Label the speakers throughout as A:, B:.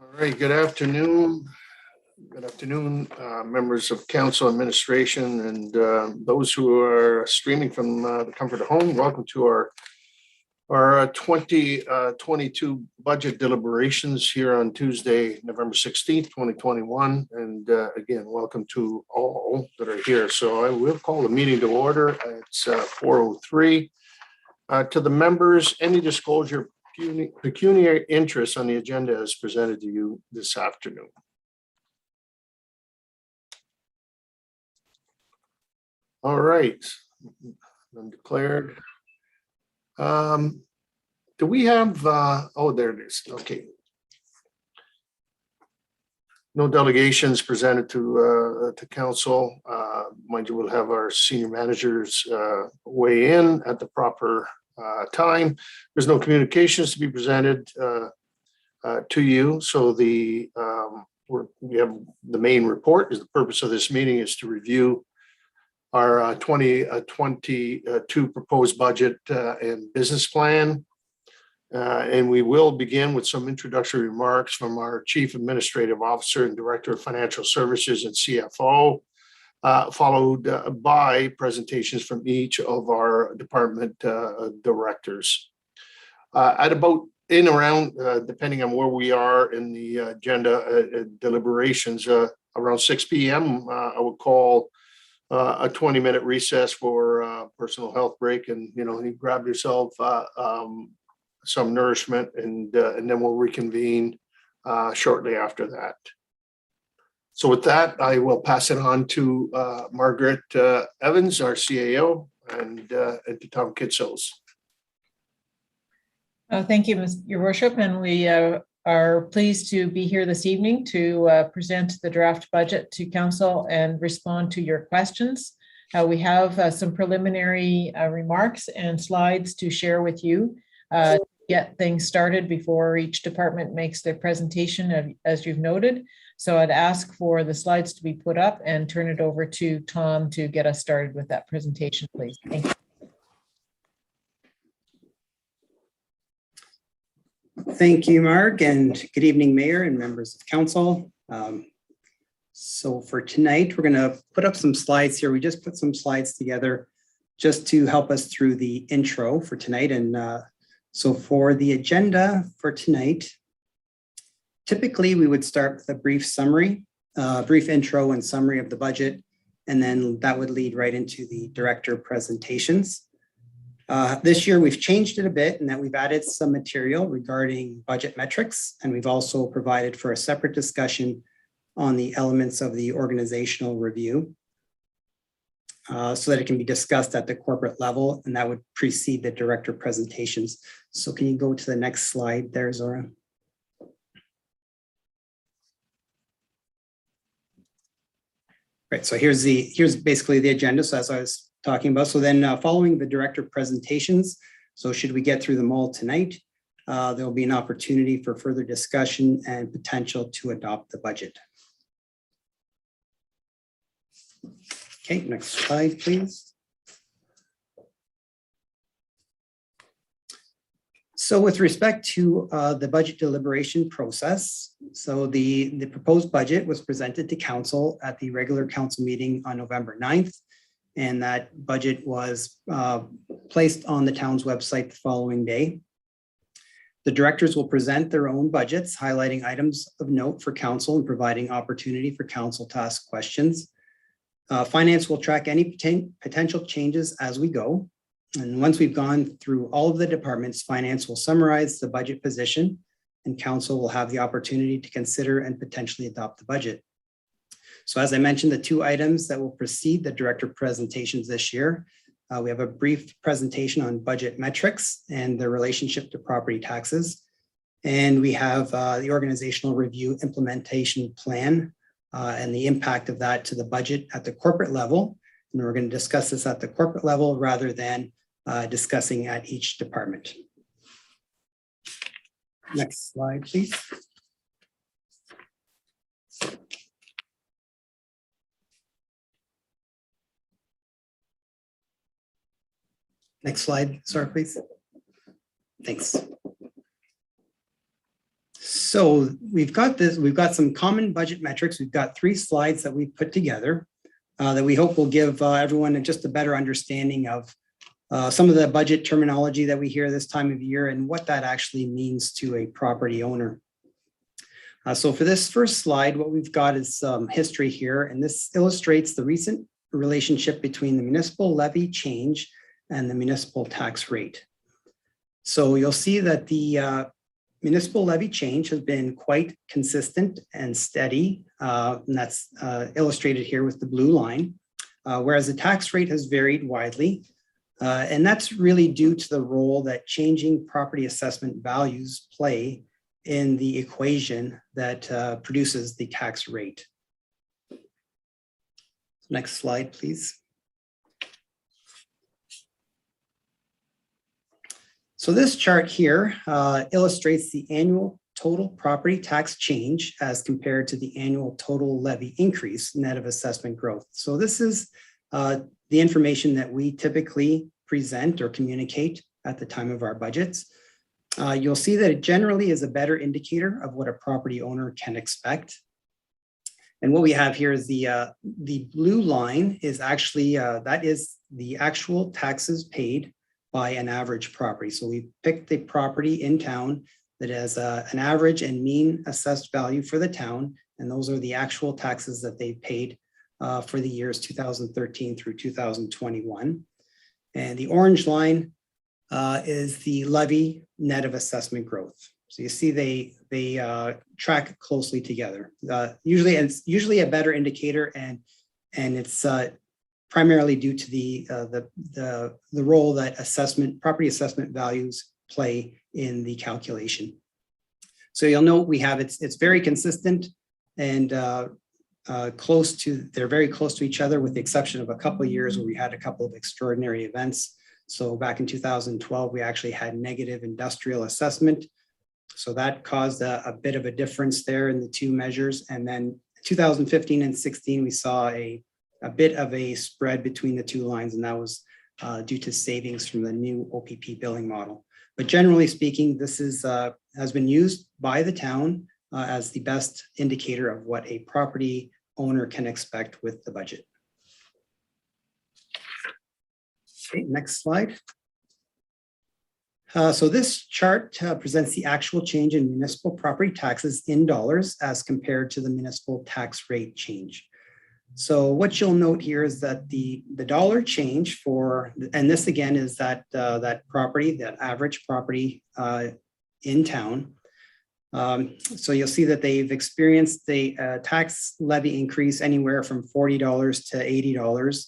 A: All right, good afternoon. Good afternoon, members of council, administration, and those who are streaming from the comfort of home. Welcome to our 2022 budget deliberations here on Tuesday, November 16th, 2021. And again, welcome to all that are here. So I will call the meeting to order. It's 4:03. To the members, any disclosure pecuniary interest on the agenda is presented to you this afternoon. All right, undeclared. Do we have, oh, there it is. Okay. No delegations presented to council. Mind you, we'll have our senior managers weigh in at the proper time. There's no communications to be presented to you. So we have the main report. Is the purpose of this meeting is to review our 2022 proposed budget and business plan. And we will begin with some introductory remarks from our Chief Administrative Officer and Director of Financial Services and CFO, followed by presentations from each of our department directors. At about around, depending on where we are in the agenda deliberations, around 6 p.m., I would call a 20-minute recess for personal health break, and you grab yourself some nourishment, and then we'll reconvene shortly after that. So with that, I will pass it on to Margaret Evans, our CAO, and to Tom Kitsos.
B: Thank you, Your Worship, and we are pleased to be here this evening to present the draft budget to Council and respond to your questions. We have some preliminary remarks and slides to share with you to get things started before each department makes their presentation, as you've noted. So I'd ask for the slides to be put up and turn it over to Tom to get us started with that presentation, please. Thank you.
C: Thank you, Mark, and good evening, Mayor and members of Council. So for tonight, we're going to put up some slides here. We just put some slides together just to help us through the intro for tonight. And so for the agenda for tonight, typically we would start with a brief summary, brief intro and summary of the budget, and then that would lead right into the director presentations. This year we've changed it a bit in that we've added some material regarding budget metrics, and we've also provided for a separate discussion on the elements of the organizational review so that it can be discussed at the corporate level, and that would precede the director presentations. So can you go to the next slide there, Zora? Right, so here's basically the agenda. So as I was talking about, so then following the director presentations, so should we get through them all tonight, there'll be an opportunity for further discussion and potential to adopt the budget. Okay, next slide, please. So with respect to the budget deliberation process, so the proposed budget was presented to council at the regular council meeting on November 9th. And that budget was placed on the town's website the following day. The directors will present their own budgets, highlighting items of note for council and providing opportunity for council to ask questions. Finance will track any potential changes as we go. And once we've gone through all of the departments, finance will summarize the budget position, and council will have the opportunity to consider and potentially adopt the budget. So as I mentioned, the two items that will precede the director presentations this year, we have a brief presentation on budget metrics and the relationship to property taxes. And we have the organizational review implementation plan and the impact of that to the budget at the corporate level. And we're going to discuss this at the corporate level rather than discussing at each department. Next slide, please. Next slide, sorry, please. Thanks. So we've got some common budget metrics. We've got 3 slides that we've put together that we hope will give everyone just a better understanding of some of the budget terminology that we hear this time of year and what that actually means to a property owner. So for this first slide, what we've got is some history here, and this illustrates the recent relationship between the municipal levy change and the municipal tax rate. So you'll see that the municipal levy change has been quite consistent and steady, and that's illustrated here with the blue line, whereas the tax rate has varied widely. And that's really due to the role that changing property assessment values play in the equation that produces the tax rate. Next slide, please. So this chart here illustrates the annual total property tax change as compared to the annual total levy increase net of assessment growth. So this is the information that we typically present or communicate at the time of our budgets. You'll see that it generally is a better indicator of what a property owner can expect. And what we have here is the blue line is actually, that is the actual taxes paid by an average property. So we picked the property in town that has an average and mean assessed value for the town. And those are the actual taxes that they paid for the years 2013 through 2021. And the orange line is the levy net of assessment growth. So you see they track closely together. It's usually a better indicator, and it's primarily due to the role that property assessment values play in the calculation. So you'll note we have it's very consistent and they're very close to each other, with the exception of a couple of years where we had a couple of extraordinary events. So back in 2012, we actually had negative industrial assessment. So that caused a bit of a difference there in the two measures. And then 2015 and 16, we saw a bit of a spread between the two lines, and that was due to savings from the new OPP billing model. But generally speaking, this has been used by the town as the best indicator of what a property owner can expect with the budget. Okay, next slide. So this chart presents the actual change in municipal property taxes in dollars as compared to the municipal tax rate change. So what you'll note here is that the dollar change for, and this again is that average property in town. So you'll see that they've experienced the tax levy increase anywhere from $40 to $80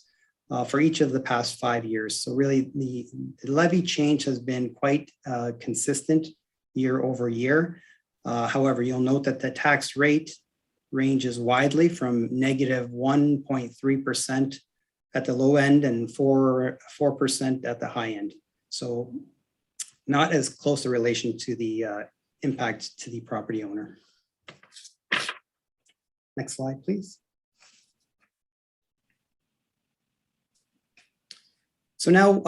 C: for each of the past 5 years. So really the levy change has been quite consistent year over year. However, you'll note that the tax rate ranges widely from negative 1.3% at the low end and 4% at the high end. So not as close a relation to the impact to the property owner. Next slide, please. So now,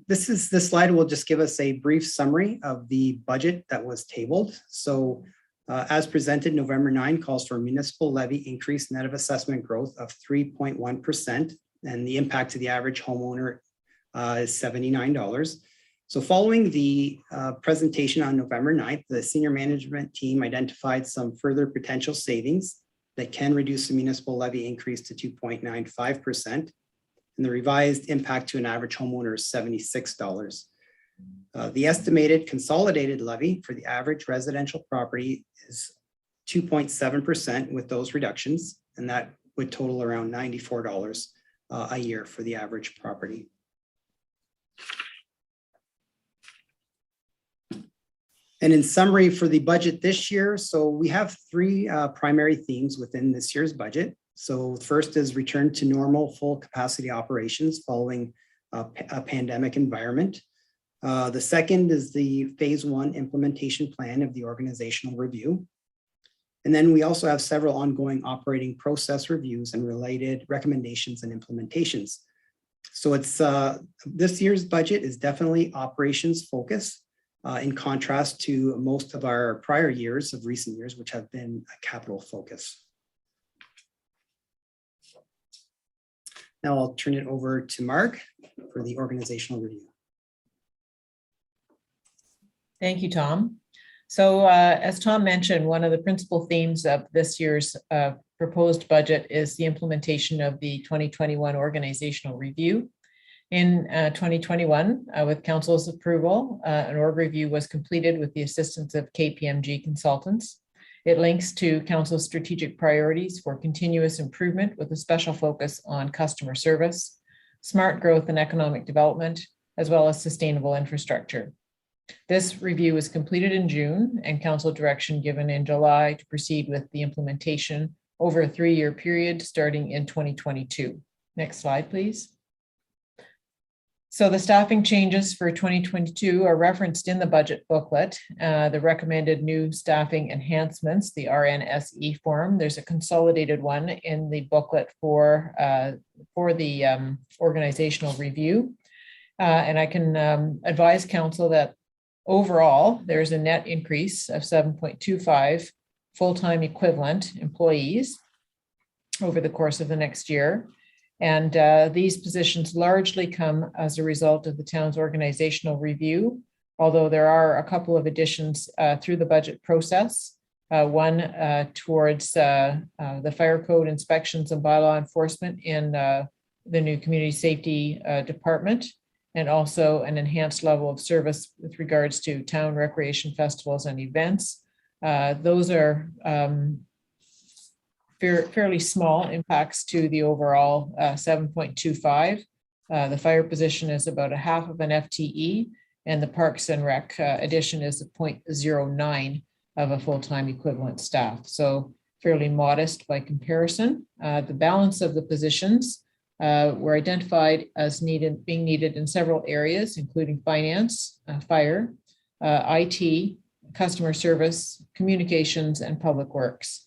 C: this slide will just give us a brief summary of the budget that was tabled. So as presented, November 9 calls for a municipal levy increase net of assessment growth of 3.1%, and the impact to the average homeowner is $79. So following the presentation on November 9th, the senior management team identified some further potential savings that can reduce the municipal levy increase to 2.95%. And the revised impact to an average homeowner is $76. The estimated consolidated levy for the average residential property is 2.7% with those reductions, and that would total around $94 a year for the average property. And in summary for the budget this year, so we have 3 primary themes within this year's budget. So first is return to normal full capacity operations following a pandemic environment. The second is the phase 1 implementation plan of the organizational review. And then we also have several ongoing operating process reviews and related recommendations and implementations. So it's this year's budget is definitely operations focused. in contrast to most of our prior years of recent years, which have been a capital focus. Now I'll turn it over to Mark for the organizational review.
B: Thank you, Tom. So as Tom mentioned, one of the principal themes of this year's proposed budget is the implementation of the 2021 organizational review. In 2021, with council's approval, an org review was completed with the assistance of KPMG consultants. It links to council's strategic priorities for continuous improvement with a special focus on customer service, smart growth and economic development, as well as sustainable infrastructure. This review was completed in June and council direction given in July to proceed with the implementation over a 3-year period starting in 2022. Next slide, please. So the staffing changes for 2022 are referenced in the budget booklet. The recommended new staffing enhancements, the RNSE form. There's a consolidated one in the booklet for the organizational review. And I can advise council that overall, there's a net increase of 7.25 full-time equivalent employees over the course of the next year. And these positions largely come as a result of the town's organizational review, although there are a couple of additions through the budget process. One towards the fire code inspections and bylaw enforcement in the new community safety department, and also an enhanced level of service with regards to town recreation festivals and events. Those are fairly small impacts to the overall 7.25. The fire position is about a half of an FTE, and the Parks and Rec addition is a 0.09 of a full-time equivalent staff. So fairly modest by comparison. The balance of the positions were identified as being needed in several areas, including finance, fire, IT, customer service, communications, and public works.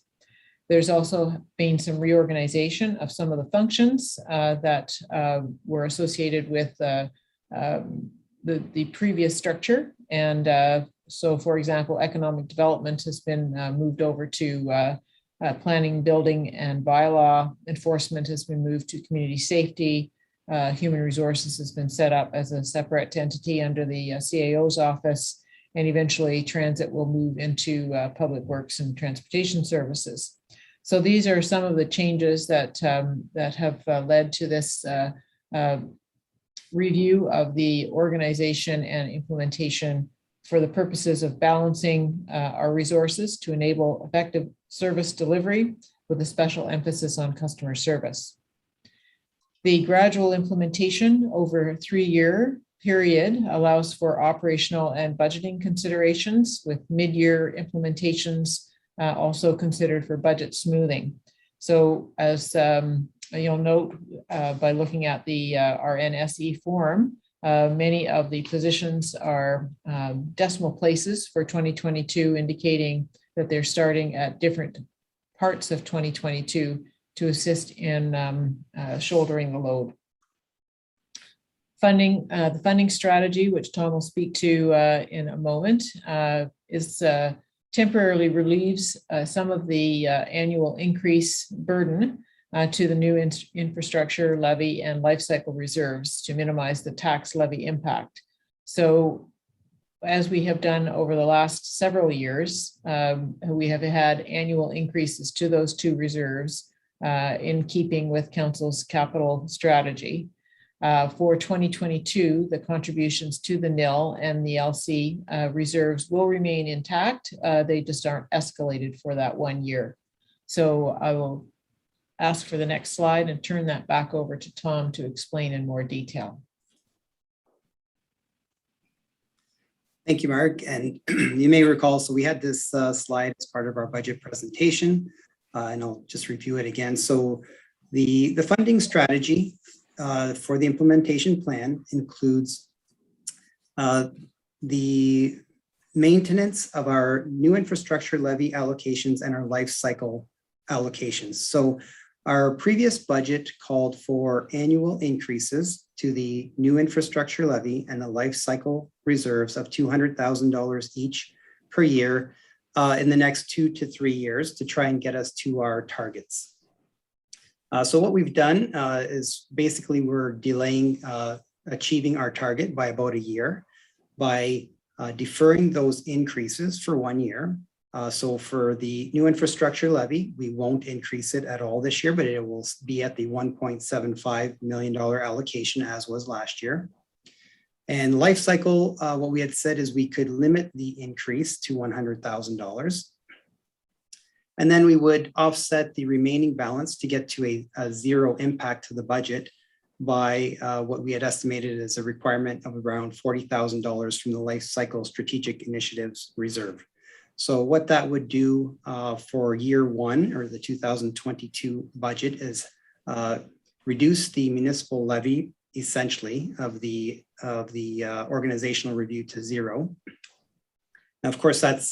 B: There's also been some reorganization of some of the functions that were associated with the previous structure. And so, for example, economic development has been moved over to planning, building, and bylaw. Enforcement has been moved to community safety. Human resources has been set up as a separate entity under the CAO's office. And eventually transit will move into public works and transportation services. So these are some of the changes that have led to this review of the organization and implementation for the purposes of balancing our resources to enable effective service delivery with a special emphasis on customer service. The gradual implementation over a 3-year period allows for operational and budgeting considerations, with mid-year implementations also considered for budget smoothing. So as you'll note by looking at the RNSE form, many of the positions are decimal places for 2022, indicating that they're starting at different parts of 2022 to assist in shouldering the load. Funding, the funding strategy, which Tom will speak to in a moment, is temporarily relieves some of the annual increase burden to the new infrastructure levy and life cycle reserves to minimize the tax levy impact. So as we have done over the last several years, we have had annual increases to those two reserves in keeping with council's capital strategy. For 2022, the contributions to the NIL and the LC reserves will remain intact. They just aren't escalated for that 1 year. So I will ask for the next slide and turn that back over to Tom to explain in more detail.
C: Thank you, Mark. And you may recall, so we had this slide as part of our budget presentation, and I'll just review it again. So the funding strategy for the implementation plan includes the maintenance of our new infrastructure levy allocations and our life cycle allocations. So Our previous budget called for annual increases to the new infrastructure levy and the life cycle reserves of $200,000 each per year in the next 2 to 3 years to try and get us to our targets. So what we've done is basically we're delaying achieving our target by about a year by deferring those increases for 1 year. So for the new infrastructure levy, we won't increase it at all this year, but it will be at the $1.75 million allocation as was last year. And life cycle, what we had said is we could limit the increase to $100,000. And then we would offset the remaining balance to get to a zero impact to the budget by what we had estimated as a requirement of around $40,000 from the life cycle strategic initiatives reserve. So what that would do for year one or the 2022 budget is reduce the municipal levy essentially of the organizational review to zero. Now, of course, that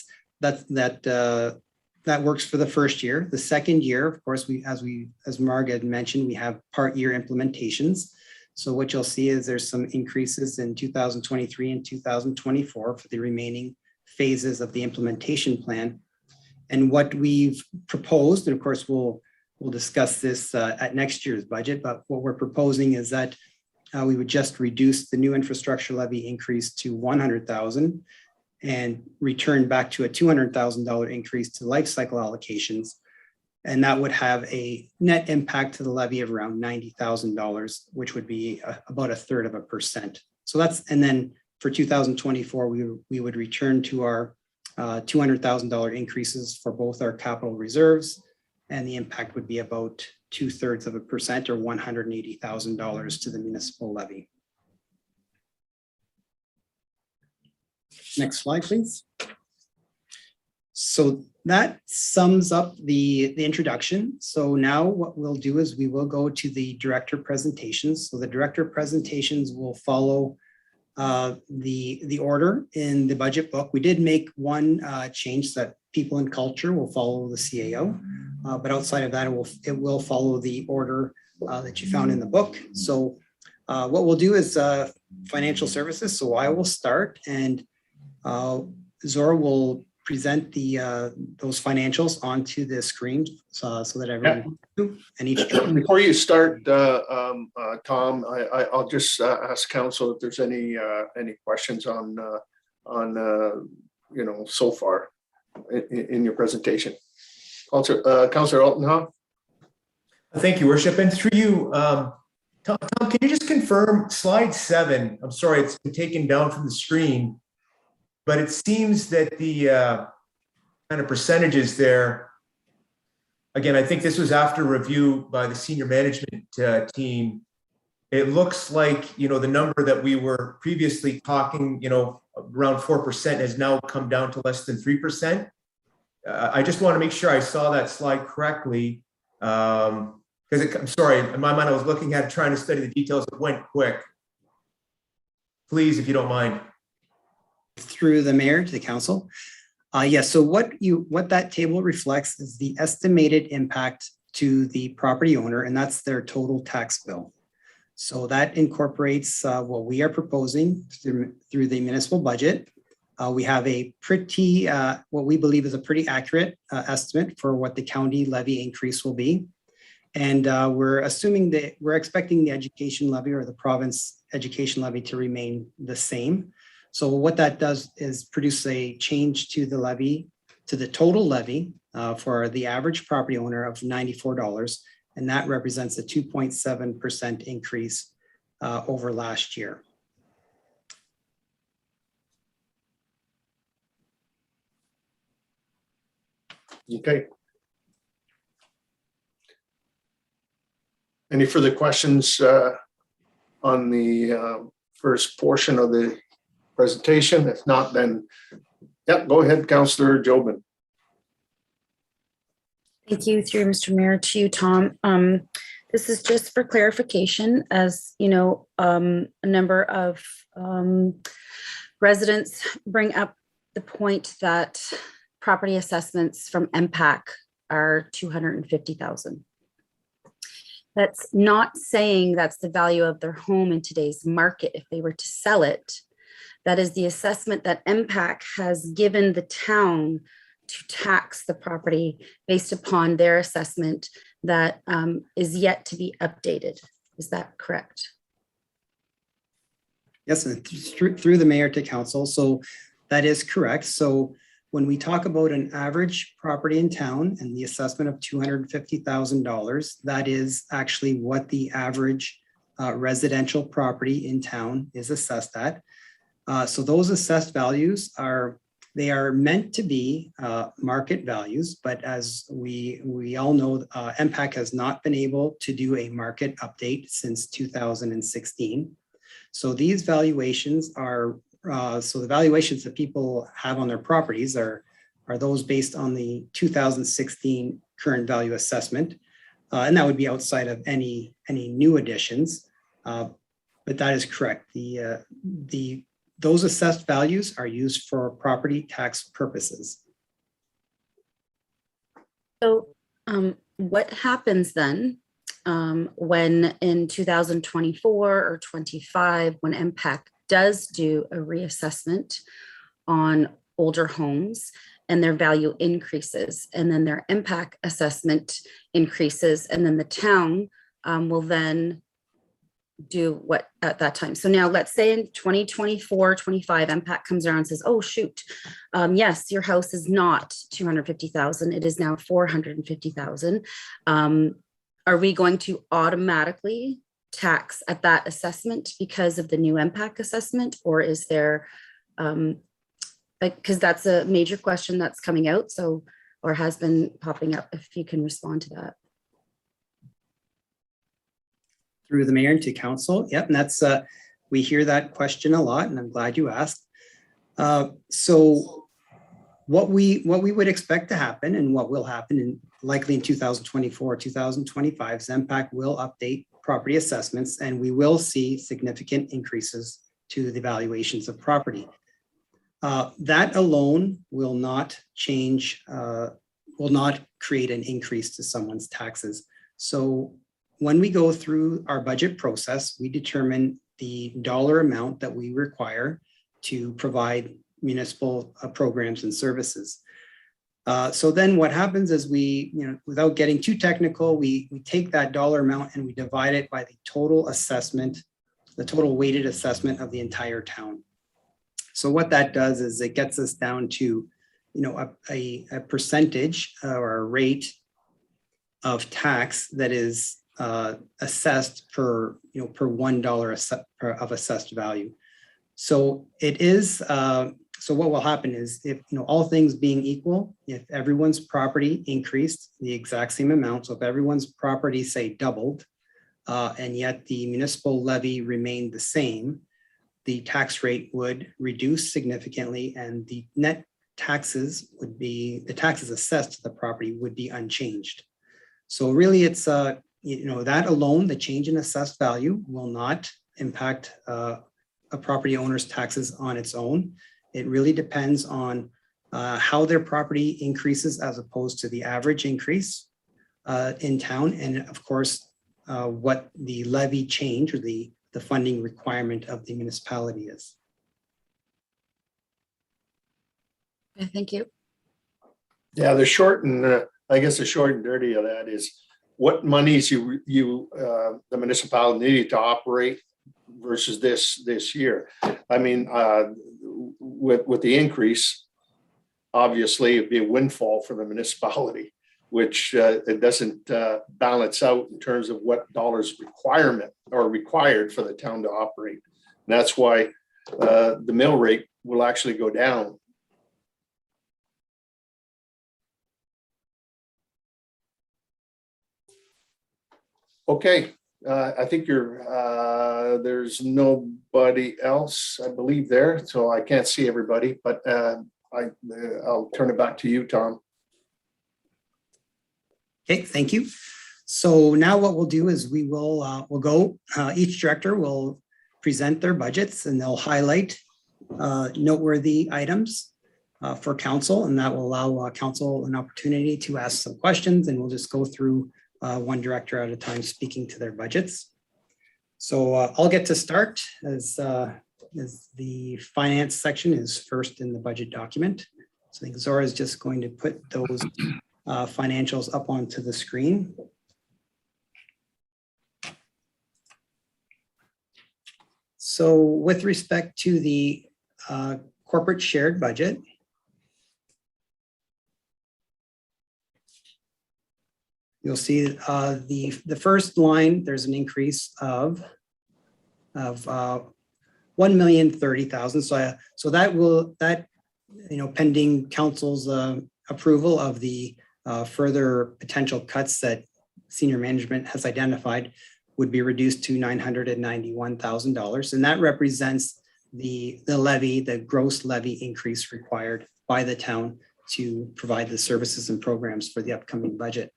C: works for the first year. The second year, of course, as Marg had mentioned, we have part year implementations. So what you'll see is there's some increases in 2023 and 2024 for the remaining phases of the implementation plan. And what we've proposed, and of course, we'll discuss this at next year's budget, but what we're proposing is that we would just reduce the new infrastructure levy increase to $100,000 and return back to a $200,000 increase to life cycle allocations. And that would have a net impact to the levy of around $90,000, which would be about 1/3%. So and then for 2024, we would return to our $200,000 increases for both our capital reserves, and the impact would be about 2/3% or $180,000 to the municipal levy. Next slide, please. So that sums up the introduction. So now what we'll do is we will go to the director presentations. So the director presentations will follow the order in the budget book. We did make one change that people and culture will follow the CAO, but outside of that, it will follow the order that you found in the book. So what we'll do is financial services. So I will start, and Zora will present those financials onto the screen so that everyone and each.
A: Before you start, Tom, I'll just ask council if there's any questions on so far in your presentation. Councilor Alton.
D: Thank you, Worship, and through you, Tom, can you just confirm slide 7? I'm sorry, it's been taken down from the screen, but it seems that the kind of percentages there, again, I think this was after review by the senior management team. It looks like, the number that we were previously talking, around 4% has now come down to less than 3%. I just want to make sure I saw that slide correctly. Because I'm sorry, in my mind, I was looking at it, trying to study the details. It went quick. Please, if you don't mind.
C: Through the mayor to the council. Yes, so what that table reflects is the estimated impact to the property owner, and that's their total tax bill. So that incorporates what we are proposing through the municipal budget. We have a pretty, what we believe is a pretty accurate estimate for what the county levy increase will be. And we're expecting the education levy or the province education levy to remain the same. So what that does is produce a change to the levy, to the total levy for the average property owner of $94. And that represents a 2.7% increase over last year.
A: Okay. Any further questions on the first portion of the presentation? If not, then, go ahead, Councillor Jobin.
E: Thank you, through Mr. Mayor, to you, Tom. This is just for clarification, as you know, a number of residents bring up the point that property assessments from MPAC are $250,000. That's not saying that's the value of their home in today's market if they were to sell it. That is the assessment that MPAC has given the town to tax the property based upon their assessment that is yet to be updated. Is that correct?
C: Yes, and through the mayor to council. So that is correct. So when we talk about an average property in town and the assessment of $250,000, that is actually what the average residential property in town is assessed at. So those assessed values are meant to be market values, but as we all know, MPAC has not been able to do a market update since 2016. So these valuations are, so the valuations that people have on their properties are those based on the 2016 current value assessment. And that would be outside of any new additions. But that is correct. Those assessed values are used for property tax purposes.
E: So what happens then when in 2024 or 25, when MPAC does do a reassessment on older homes and their value increases, and then their MPAC assessment increases, and then the town will then do what at that time? So now let's say in 2024, 25, MPAC comes around and says, oh, shoot, yes, your house is not 250,000. It is now 450,000. Are we going to automatically tax at that assessment because of the new MPAC assessment? Or is there, because that's a major question that's coming out. So, or has been popping up, if you can respond to that.
C: Through the mayor and to council. Yep, and that's we hear that question a lot, and I'm glad you asked. So what we would expect to happen, and what will happen in likely in 2024, 2025, MPAC will update property assessments, and we will see significant increases to the valuations of property. That alone will not change, will not create an increase to someone's taxes. So when we go through our budget process, we determine the dollar amount that we require to provide municipal programs and services. So then what happens is we, without getting too technical, we take that dollar amount and we divide it by the total assessment, the total weighted assessment of the entire town. So what that does is it gets us down to, a percentage or a rate of tax that is assessed per $1 of assessed value. So it is, so what will happen is if, all things being equal, if everyone's property increased the exact same amount, so if everyone's property say doubled, and yet the municipal levy remained the same, the tax rate would reduce significantly, and the net taxes would be, the taxes assessed to the property would be unchanged. So really it's, that alone, the change in assessed value will not impact a property owner's taxes on its own. It really depends on how their property increases as opposed to the average increase in town. And of course, what the levy change or the funding requirement of the municipality is.
E: Okay, thank you.
A: Yeah, the short and I guess the short and dirty of that is what monies the municipality needed to operate versus this year. I mean, with the increase, obviously it'd be a windfall for the municipality, which it doesn't balance out in terms of what dollars required for the town to operate. And that's why the mill rate will actually go down. Okay, I think there's nobody else, I believe, there, so I can't see everybody, but I'll turn it back to you, Tom.
C: Okay, thank you. So now what we'll do is we'll go, each director will present their budgets and they'll highlight noteworthy items for council, and that will allow council an opportunity to ask some questions, and we'll just go through one director at a time speaking to their budgets. So I'll get to start as the finance section is first in the budget document. So I think Zora is just going to put those financials up onto the screen. So with respect to the corporate shared budget, you'll see the first line, there's an increase of $1,030,000. So that pending council's approval of the further potential cuts that senior management has identified would be reduced to $991,000. And that represents the levy, the gross levy increase required by the town to provide the services and programs for the upcoming budget.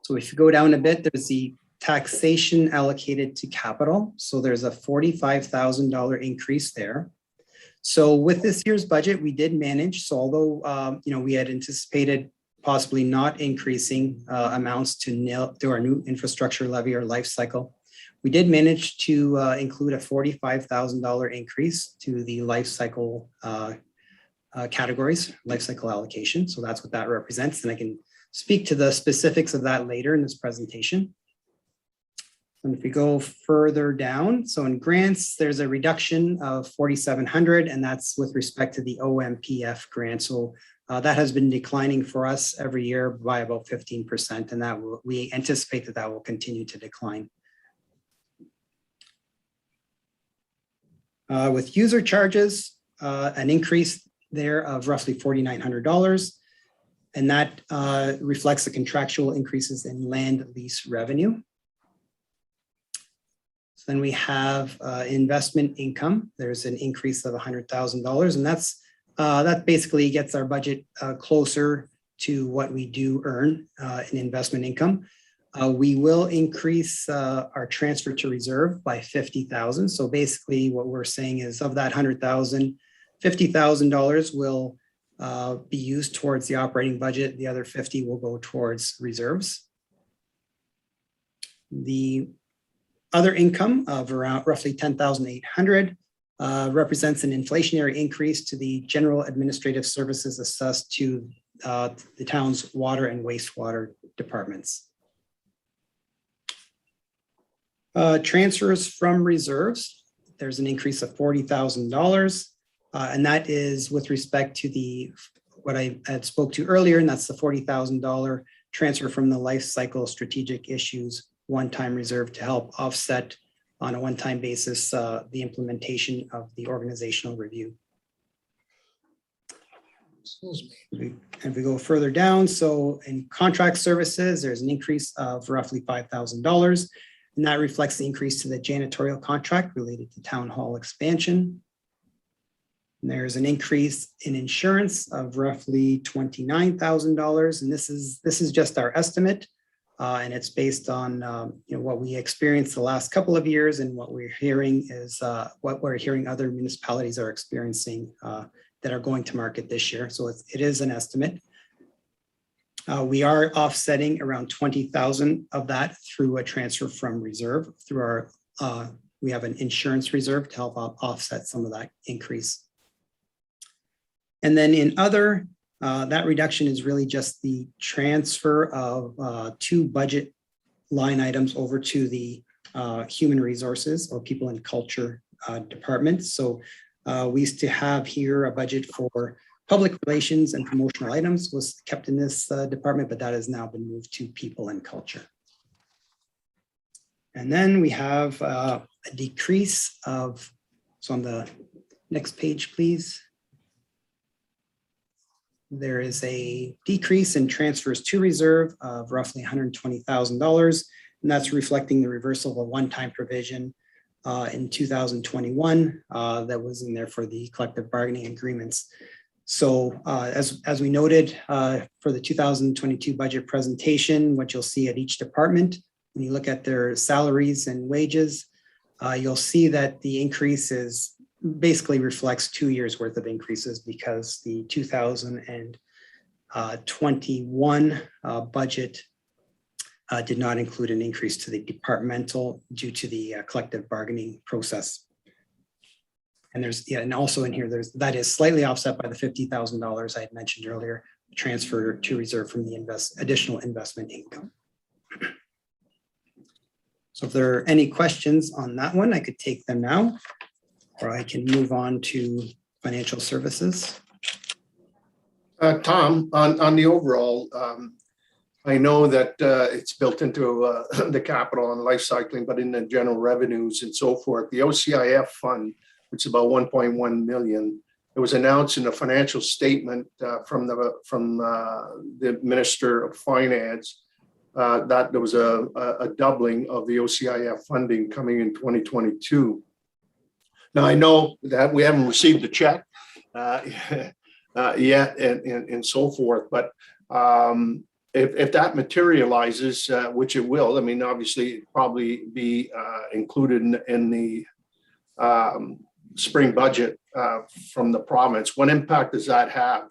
C: So if you go down a bit, there's the taxation allocated to capital. So there's a $45,000 increase there. So with this year's budget, we did manage. So although we had anticipated possibly not increasing amounts to our new infrastructure levy or life cycle, we did manage to include a $45,000 increase to the life cycle categories, life cycle allocation. So that's what that represents. And I can speak to the specifics of that later in this presentation. And if we go further down, so in grants, there's a reduction of 4,700, and that's with respect to the OMPF grant. So that has been declining for us every year by about 15%, and we anticipate that will continue to decline. With user charges, an increase there of roughly $4,900, and that reflects the contractual increases in land lease revenue. So then we have investment income. There's an increase of $100,000, and that basically gets our budget closer to what we do earn in investment income. We will increase our transfer to reserve by $50,000. So basically what we're saying is of that $100,000, $50,000 will be used towards the operating budget. The other 50 will go towards reserves. The other income of around roughly $10,800 represents an inflationary increase to the general administrative services assessed to the town's water and wastewater departments. Transfers from reserves, there's an increase of $40,000. And that is with respect to what I had spoke to earlier, and that's the $40,000 transfer from the life cycle strategic issues one-time reserve to help offset on a one-time basis the implementation of the organizational review. And we go further down, so in contract services, there's an increase of roughly $5,000, and that reflects the increase to the janitorial contract related to town hall expansion. And there's an increase in insurance of roughly $29,000, and this is just our estimate, and it's based on what we experienced the last couple of years, and what we're hearing is what we're hearing other municipalities are experiencing that are going to market this year. So it is an estimate. We are offsetting around 20,000 of that through a transfer from reserve through our. We have an insurance reserve to help offset some of that increase. And then in other, that reduction is really just the transfer of two budget line items over to the human resources or people and culture department. So we used to have here a budget for public relations and promotional items was kept in this department, but that has now been moved to people and culture. And then we have a decrease of, so on the next page, please. There is a decrease in transfers to reserve of roughly $120,000, and that's reflecting the reversal of a one-time provision in 2021 that was in there for the collective bargaining agreements. So as we noted for the 2022 budget presentation, what you'll see at each department, when you look at their salaries and wages, you'll see that the increase is basically reflects 2 years worth of increases because the 2021 budget did not include an increase to the departmental due to the collective bargaining process. And and also in here, that is slightly offset by the $50,000 I had mentioned earlier, transfer to reserve from the additional investment income. So if there are any questions on that one, I could take them now, or I can move on to financial services.
A: Tom, on the overall, I know that it's built into the capital and life cycling, but in the general revenues and so forth, the OCIF fund, which is about 1.1 million, it was announced in a financial statement from the Minister of Finance that there was a doubling of the OCIF funding coming in 2022. Now, I know that we haven't received a check yet and so forth, but if that materializes, which it will, I mean, obviously it'd probably be included in the spring budget from the province. What impact does that have?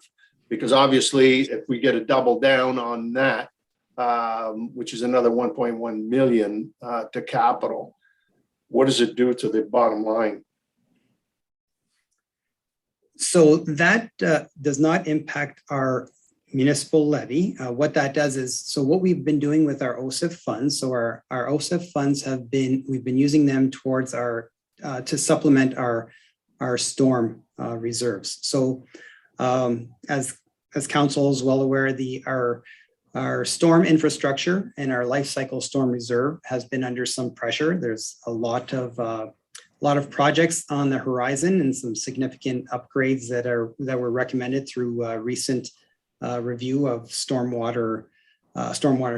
A: Because obviously if we get a double down on that, which is another 1.1 million to capital, what does it do to the bottom line?
C: So that does not impact our municipal levy. What that does is, so what we've been doing with our OCIF funds, so our OCIF funds we've been using them towards to supplement our storm reserves. So as council is well aware, our storm infrastructure and our life cycle storm reserve has been under some pressure. There's a lot of projects on the horizon and some significant upgrades that were recommended through recent review of stormwater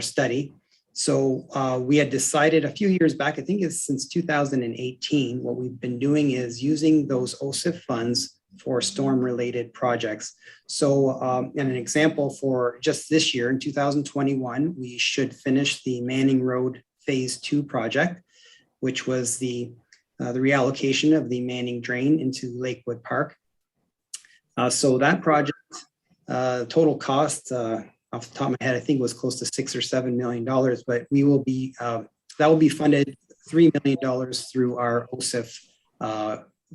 C: study. So we had decided a few years back, I think it's since 2018, what we've been doing is using those OCIF funds for storm-related projects. So and an example for just this year in 2021, we should finish the Manning Road Phase 2 project, which was the reallocation of the Manning Drain into Lakewood Park. So that project, total cost off the top of my head, I think was close to $6 or $7 million, but we will be that will be funded $3 million through our OCIF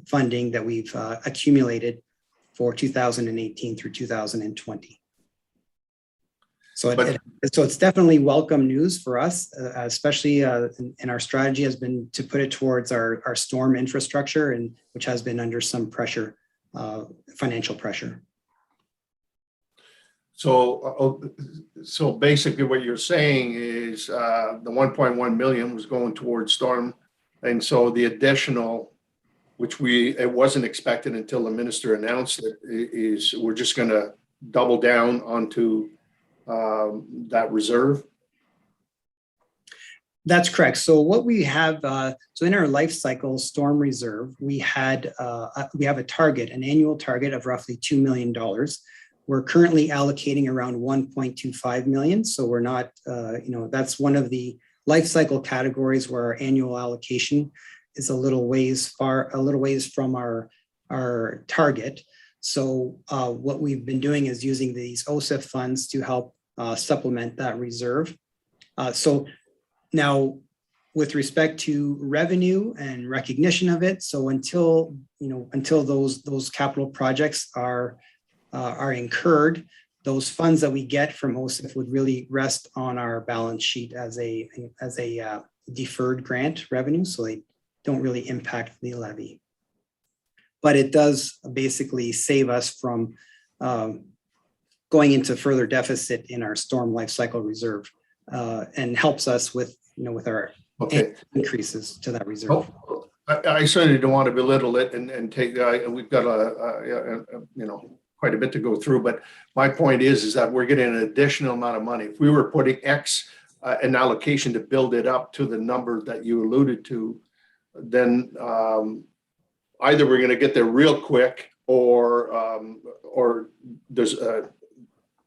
C: funding that we've accumulated for 2018 through 2020. So it's definitely welcome news for us, especially and our strategy has been to put it towards our storm infrastructure, and which has been under some pressure, financial pressure.
A: So basically what you're saying is the 1.1 million was going towards storm. And so the additional, which it wasn't expected until the minister announced it, is we're just going to double down onto that reserve.
C: That's correct. So what we have, so in our life cycle storm reserve, we have a target, an annual target of roughly $2 million. We're currently allocating around 1.25 million. So we're not, that's one of the life cycle categories where our annual allocation is a little ways from our target. So what we've been doing is using these OCIF funds to help supplement that reserve. So now with respect to revenue and recognition of it, so until those capital projects are incurred, those funds that we get from OCIF would really rest on our balance sheet as a deferred grant revenue, so they don't really impact the levy. But it does basically save us from going into further deficit in our storm life cycle reserve, and helps us with our increases to that reserve.
A: I certainly don't want to belittle it and take. We've got quite a bit to go through, but my point is that we're getting an additional amount of money. If we were putting X an allocation to build it up to the number that you alluded to, then either we're going to get there real quick, or there's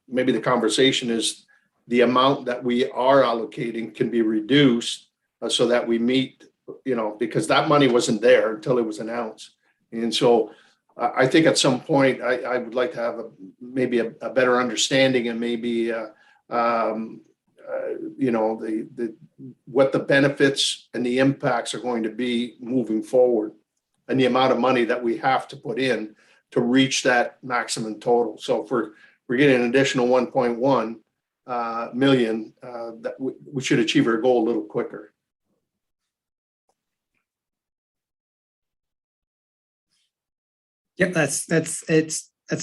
A: maybe the conversation is the amount that we are allocating can be reduced so that we meet, because that money wasn't there until it was announced. And so I think at some point I would like to have maybe a better understanding and maybe what the benefits and the impacts are going to be moving forward, and the amount of money that we have to put in to reach that maximum total. So if we're getting an additional 1.1 million, that we should achieve our goal a little quicker.
C: Yep, that's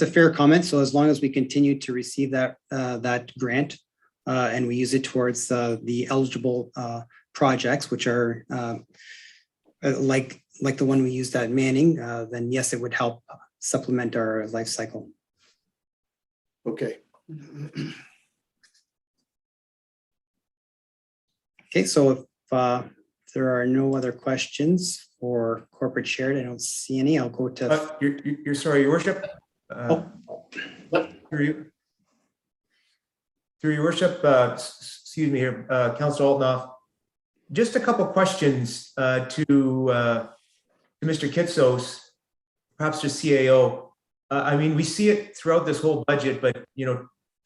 C: a fair comment. So as long as we continue to receive that grant and we use it towards the eligible projects, which are like the one we used at Manning, then yes, it would help supplement our life cycle.
A: Okay.
C: Okay, so if there are no other questions for corporate shared, I don't see any. I'll go to.
D: You're sorry, Your Worship. Through Your Worship, excuse me here, Councilor Altnoff. Just a couple questions to Mr. Kitsos, perhaps to CAO. I mean, we see it throughout this whole budget, but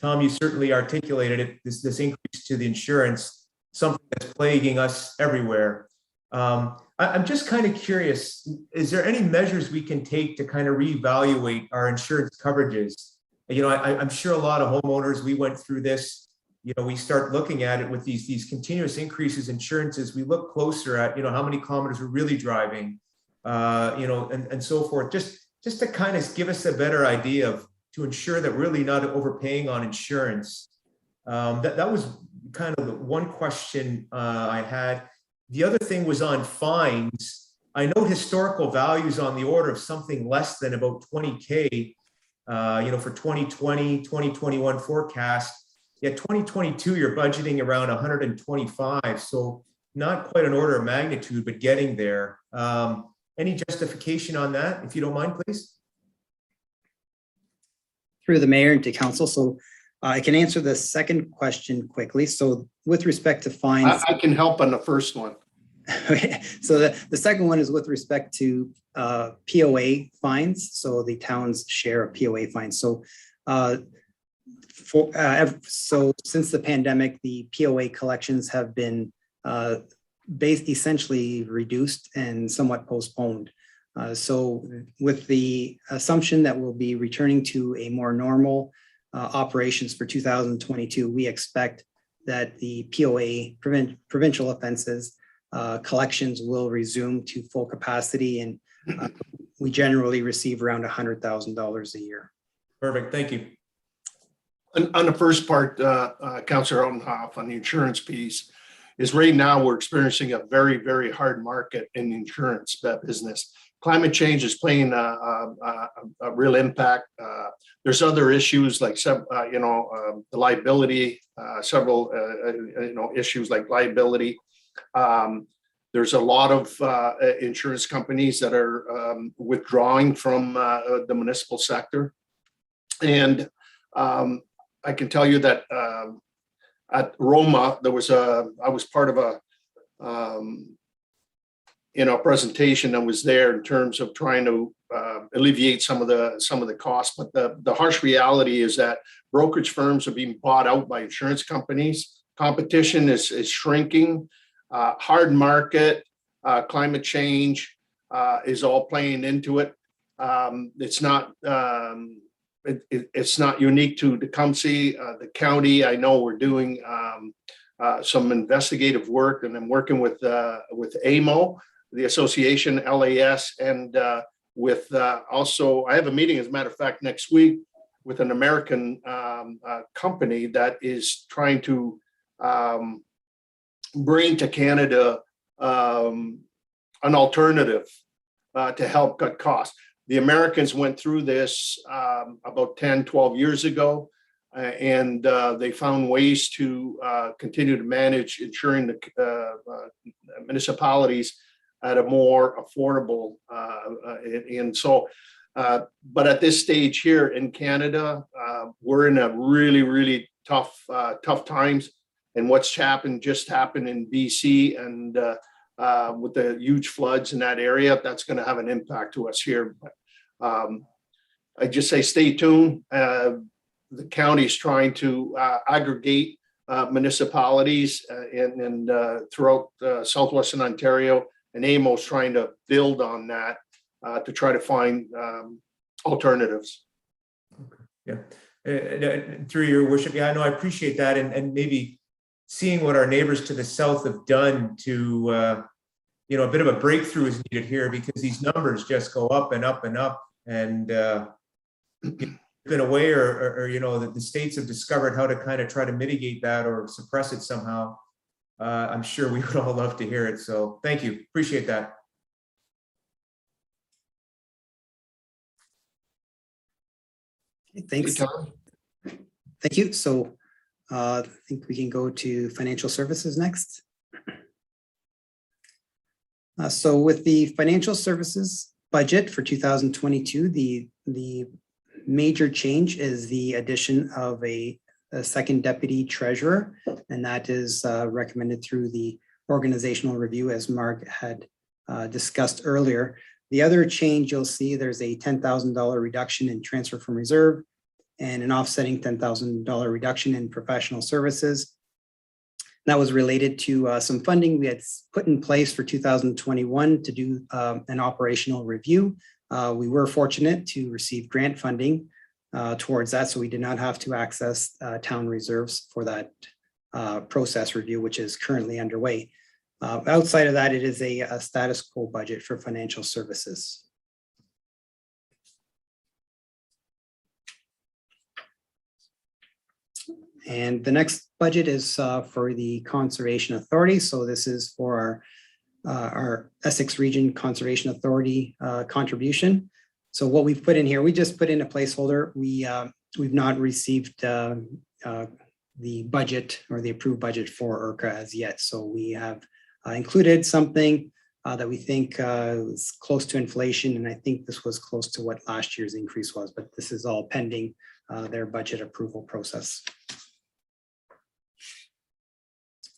D: Tom, you certainly articulated it. This increase to the insurance, something that's plaguing us everywhere. I'm just kind of curious, is there any measures we can take to kind of reevaluate our insurance coverages? I'm sure a lot of homeowners, we went through this, we start looking at it with these continuous increases in insurances. We look closer at, how many kilometers we're really driving, and so forth, just to kind of give us a better idea to ensure that we're really not overpaying on insurance. That was kind of the one question I had. The other thing was on fines. I know historical values on the order of something less than about 20K, for 2020, 2021 forecast. Yet 2022, you're budgeting around 125. So not quite an order of magnitude, but getting there. Any justification on that, if you don't mind, please?
C: Through the mayor and to council. So I can answer the second question quickly. So with respect to fines.
A: I can help on the first one.
C: Okay. So the second one is with respect to POA fines. So the town's share of POA fines. So so since the pandemic, the POA collections have been essentially reduced and somewhat postponed. So with the assumption that we'll be returning to a more normal operations for 2022, we expect that the POA provincial offenses collections will resume to full capacity, and we generally receive around $100,000 a year.
D: Perfect, thank you.
A: On the first part, Councillor Odenhoff, on the insurance piece, is right now we're experiencing a very, very hard market in the insurance business. Climate change is playing a real impact. There's other issues like the liability, several issues like liability. There's a lot of insurance companies that are withdrawing from the municipal sector, and I can tell you that at Roma there was I was part of a presentation that was there in terms of trying to alleviate some of the costs. But the harsh reality is that brokerage firms are being bought out by insurance companies. Competition is shrinking. Hard market, climate change is all playing into it. It's not unique to Tecumseh, the county. I know we're doing some investigative work, and I'm working with AMO, the association, LAS, and with also, I have a meeting, as a matter of fact, next week with an American company that is trying to bring to Canada an alternative to help cut costs. The Americans went through this about 10, 12 years ago, and they found ways to continue to manage insuring the municipalities at a more affordable. And so, but at this stage here in Canada, we're in a really, really tough times. And what's just happened in BC, and with the huge floods in that area, that's going to have an impact to us here. I just say stay tuned. The county is trying to aggregate municipalities and throughout southwestern Ontario. And AMO's trying to build on that to try to find alternatives.
D: Yeah, through your worship. Yeah, no, I appreciate that. And maybe seeing what our neighbors to the south have done to, you know, a bit of a breakthrough is needed here, because these numbers just go up and up and up. And been a way, or you know, that the states have discovered how to kind of try to mitigate that or suppress it somehow. I'm sure we would all love to hear it. So thank you. Appreciate that.
C: Okay, thanks. Thank you. So I think we can go to financial services next. So with the financial services budget for 2022, the major change is the addition of a second deputy treasurer, and that is recommended through the organizational review, as Mark had discussed earlier. The other change you'll see, there's a $10,000 reduction in transfer from reserve and an offsetting $10,000 reduction in professional services. That was related to some funding we had put in place for 2021 to do an operational review. We were fortunate to receive grant funding towards that, so we did not have to access town reserves for that process review, which is currently underway. Outside of that, it is a status quo budget for financial services. And the next budget is for the Conservation Authority. So this is for our Essex Region Conservation Authority contribution. So what we've put in here, we just put in a placeholder. We've not received the budget or the approved budget for IRCA as yet. So we have included something that we think is close to inflation. And I think this was close to what last year's increase was, but this is all pending their budget approval process.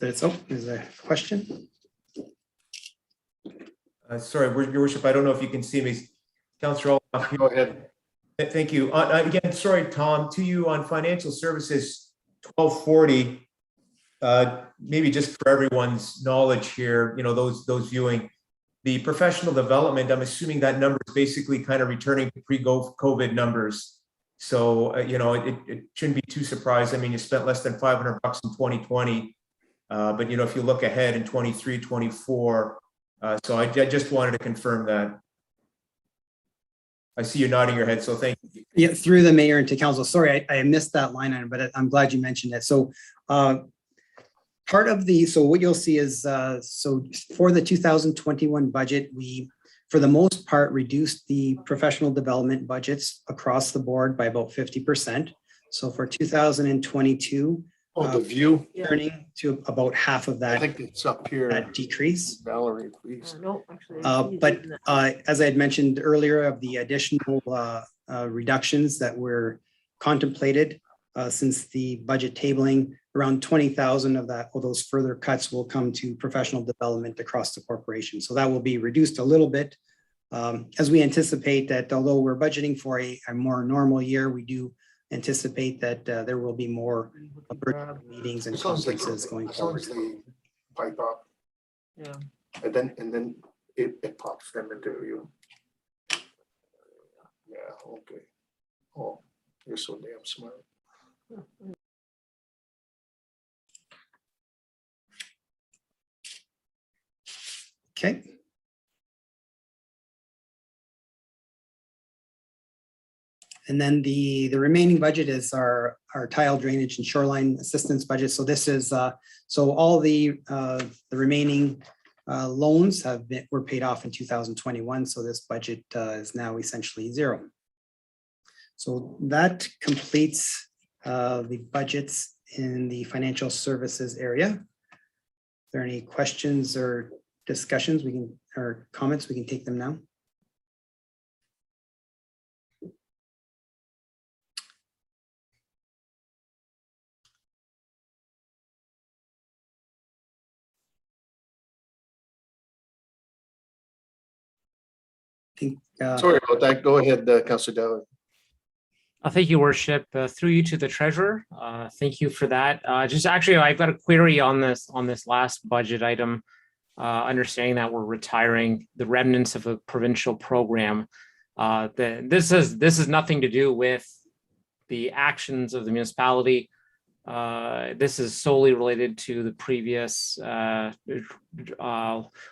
C: Is there a question?
D: Sorry, Your Worship, I don't know if you can see me. Councillor,
A: Go ahead.
D: thank you. Again, sorry, Tom, to you on financial services, 1240. Maybe just for everyone's knowledge here, you know, those viewing the professional development, I'm assuming that number is basically kind of returning to pre-COVID numbers. So, you know, it shouldn't be too surprised. I mean, you spent less than $500 in 2020. But, you know, if you look ahead in 23, 24, so I just wanted to confirm that. I see you nodding your head, so thank you.
C: Yeah, through the mayor and to council. Sorry, I missed that line item, but I'm glad you mentioned it. So part of the, so what you'll see is, so for the 2021 budget, we, for the most part, reduced the professional development budgets across the board by about 50%. So for 2022,
A: The view.
C: turning to about half of
A: I
C: that,
A: think it's up here.
C: that decrease.
A: Valerie, please.
F: No, actually.
C: But as I had mentioned earlier, of the additional reductions that were contemplated since the budget tabling, around 20,000 of that, or those further cuts will come to professional development across the corporation. So that will be reduced a little bit. As we anticipate that, although we're budgeting for a more normal year, we do anticipate that there will be more meetings and conferences going forward.
A: Pipe up.
F: Yeah.
A: And then it pops them into you. Yeah, okay. Oh, you're so damn smart.
C: Okay. And then the remaining budget is our tile drainage and shoreline assistance budget. So this is so all the remaining loans were paid off in 2021. So this budget is now essentially zero. So that completes the budgets in the financial services area. Are there any questions or discussions or comments? We can take them now.
A: Sorry about that. Go ahead, Councilor Dowd.
F: Thank you, Worship. Through you to the treasurer. Thank you for that. Just actually, I've got a query on this last budget item. Understanding that we're retiring the remnants of a provincial program. This is nothing to do with the actions of the municipality. This is solely related to the previous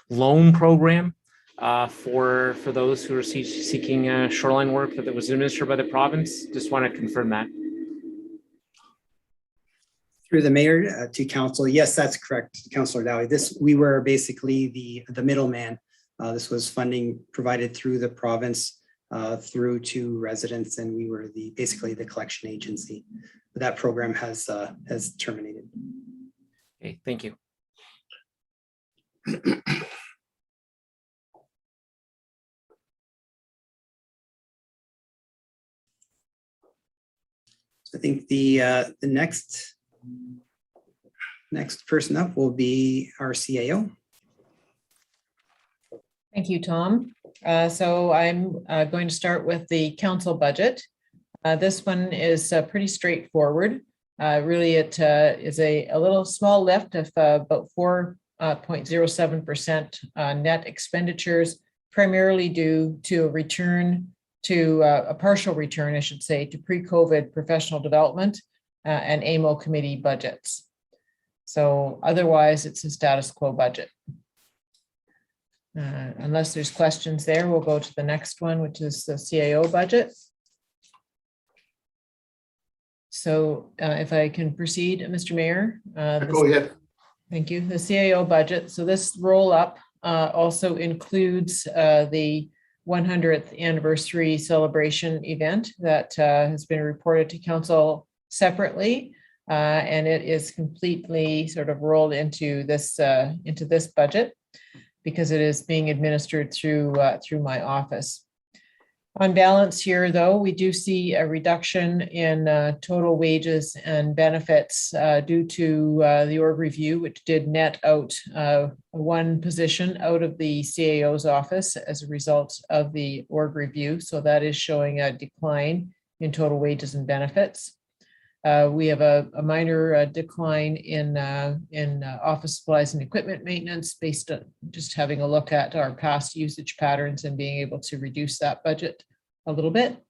F: loan program for those who are seeking shoreline work that was administered by the province. Just want to confirm that.
C: Through the mayor to council, yes, that's correct, Councillor Dowie. We were basically the middleman. This was funding provided through the province through to residents, and we were basically the collection agency. But that program has terminated.
F: Okay, thank you.
C: So I think the next person up will be our CAO.
B: Thank you, Tom. So I'm going to start with the council budget. This one is pretty straightforward. Really, it is a little small lift of about 4.07% net expenditures, primarily due to a partial return, I should say, to pre-COVID professional development and AMO committee budgets. So otherwise, it's a status quo budget. Unless there's questions there, we'll go to the next one, which is the CAO budget. So if I can proceed, Mr. Mayor.
A: Go ahead.
B: Thank you. The CAO budget. So this roll up also includes the 100th anniversary celebration event that has been reported to council separately, and it is completely sort of rolled into this budget because it is being administered through my office. On balance here, though, we do see a reduction in total wages and benefits due to the org review, which did net out one position out of the CAO's office as a result of the org review. So that is showing a decline in total wages and benefits. We have a minor decline in office supplies and equipment maintenance based on just having a look at our past usage patterns and being able to reduce that budget a little bit.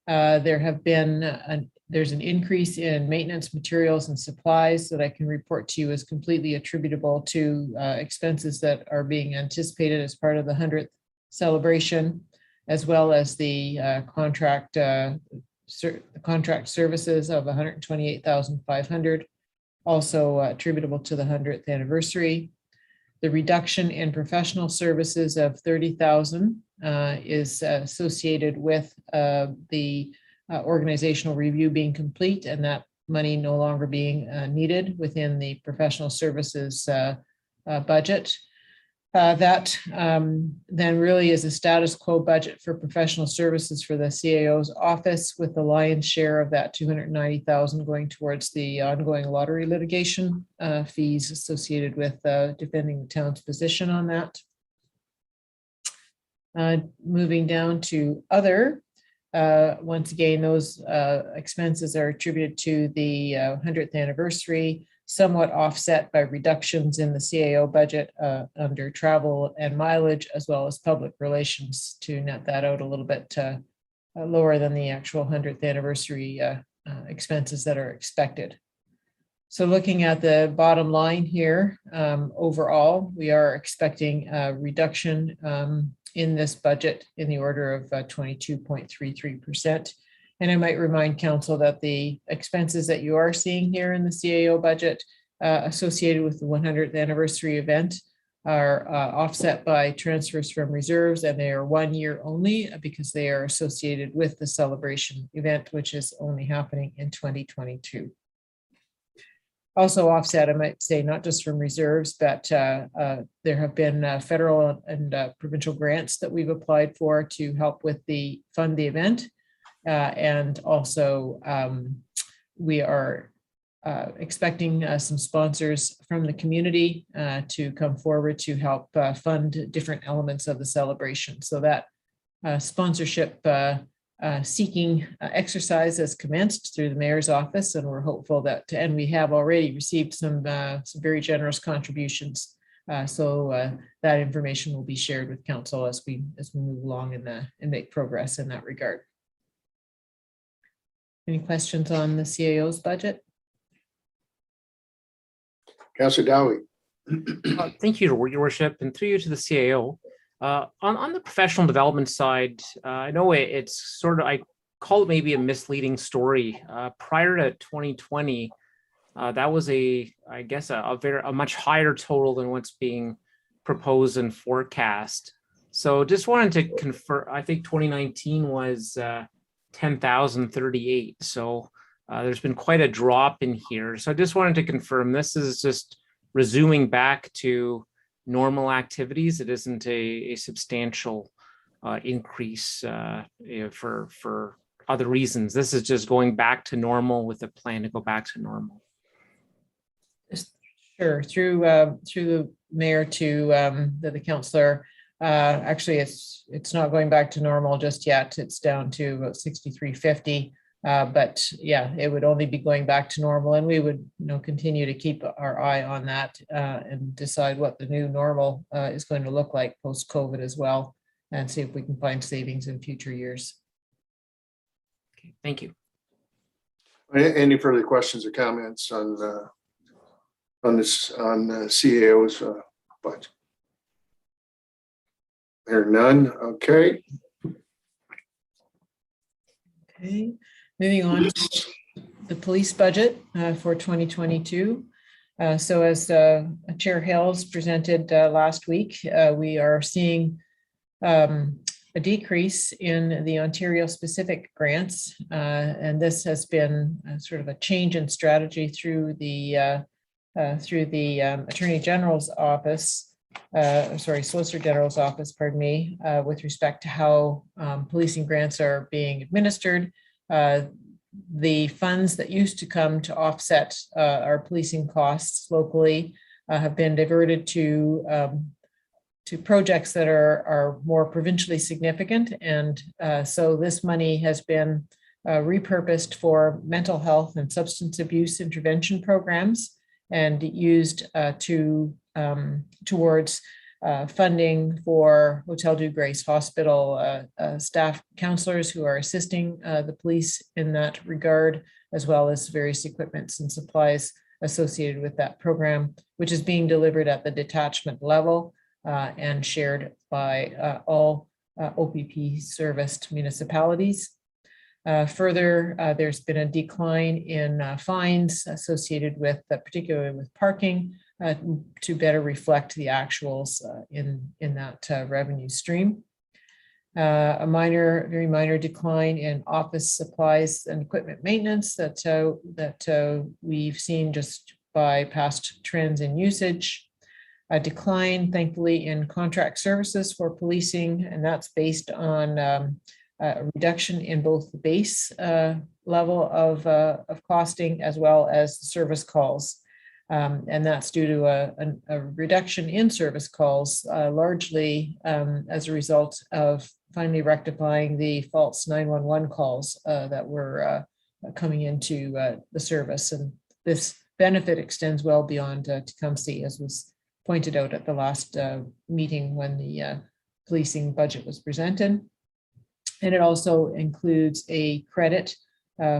B: There's an increase in maintenance materials and supplies that I can report to you as completely attributable to expenses that are being anticipated as part of the 100th celebration, as well as the contract services of $128,500, also attributable to the 100th anniversary. The reduction in professional services of $30,000 is associated with the organizational review being complete and that money no longer being needed within the professional services budget. That then really is a status quo budget for professional services for the CAO's office, with the lion's share of that $290,000 going towards the ongoing lottery litigation fees associated with defending the town's position on that. Moving down to other, once again, those expenses are attributed to the 100th anniversary, somewhat offset by reductions in the CAO budget under travel and mileage, as well as public relations, to net that out a little bit lower than the actual 100th anniversary expenses that are expected. So looking at the bottom line here, overall, we are expecting a reduction in this budget in the order of 22.33%. And I might remind council that the expenses that you are seeing here in the CAO budget associated with the 100th anniversary event are offset by transfers from reserves, and they are 1 year only because they are associated with the celebration event, which is only happening in 2022. Also offset, I might say, not just from reserves, but there have been federal and provincial grants that we've applied for to help with fund the event. And also we are expecting some sponsors from the community to come forward to help fund different elements of the celebration. So that sponsorship seeking exercise has commenced through the mayor's office, and we're hopeful that, and we have already received some very generous contributions. So that information will be shared with council as we move along and make progress in that regard. Any questions on the CAO's budget?
A: Councillor Dowie.
F: Thank you, Your Worship, and through you to the CAO. On the professional development side, I know it's sort of, I call it maybe a misleading story. Prior to 2020, that was I guess a much higher total than what's being proposed and forecast. So just wanted to confirm, I think 2019 was 10,038. So there's been quite a drop in here. So I just wanted to confirm this is just resuming back to normal activities. It isn't a substantial increase for other reasons. This is just going back to normal with a plan to go back to normal.
B: Sure, through the mayor to the councillor. Actually, it's not going back to normal just yet. It's down to about 6,350. But yeah, it would only be going back to normal, and we would continue to keep our eye on that and decide what the new normal is going to look like post-COVID as well, and see if we can find savings in future years.
F: Okay, thank you.
A: Any further questions or comments on CAO's budget? There are none. Okay.
B: Okay. Moving on to the police budget for 2022. So as Chair Hales presented last week, we are seeing a decrease in the Ontario specific grants. And this has been sort of a change in strategy through the Attorney General's office, Solicitor General's office, pardon me, with respect to how policing grants are being administered. The funds that used to come to offset our policing costs locally have been diverted to projects that are more provincially significant, and so this money has been repurposed for mental health and substance abuse intervention programs and used towards funding for Hotel Dieu Grace Hospital staff counselors who are assisting the police in that regard, as well as various equipments and supplies associated with that program, which is being delivered at the detachment level and shared by all OPP serviced municipalities. Further, there's been a decline in fines associated with, particularly with parking, to better reflect the actuals in that revenue stream. A very minor decline in office supplies and equipment maintenance that we've seen just by past trends in usage. A decline, thankfully, in contract services for policing, and that's based on a reduction in both the base level of costing as well as the service calls. And that's due to a reduction in service calls, largely as a result of finally rectifying the false 911 calls that were coming into the service. And this benefit extends well beyond Tecumseh, as was pointed out at the last meeting when the policing budget was presented. And it also includes a credit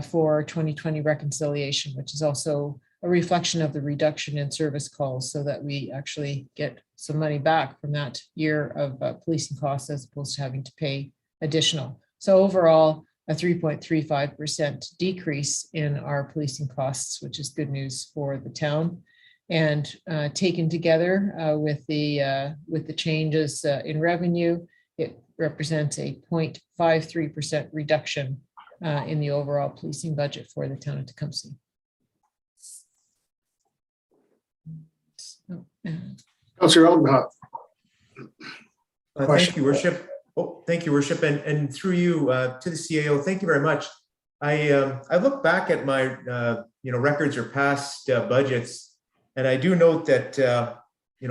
B: for 2020 reconciliation, which is also a reflection of the reduction in service calls, so that we actually get some money back from that year of policing costs as opposed to having to pay additional. So overall, a 3.35% decrease in our policing costs, which is good news for the town. And taken together with the changes in revenue, it represents a 0.53% reduction in the overall policing budget for the town of Tecumseh.
A: Councillor Eldenhoff.
D: Thank you, Worship. Oh, thank you, Worship, and through you to the CAO. Thank you very much. I look back at my records or past budgets, and I do note that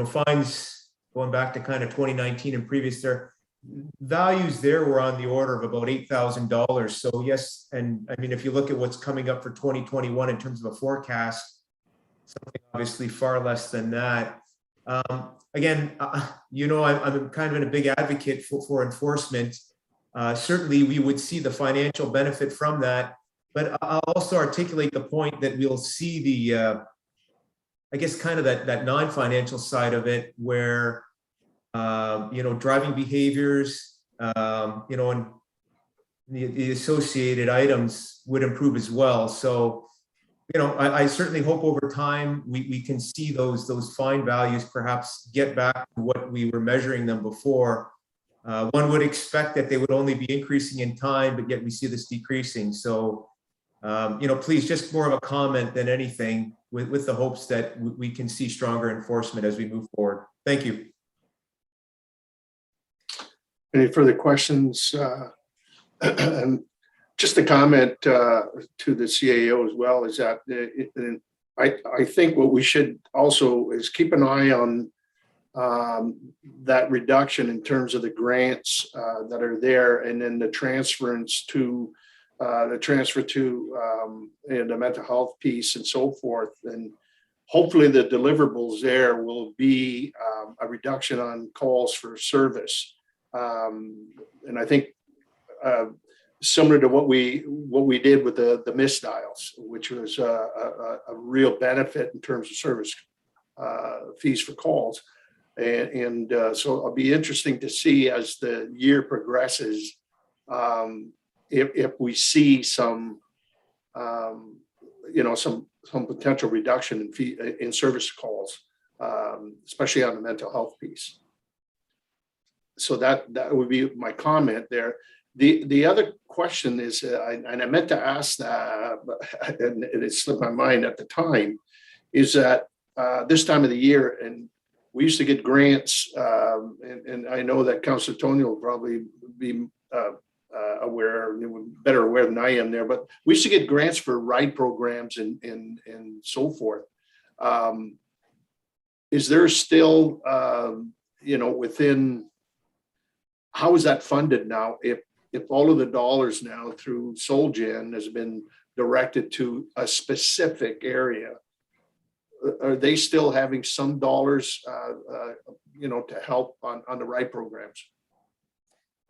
D: fines going back to kind of 2019 and previous, they're values there were on the order of about $8,000. So yes, and I mean, if you look at what's coming up for 2021 in terms of a forecast, something obviously far less than that. Again, I'm kind of a big advocate for enforcement. Certainly, we would see the financial benefit from that, but I'll also articulate the point that we'll see the, I guess, kind of that non-financial side of it, where driving behaviors, and the associated items would improve as well. So, I certainly hope over time we can see those fine values perhaps get back to what we were measuring them before. One would expect that they would only be increasing in time, but yet we see this decreasing. So, please, just more of a comment than anything, with the hopes that we can see stronger enforcement as we move forward. Thank you.
A: Any further questions? And just a comment to the CAO as well is that I think what we should also is keep an eye on that reduction in terms of the grants that are there, and then the transfer to the mental health piece and so forth. And hopefully the deliverables there will be a reduction on calls for service. And I think similar to what we did with the misdials, which was a real benefit in terms of service fees for calls. And so it'll be interesting to see as the year progresses, if we see some potential reduction in service calls, especially on the mental health piece. So that would be my comment there. The other question is, and I meant to ask that, and it slipped my mind at the time, is that this time of the year, and we used to get grants, and I know that Councilor Tony will probably be better aware than I am there, but we used to get grants for ride programs and so forth. Is there still, within, how is that funded now? If all of the dollars now through SolGen has been directed to a specific area, are they still having some dollars, to help on the ride programs?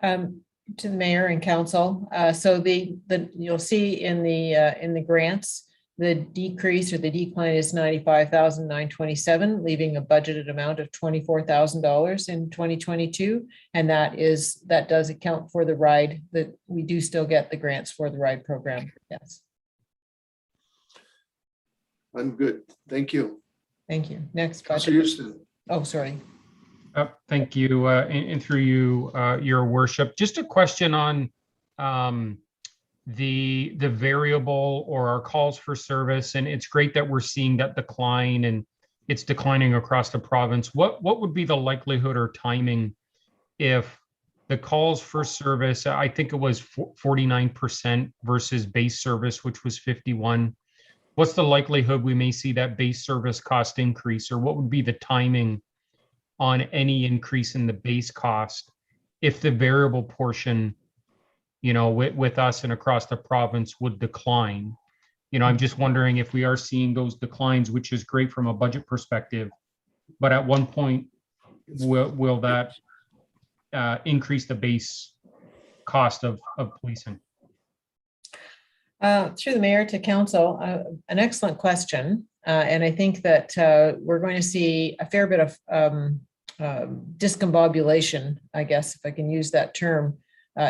B: To the mayor and council. So you'll see in the grants, the decrease or the decline is $95,927, leaving a budgeted amount of $24,000 in 2022. And that does account for the ride, that we do still get the grants for the ride program. Yes.
A: I'm good. Thank you.
B: Thank you. Next
A: Councilor
B: budget.
A: Houston.
B: Oh, sorry.
G: Thank you, and through you, Your Worship. Just a question on the variable or our calls for service, and it's great that we're seeing that decline, and it's declining across the province. What would be the likelihood or timing if the calls for service, I think it was 49% versus base service, which was 51%. What's the likelihood we may see that base service cost increase, or what would be the timing on any increase in the base cost if the variable portion, with us and across the province would decline? I'm just wondering if we are seeing those declines, which is great from a budget perspective, but at one point, will that increase the base cost of policing?
B: Through the mayor to council, an excellent question. And I think that we're going to see a fair bit of discombobulation, I guess, if I can use that term,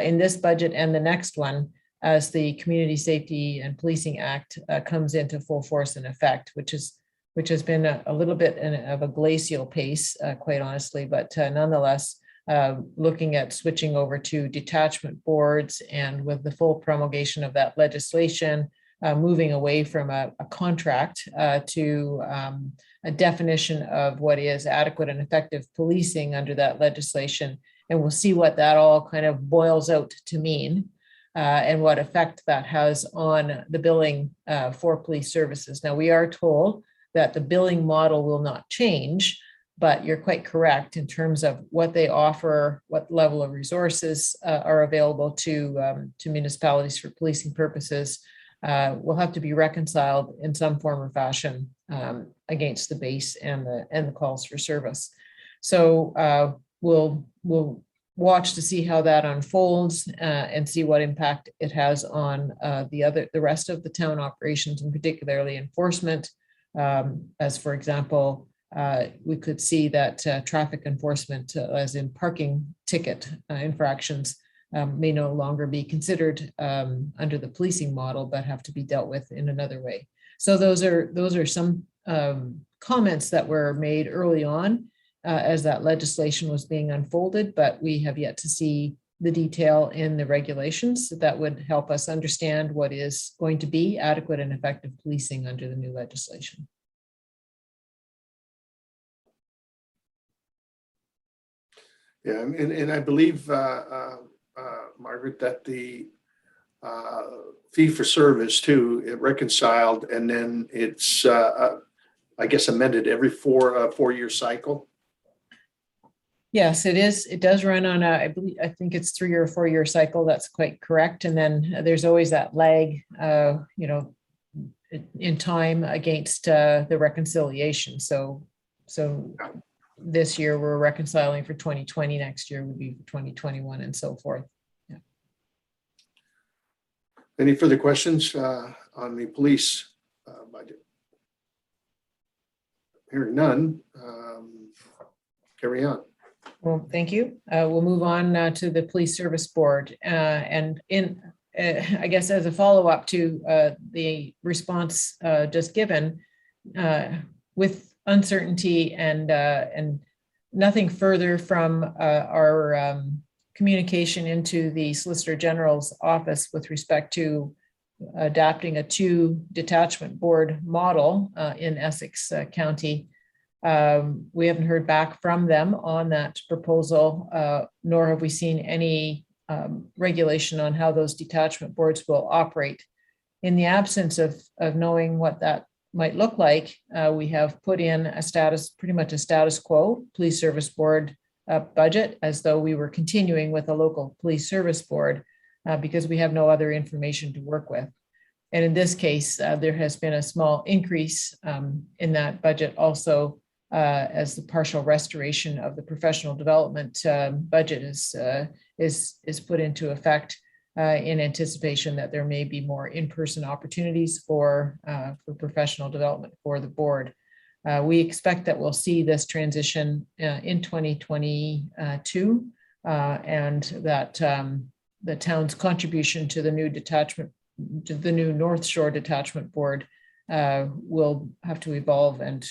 B: in this budget and the next one, as the Community Safety and Policing Act comes into full force and effect, which has been a little bit of a glacial pace, quite honestly, but nonetheless, looking at switching over to detachment boards, and with the full promulgation of that legislation, moving away from a contract to a definition of what is adequate and effective policing under that legislation. And we'll see what that all kind of boils out to mean, and what effect that has on the billing for police services. Now, we are told that the billing model will not change, But you're quite correct in terms of what they offer, what level of resources are available to municipalities for policing purposes will have to be reconciled in some form or fashion against the base and the calls for service. So we'll watch to see how that unfolds and see what impact it has on the rest of the town operations, and particularly enforcement. As for example, we could see that traffic enforcement, as in parking ticket infractions, may no longer be considered under the policing model, but have to be dealt with in another way. So those are some comments that were made early on as that legislation was being unfolded, but we have yet to see the detail in the regulations that would help us understand what is going to be adequate and effective policing under the new legislation.
A: Yeah, and I believe, Margaret, that the fee for service too, it reconciled, and then it's, I guess, amended every four-year cycle.
B: Yes, it is. It does run on I think it's 3 or 4 year cycle. That's quite correct. And then there's always that lag, in time against the reconciliation. So this year we're reconciling for 2020. Next year would be 2021, and so forth. Yeah.
A: Any further questions on the police budget? Hearing none, carry on.
B: Well, thank you. We'll move on to the Police Service Board. And I guess as a follow-up to the response just given, with uncertainty and nothing further from our communication into the Solicitor General's office with respect to adapting a 2 detachment board model in Essex County. We haven't heard back from them on that proposal, nor have we seen any regulation on how those detachment boards will operate. In the absence of knowing what that might look like, we have put in pretty much a status quo police service board budget, as though we were continuing with a local police service board, because we have no other information to work with. And in this case, there has been a small increase in that budget also, as the partial restoration of the professional development budget is put into effect in anticipation that there may be more in-person opportunities for professional development for the board. We expect that we'll see this transition in 2022, and that the town's contribution to the new detachment, to the new North Shore Detachment Board, will have to evolve and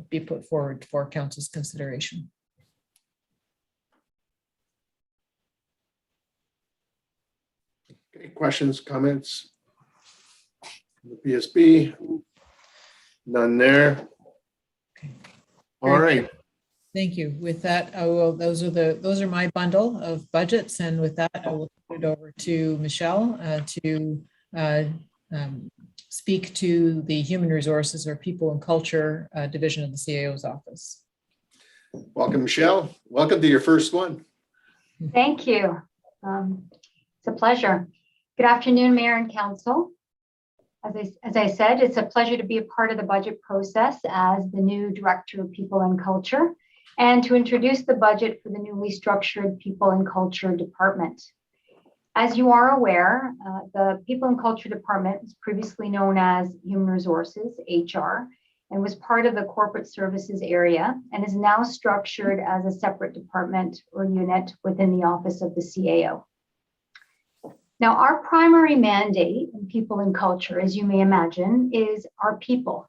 B: be put forward for council's consideration.
A: Okay, questions, comments? The PSB? None there.
B: Okay.
A: All right.
B: Thank you. With that, I will. Those are my bundle of budgets, and with that, I will turn it over to Michelle to speak to the Human Resources or People and Culture Division of the CAO's office.
A: Welcome, Michelle. Welcome to your first one.
H: Thank you. It's a pleasure. Good afternoon, Mayor and Council. As I said, it's a pleasure to be a part of the budget process as the new Director of People and Culture, and to introduce the budget for the newly structured People and Culture Department. As you are aware, the People and Culture Department was previously known as Human Resources, HR, and was part of the Corporate Services area, and is now structured as a separate department or unit within the Office of the CAO. Now, our primary mandate in People and Culture, as you may imagine, is our people.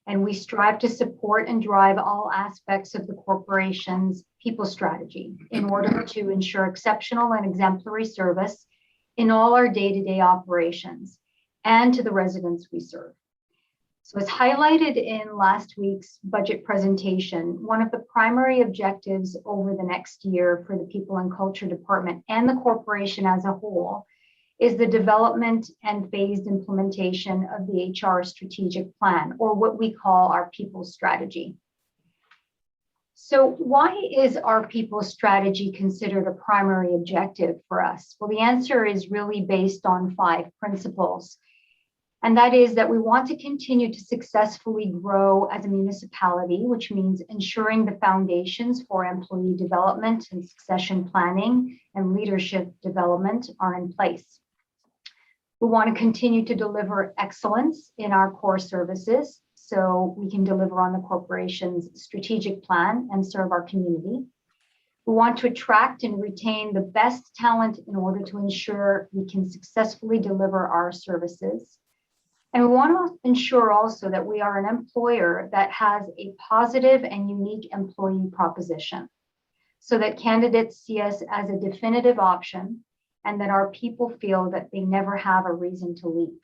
H: And we strive to support and drive all aspects of the corporation's people strategy in order to ensure exceptional and exemplary service in all our day-to-day operations and to the residents we serve. So as highlighted in last week's budget presentation, one of the primary objectives over the next year for the People and Culture Department and the corporation as a whole is the development and phased implementation of the HR strategic plan, or what we call our people strategy. So why is our people strategy considered a primary objective for us? Well, the answer is really based on 5 principles. And that is that we want to continue to successfully grow as a municipality, which means ensuring the foundations for employee development and succession planning and leadership development are in place. We want to continue to deliver excellence in our core services so we can deliver on the corporation's strategic plan and serve our community. We want to attract and retain the best talent in order to ensure we can successfully deliver our services. And we want to ensure also that we are an employer that has a positive and unique employee proposition so that candidates see us as a definitive option and that our people feel that they never have a reason to leave.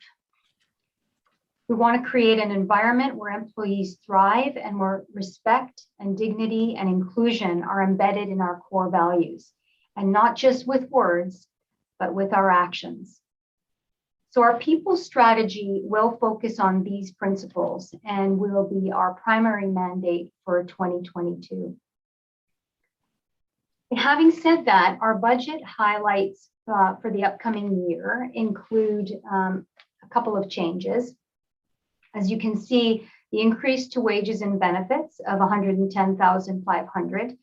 H: We want to create an environment where employees thrive and where respect and dignity and inclusion are embedded in our core values, and not just with words, but with our actions. So our people strategy will focus on these principles and will be our primary mandate for 2022. And having said that, our budget highlights for the upcoming year include a couple of changes. As you can see, the increase to wages and benefits of $110,500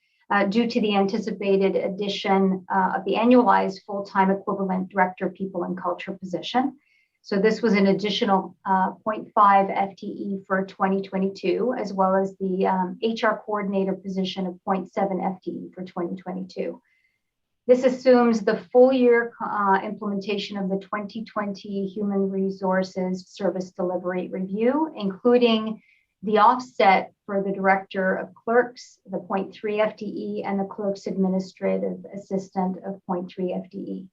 H: due to the anticipated addition of the annualized full-time equivalent director people and culture position. So this was an additional 0.5 FTE for 2022, as well as the HR coordinator position of 0.7 FTE for 2022. This assumes the full year implementation of the 2020 Human Resources Service Delivery Review, including the offset for the Director of Clerks, the 0.3 FTE, and the Clerk's Administrative Assistant of 0.3 FTE.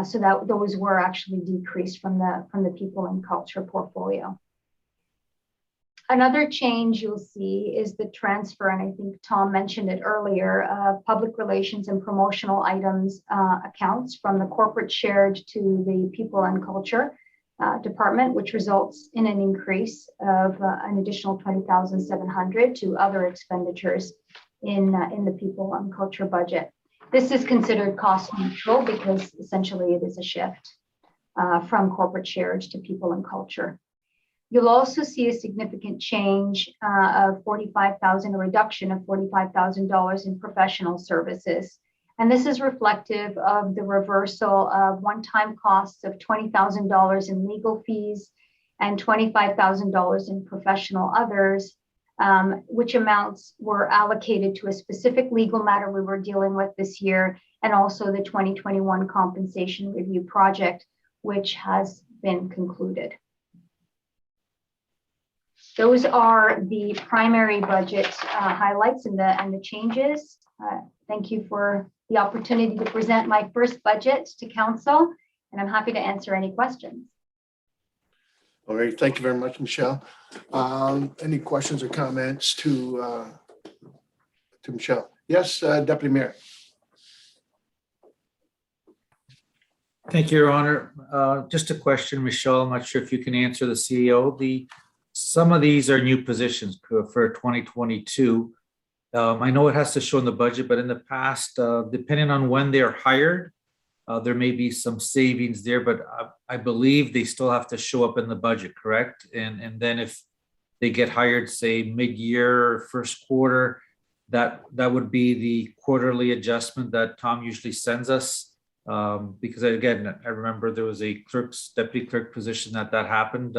H: So that those were actually decreased from the People and Culture portfolio. Another change you'll see is the transfer, and I think Tom mentioned it earlier, of public relations and promotional items accounts from the corporate shared to the People and Culture department, which results in an increase of an additional $20,700 to other expenditures in the People and Culture budget. This is considered cost neutral because essentially it is a shift from corporate shared to People and Culture. You'll also see a significant change of $45,000, a reduction of $45,000 in professional services. And this is reflective of the reversal of one-time costs of $20,000 in legal fees and $25,000 in professional others, which amounts were allocated to a specific legal matter we were dealing with this year, and also the 2021 compensation review project, which has been concluded. Those are the primary budget highlights and the changes. Thank you for the opportunity to present my first budget to council, and I'm happy to answer any questions.
A: All right, thank you very much, Michelle. Any questions or comments to Michelle? Yes, Deputy Mayor.
I: Thank you, Your Honor. Just a question, Michelle. I'm not sure if you can answer the CEO. Some of these are new positions for 2022. I know it has to show in the budget, but in the past, depending on when they're hired, there may be some savings there, but I believe they still have to show up in the budget, correct? And then if they get hired, say mid-year or first quarter, that would be the quarterly adjustment that Tom usually sends us. Because again, I remember there was a deputy clerk position that happened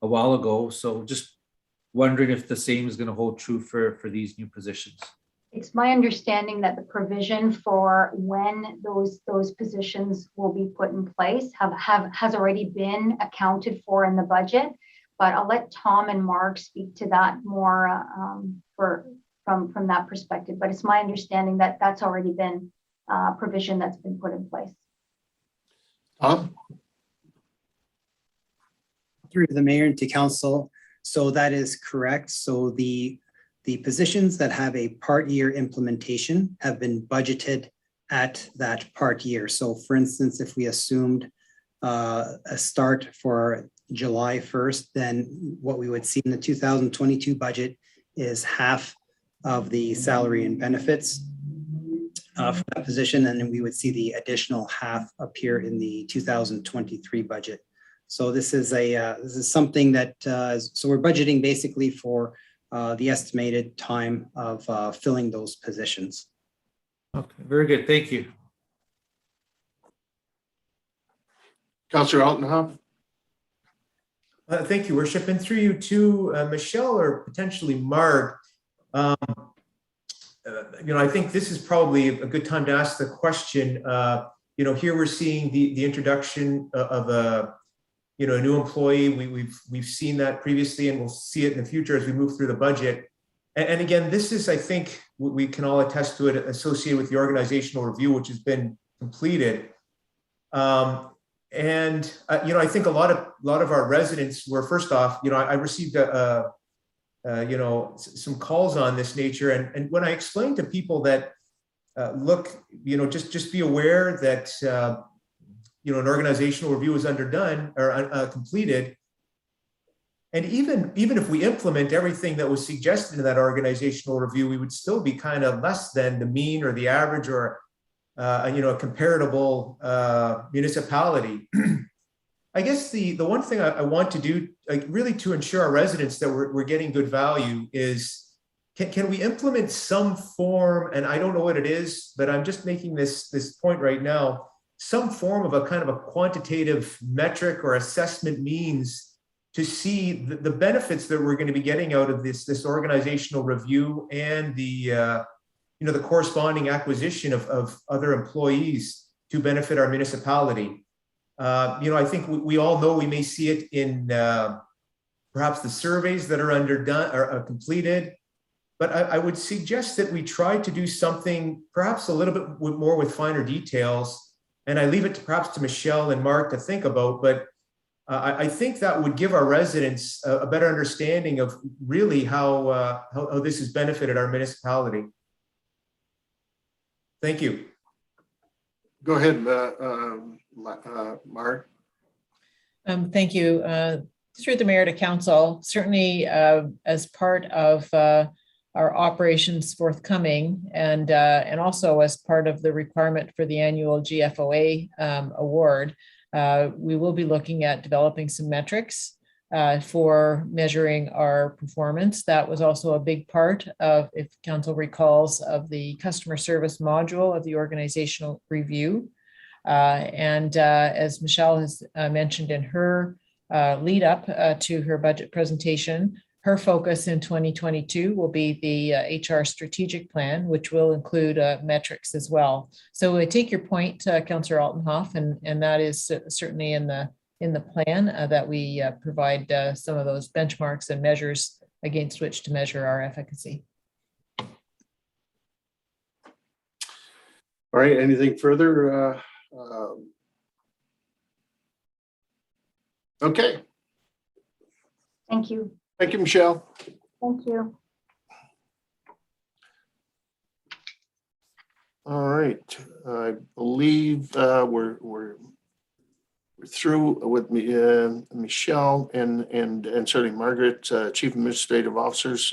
I: a while ago. So just wondering if the same is going to hold true for these new positions.
H: It's my understanding that the provision for when those positions will be put in place has already been accounted for in the budget, but I'll let Tom and Mark speak to that more from that perspective. But it's my understanding that that's already been a provision that's been put in place.
A: Tom?
C: Through the mayor and to council. So that is correct. So the positions that have a part year implementation have been budgeted at that part year. So for instance, if we assumed a start for July 1st, then what we would see in the 2022 budget is half of the salary and benefits for that position, and then we would see the additional half appear in the 2023 budget. So this is something that so we're budgeting basically for the estimated time of filling those positions.
I: Okay, very good. Thank you.
A: Councillor Altenhoff.
D: Thank you, Worship. And through you to Michelle or potentially Mark, I think this is probably a good time to ask the question. Here we're seeing the introduction of a new employee. We've seen that previously, and we'll see it in the future as we move through the budget. And again, this is, I think, we can all attest to it, associated with the organizational review, which has been completed. I think a lot of our residents were, first off, I received some calls on this nature, and when I explained to people that, look, just be aware that an organizational review is underdone or completed, and even if we implement everything that was suggested in that organizational review, we would still be kind of less than the mean or the average or a comparable municipality. I guess the one thing I want to do, really to ensure our residents that we're getting good value is, can we implement some form, and I don't know what it is, but I'm just making this point right now, some form of a kind of a quantitative metric or assessment means to see the benefits that we're going to be getting out of this organizational review and the corresponding acquisition of other employees to benefit our municipality. I think we all know we may see it in perhaps the surveys that are underdone or are completed, but I would suggest that we try to do something perhaps a little bit more with finer details, and I leave it perhaps to Michelle and Mark to think about, but I think that would give our residents a better understanding of really how this has benefited our municipality. Thank you.
A: Go ahead, Mark.
B: Thank you. Through the mayor to council, certainly as part of our operations forthcoming, and also as part of the requirement for the annual GFOA award, we will be looking at developing some metrics for measuring our performance. That was also a big part of, if council recalls, of the customer service module of the organizational review. As Michelle has mentioned in her lead up to her budget presentation, her focus in 2022 will be the HR strategic plan, which will include metrics as well. So I take your point, Councillor Altenhoff, and that is certainly in the plan that we provide some of those benchmarks and measures against which to measure our efficacy.
A: All right, anything further? Okay.
H: Thank you.
A: Thank you, Michelle.
H: Thank you.
A: All right, I believe we're through with Michelle and certainly Margaret, Chief Administrative Officers.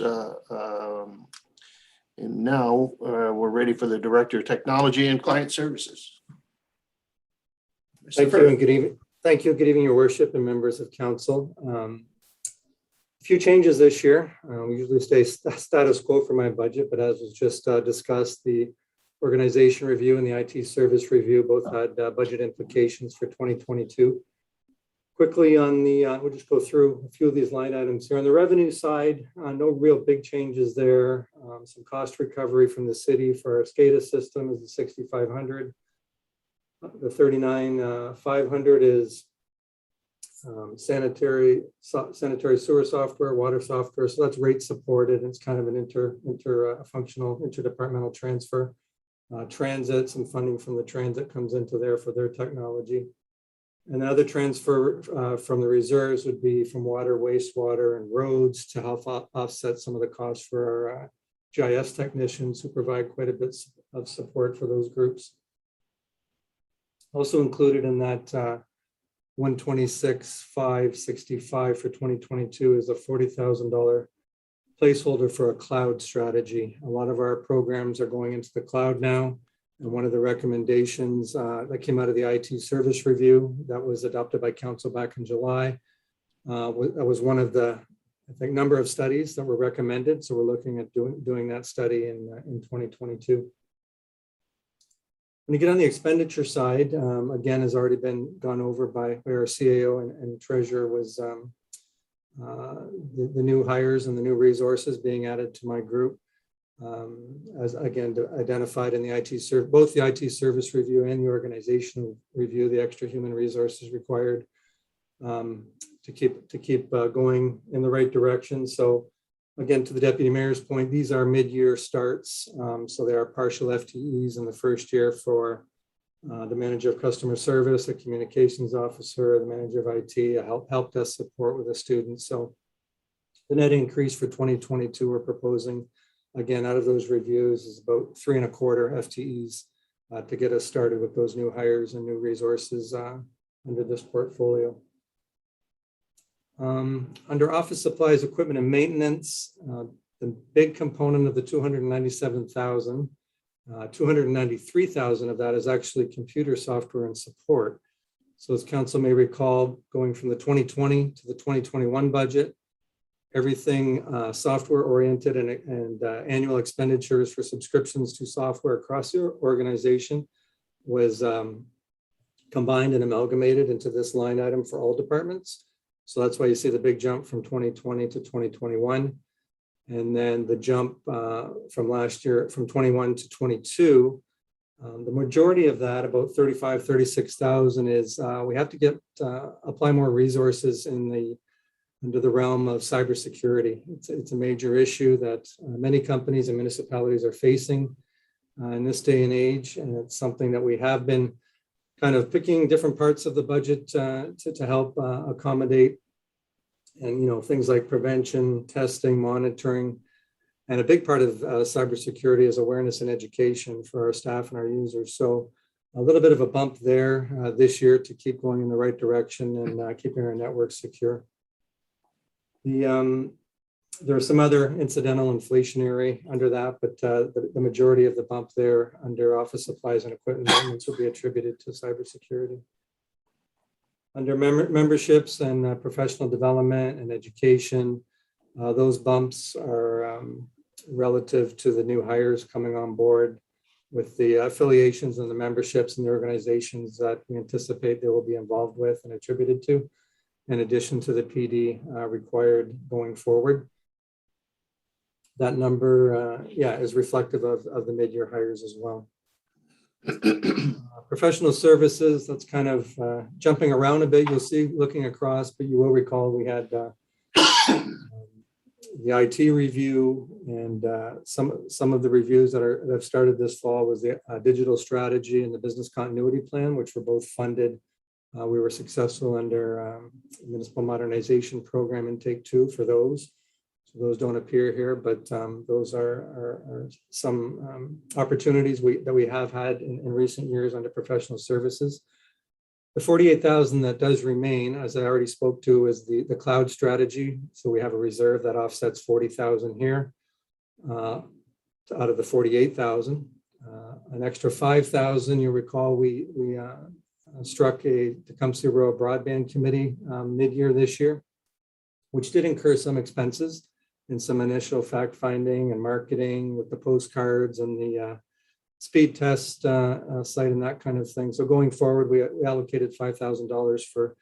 A: And now we're ready for the Director of Technology and Client Services.
J: Thank you and good evening. Thank you. Good evening, Your Worship and members of council. A few changes this year. We usually stay status quo for my budget, but as was just discussed, the organization review and the IT service review both had budget implications for 2022. Quickly on the, we'll just go through a few of these line items here. On the revenue side, no real big changes there. Some cost recovery from the city for our SCADA system is the 6,500. The 39,500 is sanitary sewer software, water software. So that's rate supported. It's kind of an functional interdepartmental transfer. Transit, some funding from the transit comes into there for their technology. Another transfer from the reserves would be from water, wastewater, and roads to help offset some of the costs for our GIS technicians who provide quite a bit of support for those groups. Also included in that 126,565 for 2022 is a $40,000 placeholder for a cloud strategy. A lot of our programs are going into the cloud now. And one of the recommendations that came out of the IT service review that was adopted by council back in July, that was one of the, I think, number of studies that were recommended. So we're looking at doing that study in 2022. When you get on the expenditure side, again, has already been gone over by our CAO and treasurer, was the new hires and the new resources being added to my group. As again, identified in the both the IT service review and the organizational review, the extra human resources required to keep going in the right direction. So again, to the deputy mayor's point, these are mid-year starts. So there are partial FTEs in the first year for the manager of customer service, a communications officer, the manager of IT, a help desk support with a student. So the net increase for 2022 we're proposing, again, out of those reviews, is about 3.25 FTEs to get us started with those new hires and new resources under this portfolio. Under office supplies, equipment and maintenance, the big component of the 297,000, 293,000 of that is actually computer software and support. So as council may recall, going from the 2020 to the 2021 budget, everything software oriented and annual expenditures for subscriptions to software across your organization was combined and amalgamated into this line item for all departments. So that's why you see the big jump from 2020 to 2021. And then the jump from last year, from 21 to 22, the majority of that, about 36,000 is we have to apply more resources under the realm of cybersecurity. It's a major issue that many companies and municipalities are facing in this day and age. And it's something that we have been kind of picking different parts of the budget to help accommodate, and things like prevention, testing, monitoring, and a big part of cybersecurity is awareness and education for our staff and our users. So a little bit of a bump there this year to keep going in the right direction and keeping our network secure. There are some other incidental inflationary under that, but the majority of the bump there under office supplies and equipment maintenance will be attributed to cybersecurity. Under memberships and professional development and education, those bumps are relative to the new hires coming on board with the affiliations and the memberships and the organizations that we anticipate they will be involved with and attributed to, in addition to the PD required going forward. That number, is reflective of the mid-year hires as well. Professional services, that's kind of jumping around a bit. You'll see looking across, but you will recall we had the IT review, and some of the reviews that have started this fall was the digital strategy and the business continuity plan, which were both funded. We were successful under municipal modernization program intake 2 for those. So those don't appear here, but those are some opportunities that we have had in recent years under professional services. The 48,000 that does remain, as I already spoke to, is the cloud strategy. So we have a reserve that offsets 40,000 here out of the 48,000. An extra 5,000, you recall, we struck a Tecumseh Rural Broadband Committee mid-year this year, which did incur some expenses in some initial fact finding and marketing with the postcards and the speed test site and that kind of thing. So going forward, we allocated $5,000 for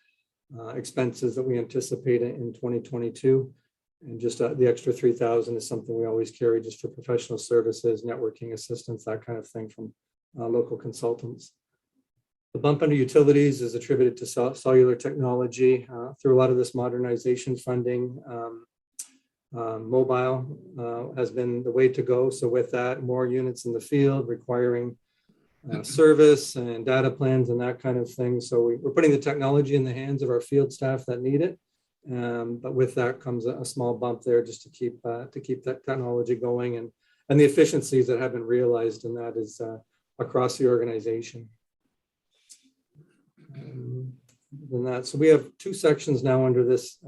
J: expenses that we anticipate in 2022. And just the extra 3,000 is something we always carry just for professional services, networking assistance, that kind of thing from local consultants. The bump under utilities is attributed to cellular technology through a lot of this modernization funding. Mobile has been the way to go. So with that, more units in the field requiring service and data plans and that kind of thing. So we're putting the technology in the hands of our field staff that need it. But with that comes a small bump there just to keep that technology going and the efficiencies that have been realized in that is across the organization. Than that. So we have two sections now under this.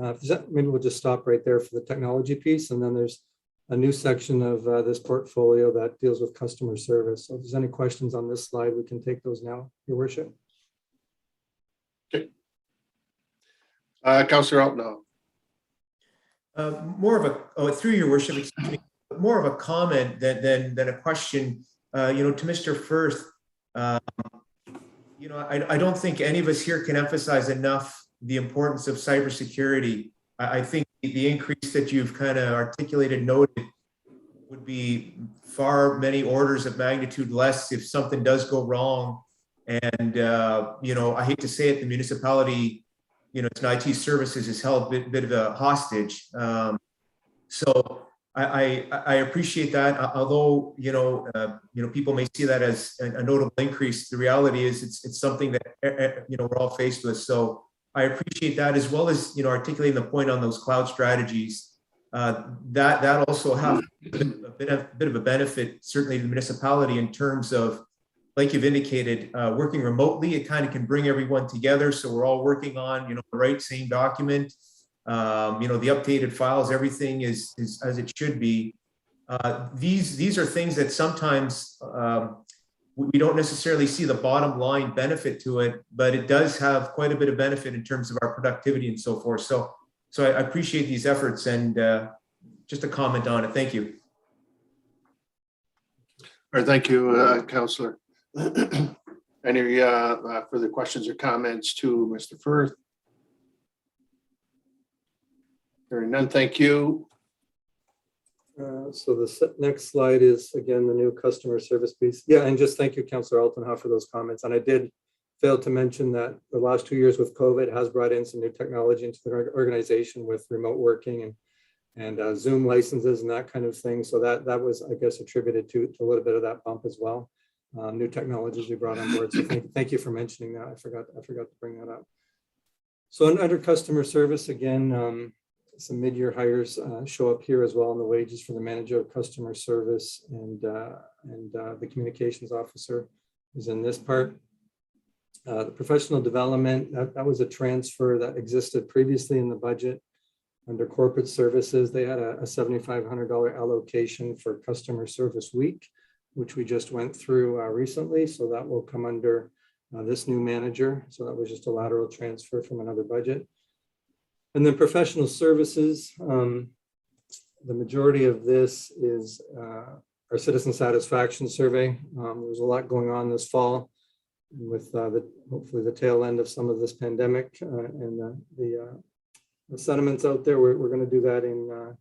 J: Maybe we'll just stop right there for the technology piece. And then there's a new section of this portfolio that deals with customer service. So if there's any questions on this slide, we can take those now, Your Worship.
A: Okay. Councillor Altno.
D: More of a, through your worship, excuse me, more of a comment than a question, to Mr. Firth. I don't think any of us here can emphasize enough the importance of cybersecurity. I think the increase that you've kind of articulated, noted, would be far many orders of magnitude less if something does go wrong. And, I hate to say it, the municipality, its IT services is held a bit of a hostage. So I appreciate that. Although, people may see that as a notable increase. The reality is it's something that, we're all faced with. So I appreciate that, as well as, articulating the point on those cloud strategies. That also have a bit of a benefit, certainly to the municipality, in terms of, like you've indicated, working remotely. It kind of can bring everyone together. So we're all working on, the right same document. The updated files, everything is as it should be. These are things that sometimes we don't necessarily see the bottom line benefit to it, but it does have quite a bit of benefit in terms of our productivity and so forth. So I appreciate these efforts, and just a comment on it. Thank you.
A: All right, thank you, Councillor. Any further questions or comments to Mr. Firth? Hearing none, thank you.
J: So the next slide is, again, the new customer service piece. Yeah, and just thank you, Councillor Altenhoff, for those comments. And I did fail to mention that the last 2 years with COVID has brought in some new technology into the organization with remote working and Zoom licenses and that kind of thing. So that was, I guess, attributed to a little bit of that bump as well. New technologies we brought on board. So thank you for mentioning that. I forgot to bring that up. So under customer service, again, some mid-year hires show up here as well on the wages for the manager of customer service and the communications officer is in this part. The professional development, that was a transfer that existed previously in the budget. Under corporate services, they had a $7,500 allocation for customer service week, which we just went through recently. So that will come under this new manager. So that was just a lateral transfer from another budget. And then professional services, the majority of this is our citizen satisfaction survey. There's a lot going on this fall with hopefully the tail end of some of this pandemic and the sentiments out there. We're going to do that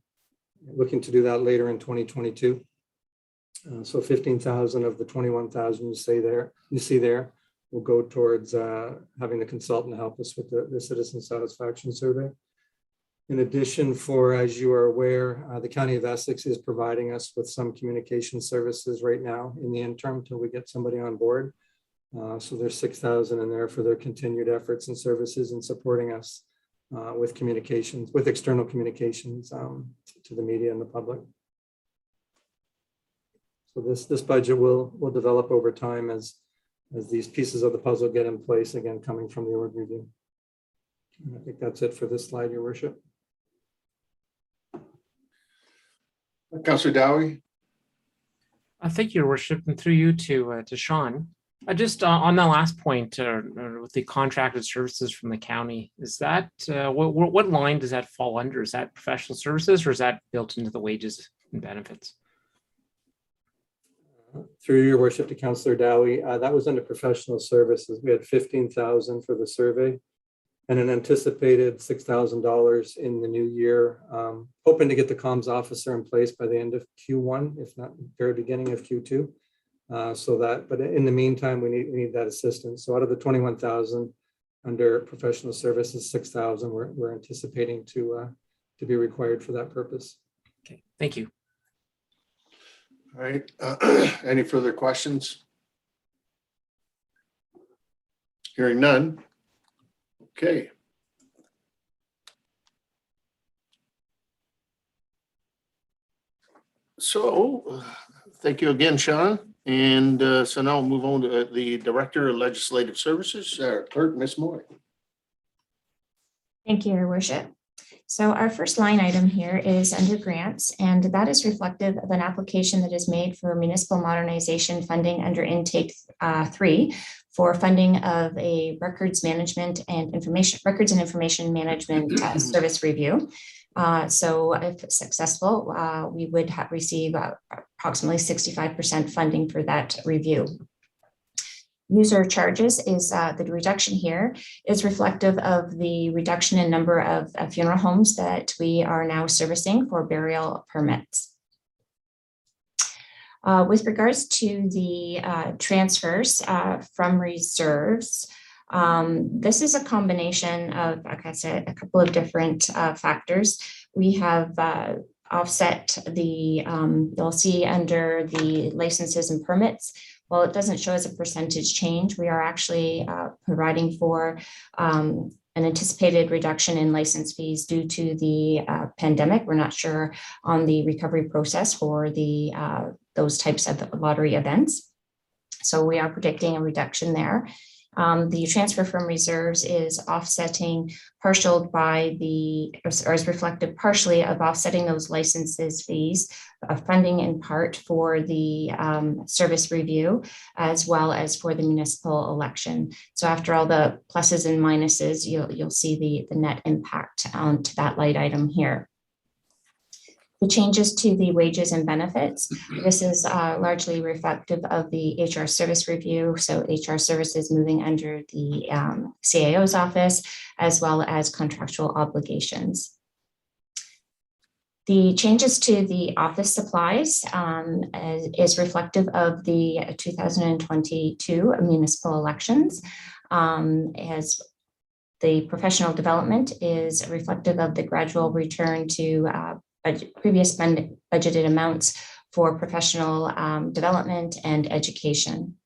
J: looking to do that later in 2022. So 15,000 of the 21,000 you see there will go towards having the consultant help us with the citizen satisfaction survey. In addition, as you are aware, the County of Essex is providing us with some communication services right now in the interim till we get somebody on board. So there's 6,000 in there for their continued efforts and services in supporting us with communications, with external communications to the media and the public. So this budget will develop over time as these pieces of the puzzle get in place, again, coming from the org review. And I think that's it for this slide, Your Worship.
A: Councillor Dowie.
F: Thank you, Your Worship, and through you to Sean. Just on that last point, with the contracted services from the county, is that what line does that fall under? Is that professional services, or is that built into the wages and benefits?
J: Through Your Worship to Councillor Dowie, that was under professional services. We had 15,000 for the survey and an anticipated $6,000 in the new year. Hoping to get the comms officer in place by the end of Q1, if not very beginning of Q2. But in the meantime, we need that assistance. So out of the 21,000 under professional services, 6,000 we're anticipating to be required for that purpose.
F: Okay, thank you.
A: All right, any further questions? Hearing none. Okay. So thank you again, Sean. And so now we'll move on to the Director of Legislative Services, Clerk Ms. Moy.
K: Thank you, Your Worship. So our first line item here is under grants, and that is reflective of an application that is made for municipal modernization funding under intake 3 for funding of a records and information management service review. So if successful, we would receive approximately 65% funding for that review. User charges is the reduction here is reflective of the reduction in number of funeral homes that we are now servicing for burial permits. With regards to the transfers from reserves, this is a combination of, like I said, a couple of different factors. We have offset the, you'll see under the licenses and permits, while it doesn't show as a percentage change, we are actually providing for an anticipated reduction in license fees due to the pandemic. We're not sure on the recovery process for the those types of lottery events. So we are predicting a reduction there. The transfer from reserves is offsetting partial by the, or is reflective partially of offsetting those licenses fees of funding in part for the service review, as well as for the municipal election. So after all the pluses and minuses, you'll see the net impact to that light item here. The changes to the wages and benefits, this is largely reflective of the HR service review. So HR services moving under the CAO's office, as well as contractual obligations. The changes to the office supplies is reflective of the 2022 municipal elections. As the professional development is reflective of the gradual return to previous budgeted amounts for professional development and education.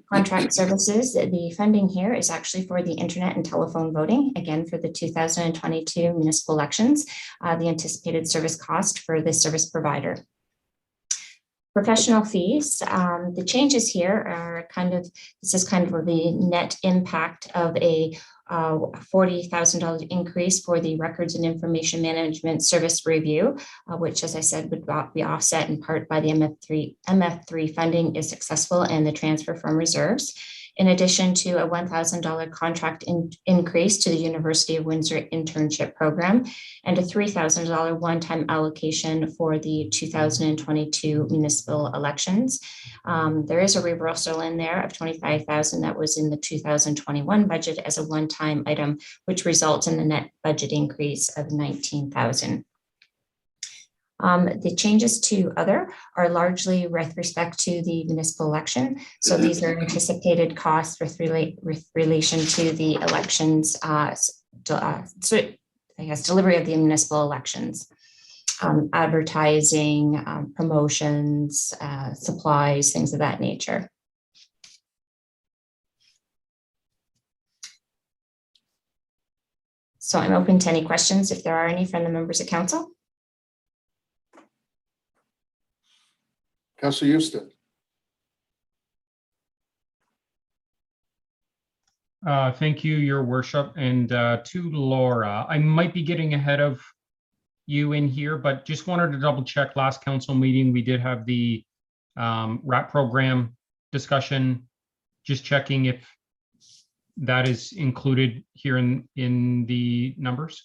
K: Contract services, the funding here is actually for the internet and telephone voting, again for the 2022 municipal elections, the anticipated service cost for the service provider. Professional fees, the changes here are this is kind of the net impact of a $40,000 increase for the records and information management service review, which, as I said, would be offset in part by the MF3 funding is successful and the transfer from reserves. In addition to a $1,000 contract increase to the University of Windsor internship program and a $3,000 one-time allocation for the 2022 municipal elections. There is a reversal in there of $25,000 that was in the 2021 budget as a one-time item, which results in the net budget increase of $19,000. The changes to other are largely with respect to the municipal election. So these are anticipated costs with relation to the elections, delivery of the municipal elections, advertising, promotions, supplies, things of that nature. So I'm open to any questions if there are any from the members of council.
A: Councilor Houston.
G: Thank you, Your Worship. And to Laura, I might be getting ahead of you in here, but just wanted to double check. Last council meeting, we did have the RAP program discussion. Just checking if that is included here in the numbers.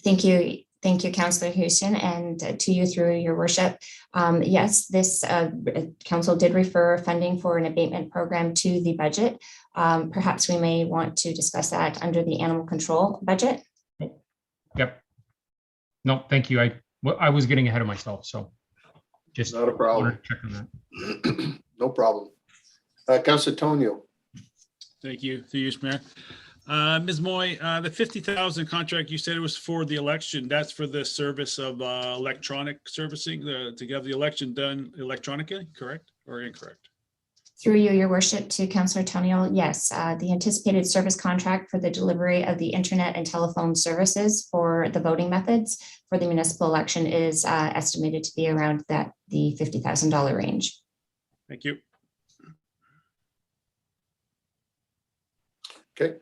K: Thank you. Thank you, Councillor Houston, and to you through your worship. Yes, this council did refer funding for an abatement program to the budget. Perhaps we may want to discuss that under the animal control budget.
G: Yep. No, thank you. I was getting ahead of myself, so just
A: not a problem.
G: Check on that.
A: No problem. Councillor Tonio.
L: Thank you, through you, Mayor. Ms. Moy, the 50,000 contract, you said it was for the election. That's for the service of electronic servicing, to have the election done electronically, correct or incorrect?
K: Through you, your worship, to Councillor Tonio, yes, the anticipated service contract for the delivery of the internet and telephone services for the voting methods for the municipal election is estimated to be around the $50,000 range.
L: Thank you.
A: Okay.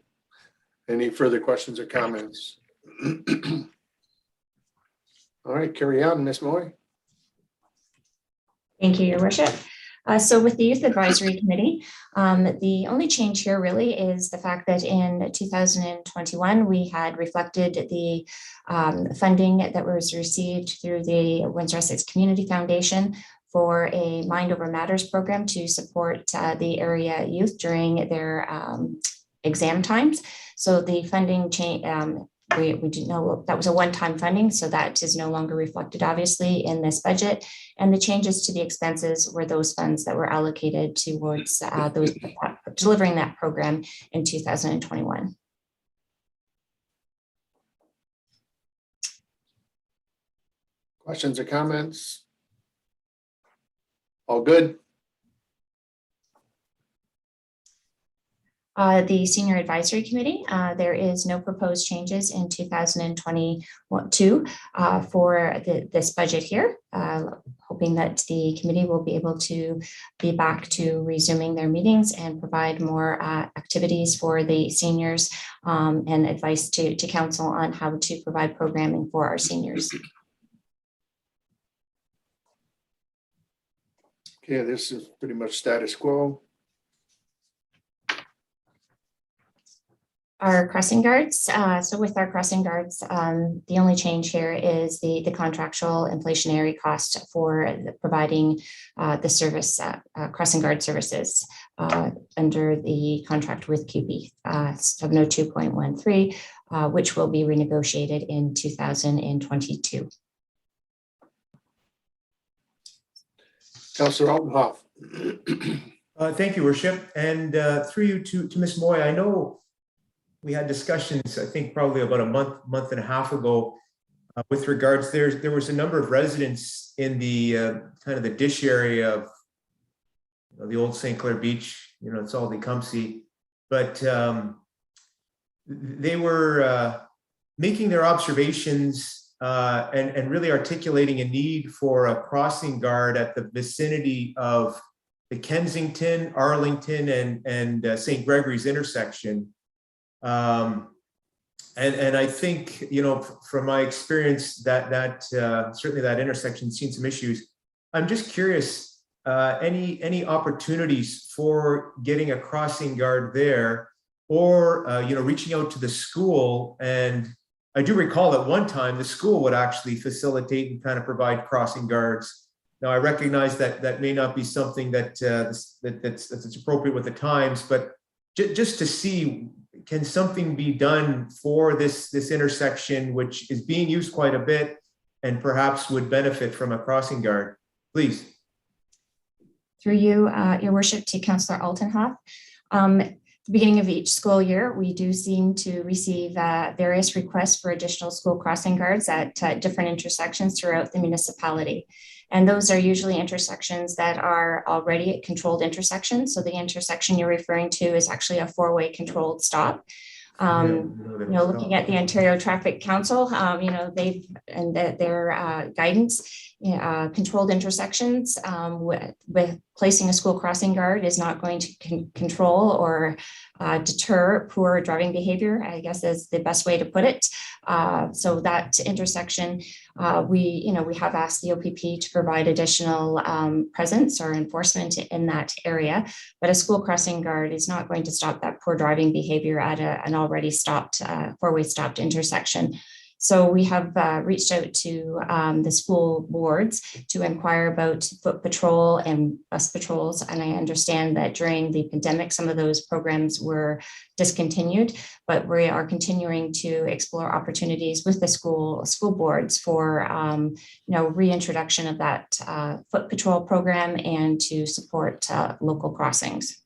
A: Any further questions or comments? All right, carry on, Ms. Moy.
K: Thank you, Your Worship. So with the Youth Advisory Committee, the only change here really is the fact that in 2021, we had reflected the funding that was received through the Windsor-Essex Community Foundation for a Mind Over Matters program to support the area youth during their exam times. So the funding change, we didn't know that was a one-time funding, so that is no longer reflected obviously in this budget. And the changes to the expenses were those funds that were allocated towards delivering that program in 2021.
A: Questions or comments? All good?
K: The Senior Advisory Committee, there is no proposed changes in 2022 for this budget here. Hoping that the committee will be able to be back to resuming their meetings and provide more activities for the seniors and advice to council on how to provide programming for our seniors.
A: Okay, this is pretty much status quo.
K: Our crossing guards. So with our crossing guards, the only change here is the contractual inflationary cost for providing the service, crossing guard services under the contract with QB, 702.13, which will be renegotiated in 2022.
A: Councillor Altenhoff.
D: Thank you, Worship. And through you to Ms. Moy, I know we had discussions, I think probably about a month and a half ago with regards, there was a number of residents in the kind of the dish area of the old St. Clair Beach, it's all Tecumseh, but they were making their observations and really articulating a need for a crossing guard at the vicinity of the Kensington, Arlington, and St. Gregory's intersection. And I think, from my experience that certainly that intersection's seen some issues. I'm just curious, any opportunities for getting a crossing guard there, or, reaching out to the school. And I do recall at one time the school would actually facilitate and kind of provide crossing guards. Now I recognize that may not be something that's appropriate with the times, but just to see, can something be done for this intersection, which is being used quite a bit and perhaps would benefit from a crossing guard? Please.
K: Through you, Your Worship, to Councillor Altenhoff. At the beginning of each school year, we do seem to receive various requests for additional school crossing guards at different intersections throughout the municipality. And those are usually intersections that are already controlled intersections. So the intersection you're referring to is actually a four-way controlled stop. Looking at the Ontario Traffic Council, they've and their guidance, controlled intersections with placing a school crossing guard is not going to control or deter poor driving behavior, I guess is the best way to put it. So that intersection, we have asked the OPP to provide additional presence or enforcement in that area, but a school crossing guard is not going to stop that poor driving behavior at an already stopped, four-way stopped intersection. So we have reached out to the school boards to inquire about foot patrol and bus patrols. And I understand that during the pandemic, some of those programs were discontinued, but we are continuing to explore opportunities with the school boards for reintroduction of that foot patrol program and to support local crossings.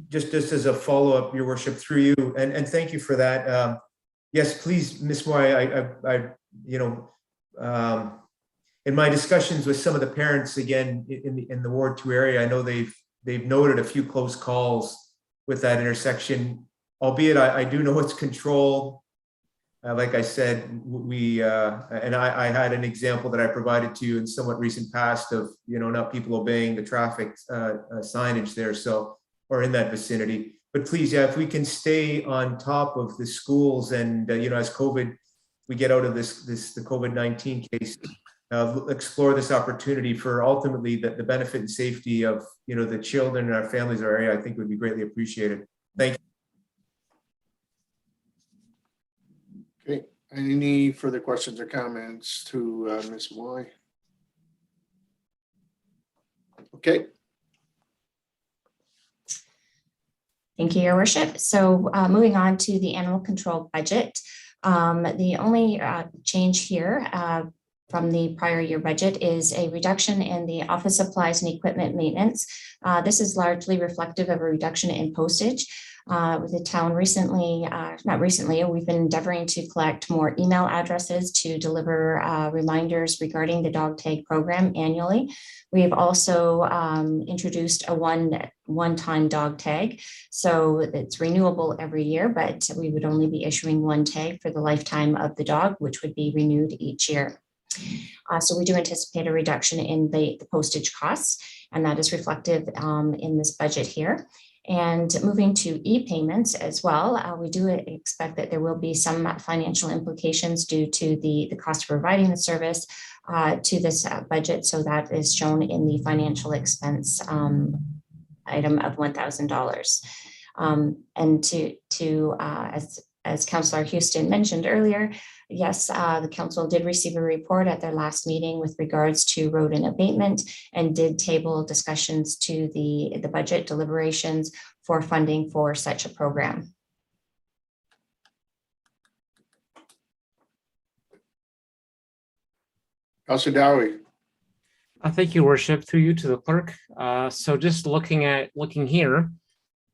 D: Just as a follow-up, Your Worship, through you, and thank you for that. Yes, please, Ms. Moy, in my discussions with some of the parents, again, in the Ward 2 area, I know they've noted a few close calls with that intersection, albeit I do know it's controlled. Like I said, I had an example that I provided to you in somewhat recent past of, not people obeying the traffic signage there, or in that vicinity. But please, yeah, if we can stay on top of the schools and, as we get out of the COVID-19 case, explore this opportunity for ultimately the benefit and safety of, the children and our families in our area, I think would be greatly appreciated. Thank you.
A: Okay, any further questions or comments to Ms. Moy? Okay.
K: Thank you, Your Worship. So moving on to the animal control budget. The only change here from the prior year budget is a reduction in the office supplies and equipment maintenance. This is largely reflective of a reduction in postage. With the town we've been endeavoring to collect more email addresses to deliver reminders regarding the dog tag program annually. We have also introduced a one-time dog tag. So it's renewable every year, but we would only be issuing one tag for the lifetime of the dog, which would be renewed each year. So we do anticipate a reduction in the postage costs, and that is reflective in this budget here. And moving to e-payments as well, we do expect that there will be some financial implications due to the cost of providing the service to this budget. So that is shown in the financial expense item of $1,000. And as Councillor Houston mentioned earlier, yes, the council did receive a report at their last meeting with regards to rodent abatement and did table discussions to the budget deliberations for funding for such a program.
A: Councillor Dowie.
F: Thank you, Worship. Through you to the clerk. So just looking here,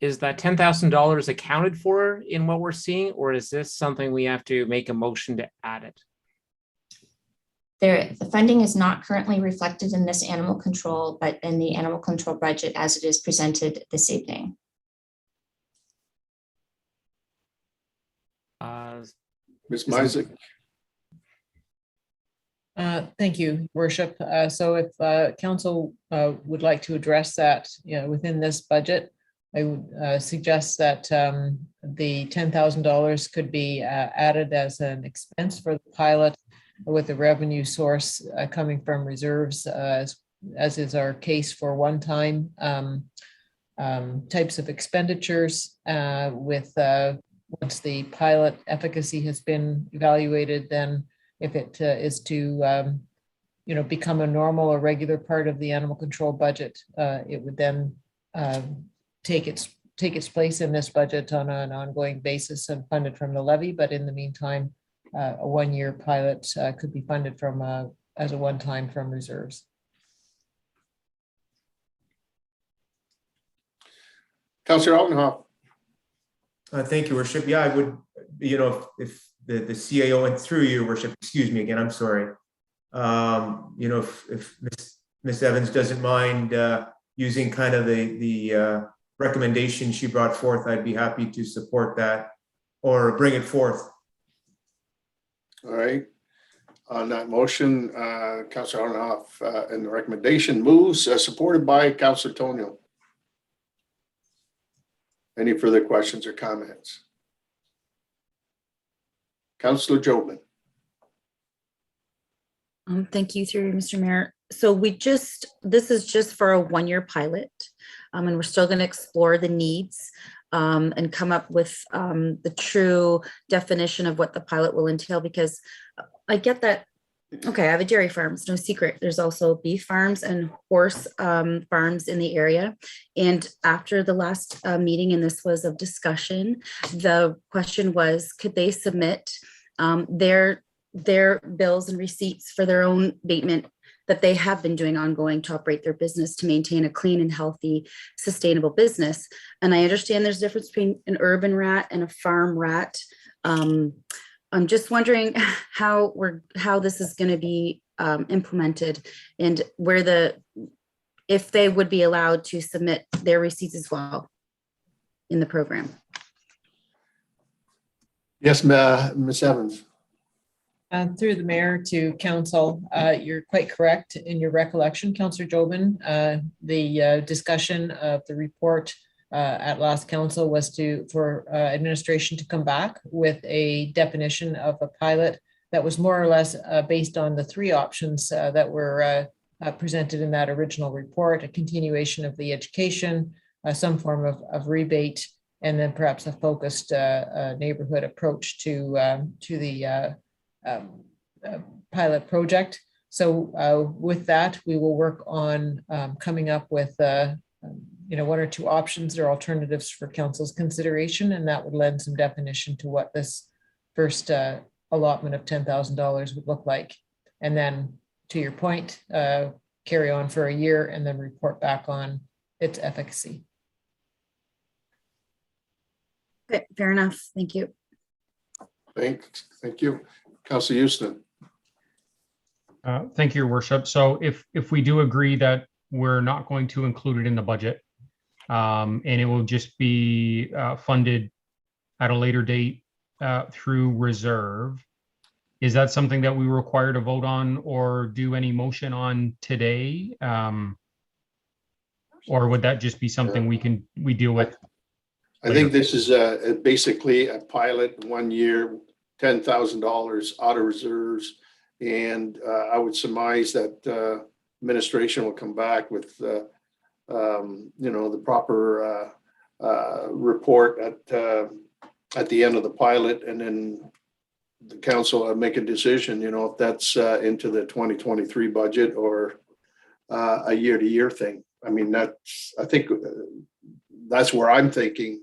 F: is that $10,000 accounted for in what we're seeing, or is this something we have to make a motion to add it?
K: The funding is not currently reflected in this animal control, but in the animal control budget as it is presented this evening.
A: Ms. Mizek.
B: Thank you, Worship. So if council would like to address that, within this budget, I would suggest that the $10,000 could be added as an expense for the pilot, with the revenue source coming from reserves, as is our case for one-time types of expenditures. Once the pilot efficacy has been evaluated, then if it is to become a normal or regular part of the animal control budget, it would then take its place in this budget on an ongoing basis and funded from the levy. But in the meantime, a one-year pilot could be funded from as a one-time from reserves.
A: Councillor Altenhoff.
D: Thank you, Worship. Yeah, I would, if the CAO went through you, Worship, excuse me again, I'm sorry. If Ms. Evans doesn't mind using kind of the recommendation she brought forth, I'd be happy to support that or bring it forth.
A: All right. On that motion, Councillor Altenhoff and the recommendation moves, supported by Councillor Tonio. Any further questions or comments? Councillor Jobin.
E: Thank you, through Mr. Mayor. So this is just for a one-year pilot, and we're still going to explore the needs and come up with the true definition of what the pilot will entail, because I get that. Okay, I have a dairy farm. It's no secret. There's also beef farms and horse farms in the area. And after the last meeting, and this was of discussion, the question was, could they submit their bills and receipts for their own abatement that they have been doing ongoing to operate their business, to maintain a clean and healthy, sustainable business. And I understand there's a difference between an urban rat and a farm rat. I'm just wondering how this is going to be implemented, and if they would be allowed to submit their receipts as well in the program.
A: Yes, Ms. Evans.
B: Through the mayor to council, you're quite correct in your recollection, Councillor Jobin. The discussion of the report at last council was for administration to come back with a definition of a pilot that was more or less based on the three options that were presented in that original report: a continuation of the education, some form of rebate, and then perhaps a focused neighborhood approach to the pilot project. So with that, we will work on coming up with one or two options or alternatives for council's consideration, and that would lend some definition to what this first allotment of $10,000 would look like. And then, to your point, carry on for a year and then report back on its efficacy.
E: Okay, fair enough. Thank you.
A: Thank you. Councillor Houston.
G: Thank you, Your Worship. So if we do agree that we're not going to include it in the budget, and it will just be funded at a later date through reserve, is that something that we require to vote on or do any motion on today? Or would that just be something we deal with?
A: I think this is basically a pilot, 1 year, $10,000 out of reserves. And I would surmise that administration will come back with, the proper report at the end of the pilot, and then the council will make a decision, if that's into the 2023 budget or a year-to-year thing. I mean, I think that's where I'm thinking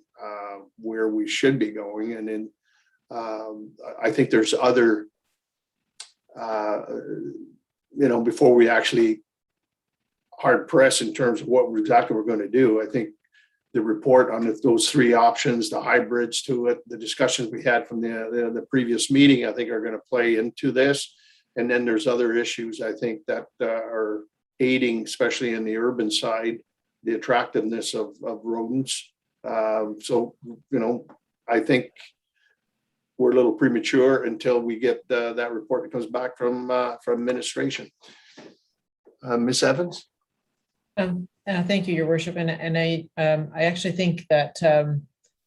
A: where we should be going. And then I think there's other, before we actually hard press in terms of what exactly we're going to do. I think the report on those three options, the hybrids to it, the discussions we had from the previous meeting, I think are going to play into this. And then there's other issues, I think, that are aiding, especially in the urban side, the attractiveness of rodents. So, I think we're a little premature until we get that report that comes back from administration. Ms. Evans?
B: Thank you, Your Worship. And I actually think that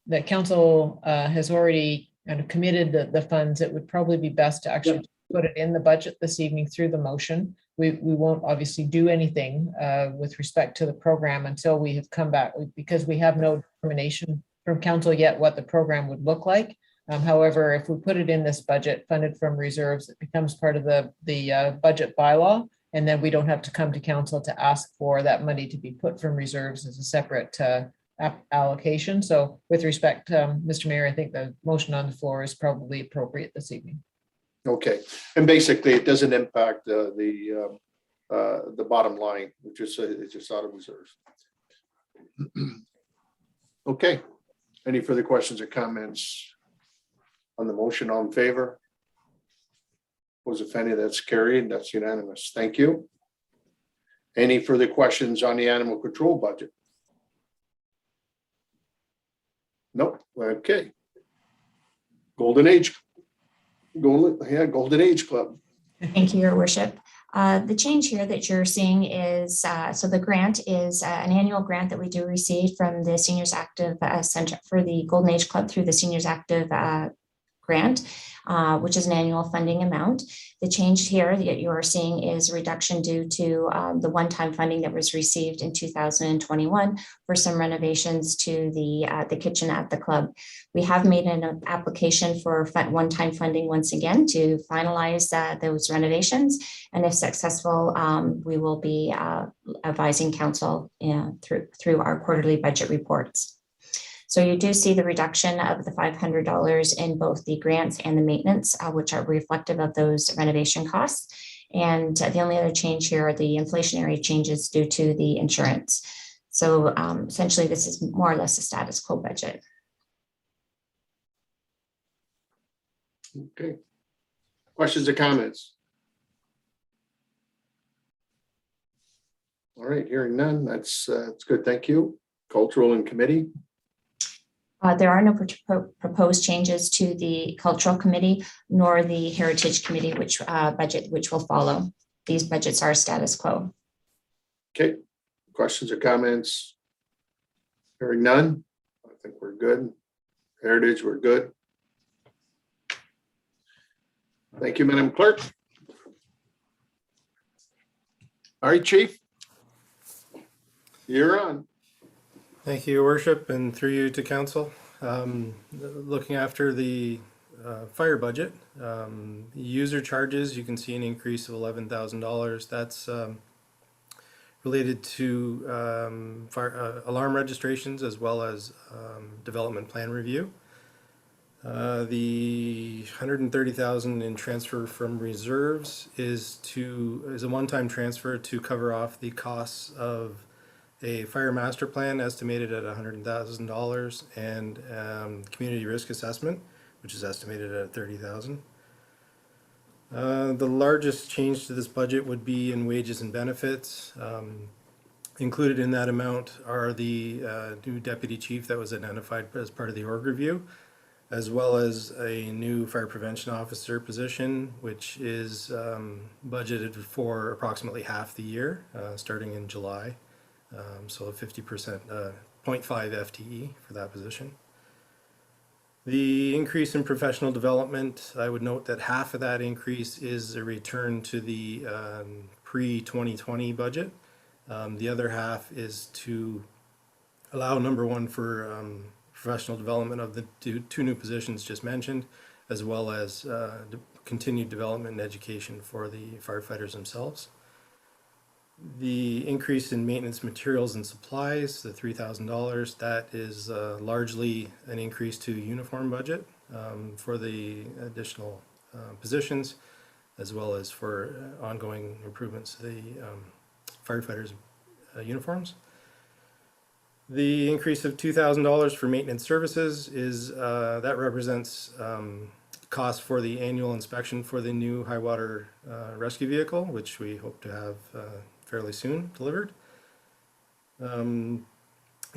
B: that council has already kind of committed the funds. It would probably be best to actually put it in the budget this evening through the motion. We won't obviously do anything with respect to the program until we have come back, because we have no determination from council yet what the program would look like. However, if we put it in this budget funded from reserves, it becomes part of the budget bylaw, and then we don't have to come to council to ask for that money to be put from reserves as a separate allocation. So with respect, Mr. Mayor, I think the motion on the floor is probably appropriate this evening.
A: Okay, and basically it doesn't impact the bottom line, which is it's just out of reserves. Okay, any further questions or comments on the motion? All in favor? Opposed, if any? That's carried. That's unanimous. Thank you. Any further questions on the animal control budget? Nope. Okay. Golden Age Club.
K: Thank you, Your Worship. The change here that you're seeing is, so the grant is an annual grant that we do receive from the Seniors Active Center for the Golden Age Club through the Seniors Active grant, which is an annual funding amount. The change here that you are seeing is a reduction due to the one-time funding that was received in 2021 for some renovations to the kitchen at the club. We have made an application for one-time funding once again to finalize those renovations, and if successful, we will be advising council through our quarterly budget reports. So you do see the reduction of the $500 in both the grants and the maintenance, which are reflective of those renovation costs. And the only other change here are the inflationary changes due to the insurance. So essentially, this is more or less a status quo budget.
A: Okay. Questions or comments? All right, hearing none. That's good. Thank you. Cultural and committee.
K: There are no proposed changes to the Cultural Committee nor the Heritage Committee, which will follow. These budgets are status quo.
A: Okay. Questions or comments? Hearing none, I think we're good. Heritage, we're good. Thank you, Madam Clerk. All right, Chief. You're on.
M: Thank you, Your Worship, and through you to council. Looking after the fire budget, user charges, you can see an increase of $11,000. That's related to fire alarm registrations as well as development plan review. The 130,000 in transfer from reserves is a one-time transfer to cover off the costs of a fire master plan estimated at $100,000 and community risk assessment, which is estimated at $30,000. The largest change to this budget would be in wages and benefits. Included in that amount are the new deputy chief that was identified as part of the org review, as well as a new fire prevention officer position, which is budgeted for approximately half the year, starting in July. So a 50%, 0.5 FTE for that position. The increase in professional development, I would note that half of that increase is a return to the pre-2020 budget. The other half is to allow, number one, for professional development of the two new positions just mentioned, as well as continued development and education for the firefighters themselves. The increase in maintenance materials and supplies, the $3,000, that is largely an increase to uniform budget for the additional positions, as well as for ongoing improvements to the firefighters' uniforms. The increase of $2,000 for maintenance services is that represents cost for the annual inspection for the new high water rescue vehicle, which we hope to have fairly soon delivered. The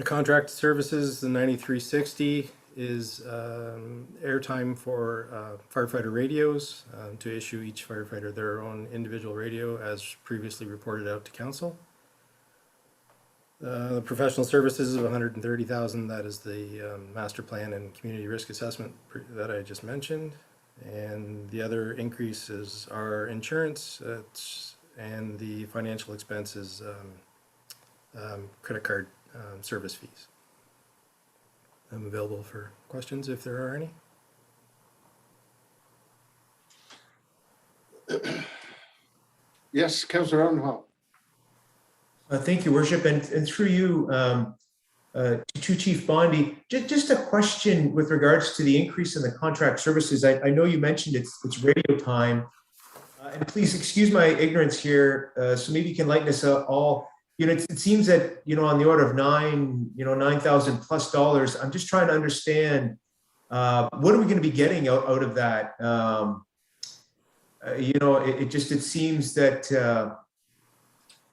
M: contract services, the 9360, is airtime for firefighter radios to issue each firefighter their own individual radio, as previously reported out to council. The professional services of 130,000, that is the master plan and community risk assessment that I just mentioned. And the other increases are insurance and the financial expenses, credit card service fees. I'm available for questions if there are any.
A: Yes, Councillor Rodenhall.
D: Thank you, Worship, and through you to Chief Bondi. Just a question with regards to the increase in the contract services. I know you mentioned it's radio time, and please excuse my ignorance here. So maybe you can lighten us all. You know, it seems that on the order of $9,000 plus. I'm just trying to understand what are we going to be getting out of that. It seems that.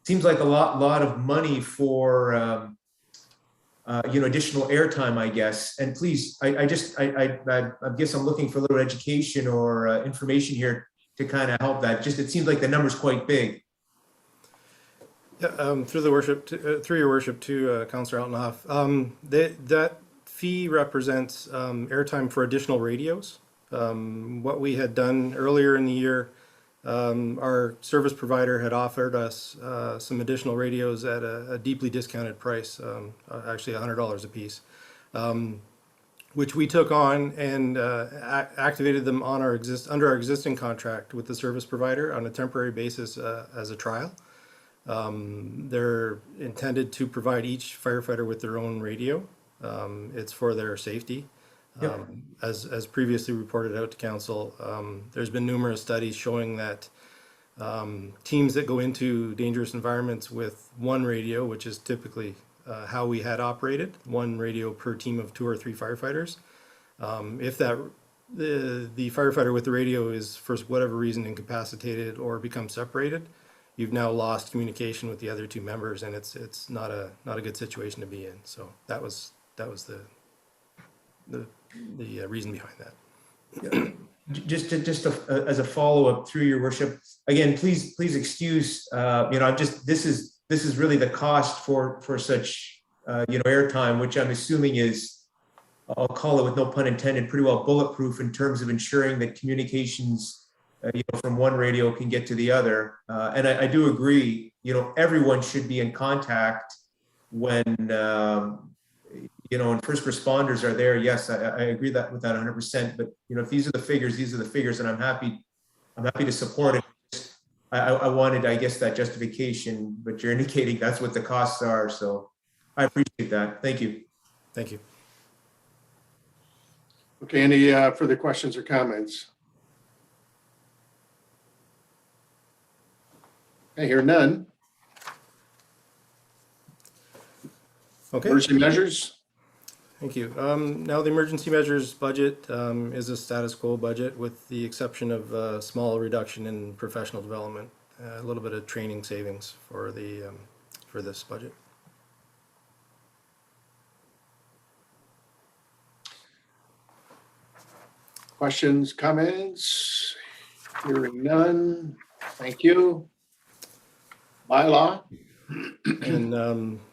D: Seems like a lot of money for additional airtime, I guess. And please, I guess I'm looking for a little education or information here to kind of help that. It seems like the number's quite big.
M: Yeah, through your worship to Councillor Altenhoff. That fee represents airtime for additional radios. What we had done earlier in the year, our service provider had offered us some additional radios at a deeply discounted price, actually $100 a piece, which we took on and activated them on under our existing contract with the service provider on a temporary basis as a trial. They're intended to provide each firefighter with their own radio. It's for their safety. Yep. As previously reported out to council, there's been numerous studies showing that teams that go into dangerous environments with one radio, which is typically how we had operated, one radio per team of 2 or 3 firefighters. If the firefighter with the radio is for whatever reason incapacitated or becomes separated, you've now lost communication with the other 2 members, and it's not a good situation to be in. So that was the reason behind that.
D: Just as a follow-up through your worship, again, please excuse. This is really the cost for such airtime, which I'm assuming is, I'll call it with no pun intended, pretty well bulletproof in terms of ensuring that communications, from one radio can get to the other. And I do agree, everyone should be in contact when, and first responders are there. Yes, I agree with that 100%. But, if these are the figures, and I'm happy to support it. I wanted, I guess, that justification, but you're indicating that's what the costs are. So I appreciate that. Thank you.
M: Thank you.
A: Okay, any further questions or comments? I hear none.
M: Okay.
A: Emergency measures?
M: Thank you. Now the emergency measures budget is a status quo budget with the exception of a small reduction in professional development, a little bit of training savings for this budget.
A: Questions, comments? Hearing none. Thank you. Bylaw?
M: And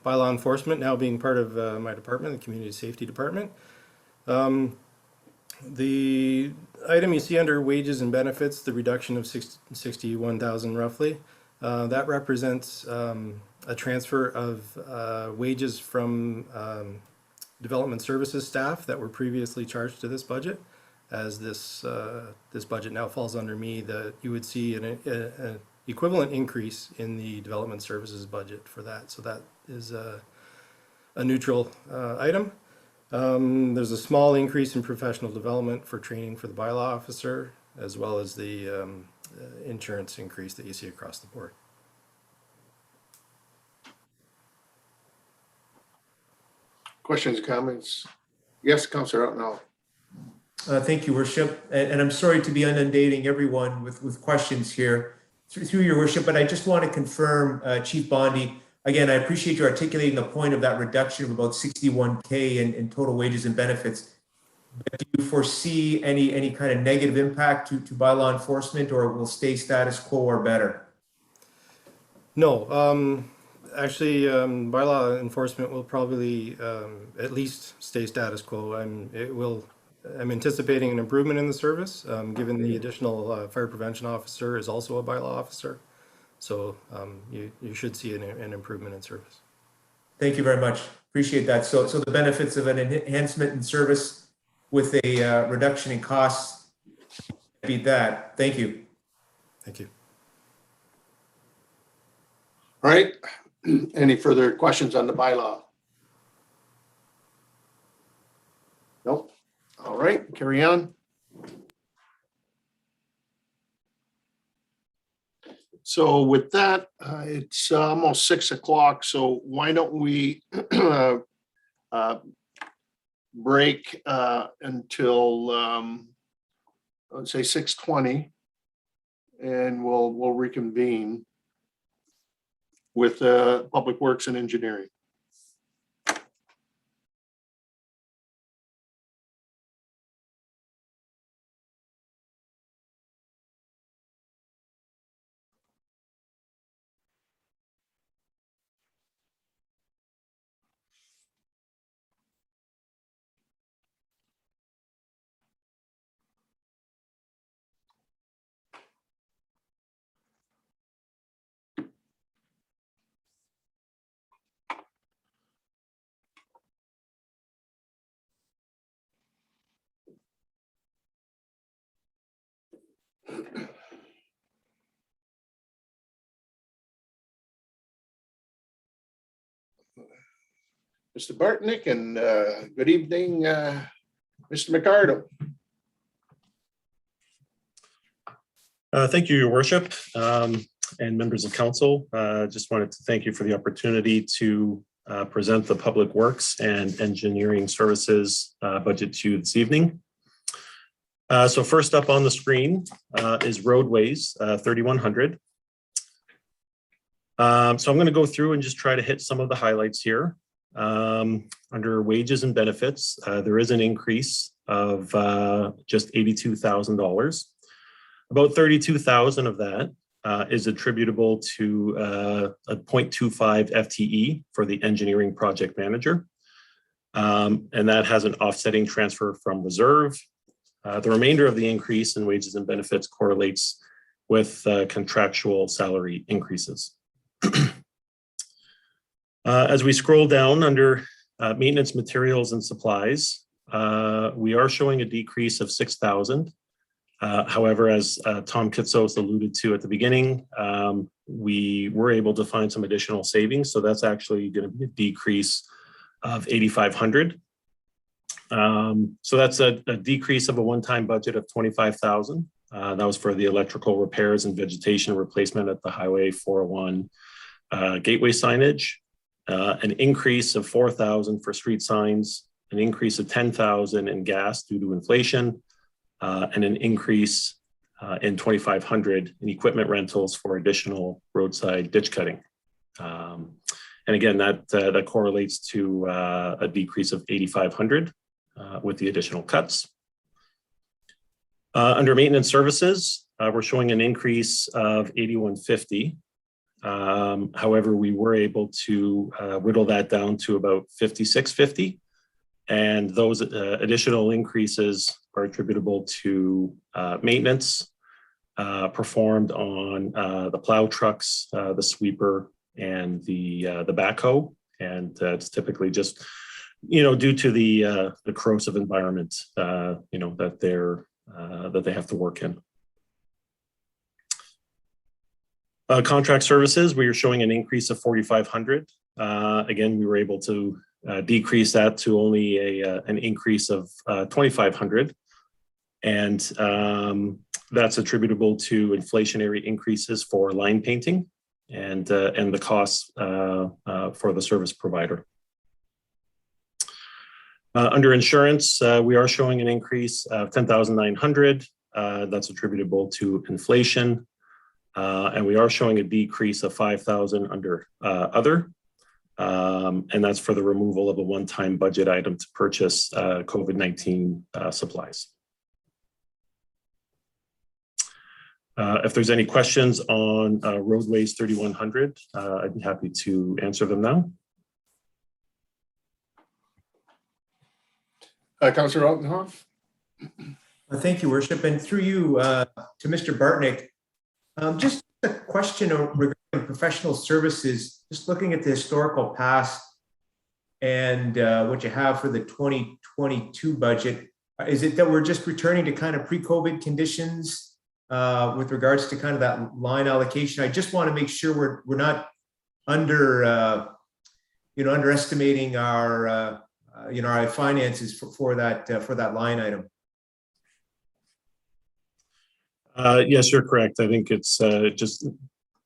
M: bylaw enforcement now being part of my department, the Community Safety Department. The item you see under wages and benefits, the reduction of 61,000 roughly, that represents a transfer of wages from development services staff that were previously charged to this budget. As this budget now falls under me, that you would see an equivalent increase in the development services budget for that. So that is a neutral item. There's a small increase in professional development for training for the bylaw officer, as well as the insurance increase that you see across the board.
A: Questions, comments? Yes, Councillor Outnow.
D: Thank you, Worship. And I'm sorry to be inundating everyone with questions here through your Worship, but I just want to confirm, Chief Bondi, again, I appreciate you articulating the point of that reduction of about 61K in total wages and benefits. But do you foresee any kind of negative impact to bylaw enforcement, or will stay status quo or better?
M: No, actually, bylaw enforcement will probably at least stay status quo. I'm anticipating an improvement in the service, given the additional fire prevention officer is also a bylaw officer. So you should see an improvement in service.
D: Thank you very much. Appreciate that. So the benefits of an enhancement in service with a reduction in costs, beat that. Thank you.
M: Thank you.
A: All right. Any further questions on the bylaw? Nope. All right, carry on. So with that, it's almost 6 o'clock. So why don't we break until let's say 6:20, and we'll reconvene with Public Works and Engineering. Mr. Bartnick, and good evening, Mr. McArdle.
N: Thank you, Your Worship, and members of council. Just wanted to thank you for the opportunity to present the Public Works and Engineering Services budget to you this evening. So first up on the screen is Roadways, 3,100. So I'm going to go through and just try to hit some of the highlights here. Under wages and benefits, there is an increase of just $82,000. About $32,000 of that is attributable to a 0.25 FTE for the engineering project manager. And that has an offsetting transfer from reserve. The remainder of the increase in wages and benefits correlates with contractual salary increases. As we scroll down under maintenance materials and supplies, we are showing a decrease of 6,000. However, as Tom Kitsos alluded to at the beginning, we were able to find some additional savings. So that's actually going to be a decrease of 8,500. So that's a decrease of a one-time budget of 25,000. That was for the electrical repairs and vegetation replacement at the Highway 401 gateway signage, an increase of 4,000 for street signs, an increase of 10,000 in gas due to inflation, and an increase in 2,500 in equipment rentals for additional roadside ditch cutting. And again, that correlates to a decrease of 8,500 with the additional cuts. Under maintenance services, we're showing an increase of 8,150. However, we were able to whittle that down to about 5,650. And those additional increases are attributable to maintenance performed on the plow trucks, the sweeper, and the backhoe. And it's typically just, due to the corrosive environment, that they have to work in. Contract services, we are showing an increase of 4,500. Again, we were able to decrease that to only an increase of 2,500. And that's attributable to inflationary increases for line painting and the costs for the service provider. Under insurance, we are showing an increase of 10,900. That's attributable to inflation. And we are showing a decrease of 5,000 under other. And that's for the removal of a one-time budget item to purchase COVID-19 supplies. If there's any questions on Roadways 3100, I'd be happy to answer them now.
A: Councillor Altenhoff.
D: Thank you, Worship. And through you to Mr. Bartnick, just a question regarding professional services, just looking at the historical past and what you have for the 2022 budget. Is it that we're just returning to kind of pre-COVID conditions with regards to kind of that line allocation? I just want to make sure we're not underestimating our our finances for that line item.
N: Yes, you're correct. I think it's just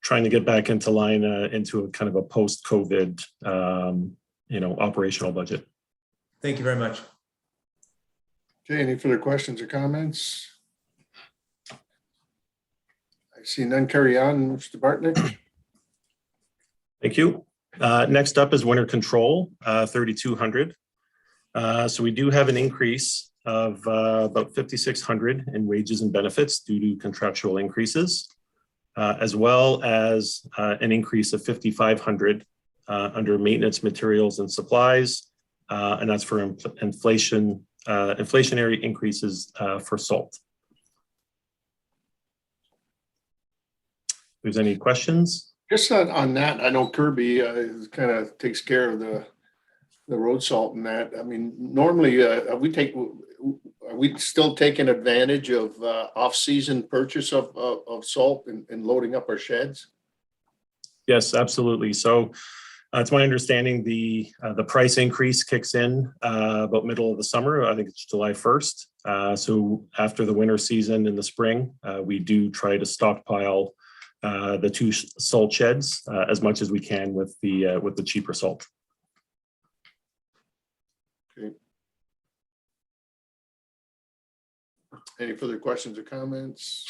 N: trying to get back into line into a kind of a post-COVID, operational budget.
D: Thank you very much.
A: Okay, any further questions or comments? I see none. Carry on, Mr. Bartnick.
N: Thank you. Next up is winter control, 3,200. So we do have an increase of about 5,600 in wages and benefits due to contractual increases, as well as an increase of 5,500 under maintenance materials and supplies, and that's for inflationary increases for salt. If there's any questions?
A: Just on that, I know Kirby kind of takes care of the road salt and that. I mean, normally are we still taking advantage of off-season purchase of salt and loading up our sheds?
N: Yes, absolutely. So it's my understanding the price increase kicks in about middle of the summer. I think it's July 1st. So after the winter season in the spring, we do try to stockpile the two salt sheds as much as we can with the cheaper salt.
A: Okay. Any further questions or comments?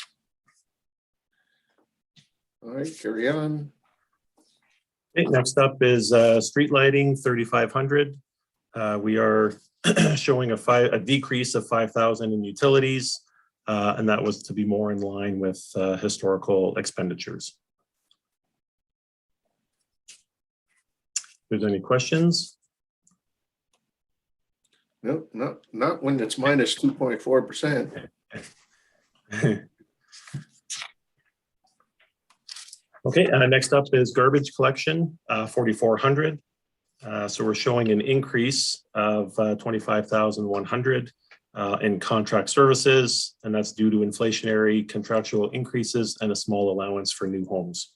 A: All right, carry on.
N: Okay, next up is street lighting, 3,500. We are showing a decrease of 5,000 in utilities. and that was to be more in line with historical expenditures. If there's any questions?
A: No, not when it's minus 2.4%.
N: Okay, next up is garbage collection, 4,400. So we're showing an increase of 25,100 in contract services, and that's due to inflationary contractual increases and a small allowance for new homes.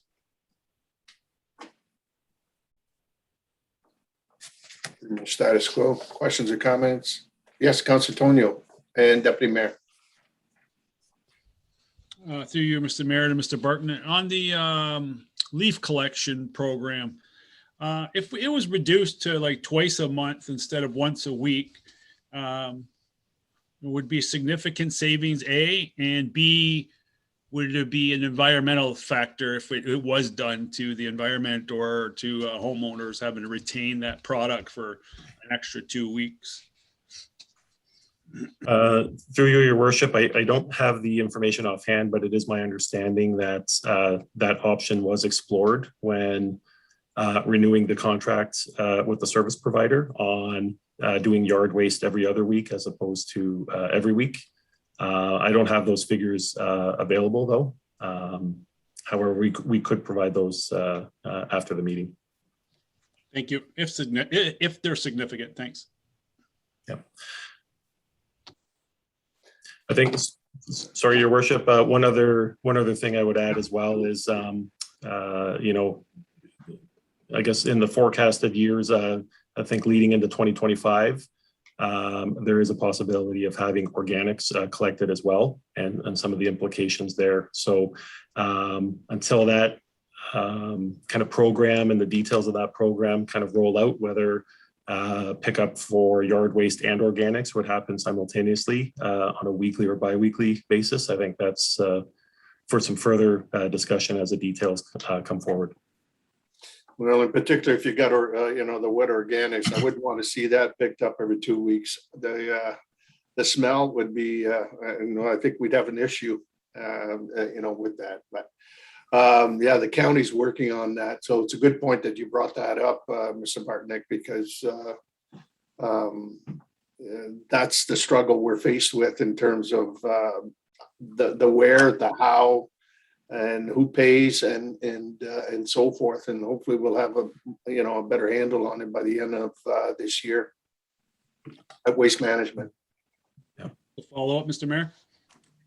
A: Status quo. Questions or comments? Yes, Councilor Tonio and Deputy Mayor.
L: Through you, Mr. Mayor and Mr. Barton, on the leaf collection program, if it was reduced to like twice a month instead of once a week, it would be significant savings, A, and B, would there be an environmental factor if it was done to the environment or to homeowners having to retain that product for an extra 2 weeks?
N: Through you, Your Worship, I don't have the information offhand, but it is my understanding that that option was explored when renewing the contract with the service provider on doing yard waste every other week as opposed to every week. I don't have those figures available though. However, we could provide those after the meeting.
L: Thank you. If they're significant, thanks.
N: Yeah. I think, sorry, Your Worship, one other thing I would add as well is, you know, I guess in the forecasted years, I think leading into 2025, there is a possibility of having organics collected as well, and some of the implications there. So until that kind of program and the details of that program kind of roll out, whether pickup for yard waste and organics would happen simultaneously on a weekly or bi-weekly basis, I think that's for some further discussion as the details come forward.
A: Well, in particular, if you got, you know, the wet organics, I wouldn't want to see that picked up every 2 weeks. The smell would be, you know, I think we'd have an issue, you know, with that. But yeah, the county's working on that. So it's a good point that you brought that up, Mr. Bartnick, because that's the struggle we're faced with in terms of the where, the how, and who pays and so forth. And hopefully we'll have a better handle on it by the end of this year at Waste Management.
L: Yeah. Follow up, Mr. Mayor?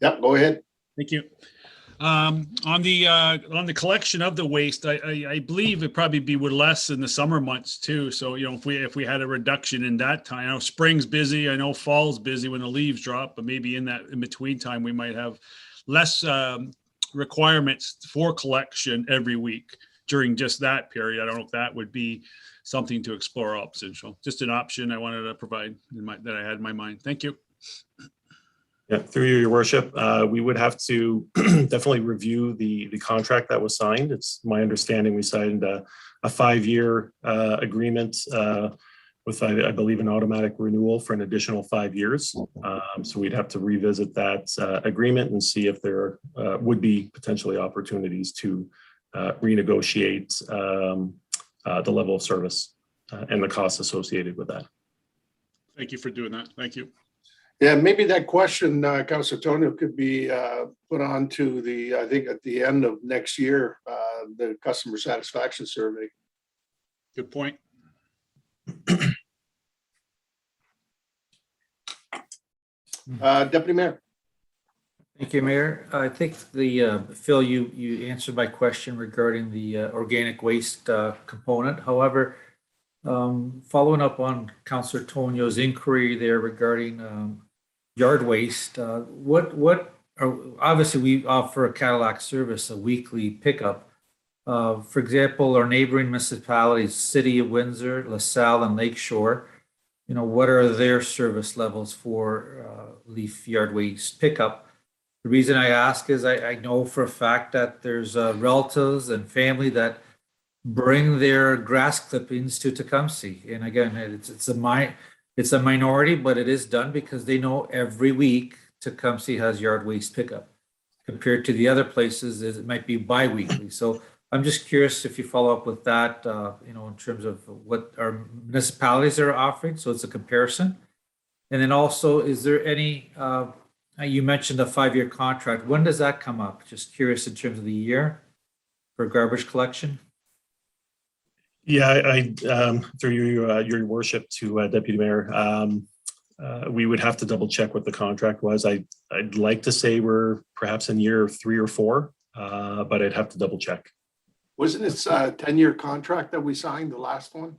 A: Yep, go ahead.
L: Thank you. On the collection of the waste, I believe it'd probably be with less in the summer months too. So, you know, if we had a reduction in that time, I know spring's busy, I know fall's busy when the leaves drop, but maybe in that in between time, we might have less requirements for collection every week during just that period. I don't know if that would be something to explore option. So just an option I wanted to provide that I had in my mind. Thank you.
N: Yeah, through you, Your Worship, we would have to definitely review the contract that was signed. It's my understanding we signed a 5-year agreement with, I believe, an automatic renewal for an additional 5 years. So we'd have to revisit that agreement and see if there would be potentially opportunities to renegotiate the level of service and the costs associated with that.
L: Thank you for doing that. Thank you.
A: Yeah, maybe that question, Councilor Tonio, could be put on to the, I think at the end of next year, the customer satisfaction survey.
L: Good point.
A: Deputy Mayor.
I: Thank you, Mayor. I think Phil, you answered my question regarding the organic waste component. However, following up on Councilor Tonio's inquiry there regarding yard waste, obviously we offer a Cadillac service, a weekly pickup. For example, our neighboring municipalities, City of Windsor, LaSalle, and Lakeshore, you know, what are their service levels for leaf yard waste pickup? The reason I ask is I know for a fact that there's relatives and family that bring their grass clippings to Tecumseh. And again, it's a minority, but it is done because they know every week Tecumseh has yard waste pickup compared to the other places is it might be bi-weekly. So I'm just curious if you follow up with that, in terms of what our municipalities are offering. So it's a comparison. And then also, is there any, you mentioned a 5-year contract. When does that come up? Just curious in terms of the year for garbage collection.
N: Yeah, through your worship to Deputy Mayor, we would have to double check what the contract was. I'd like to say we're perhaps in year 3 or 4, but I'd have to double check.
A: Wasn't it a 10-year contract that we signed, the last one?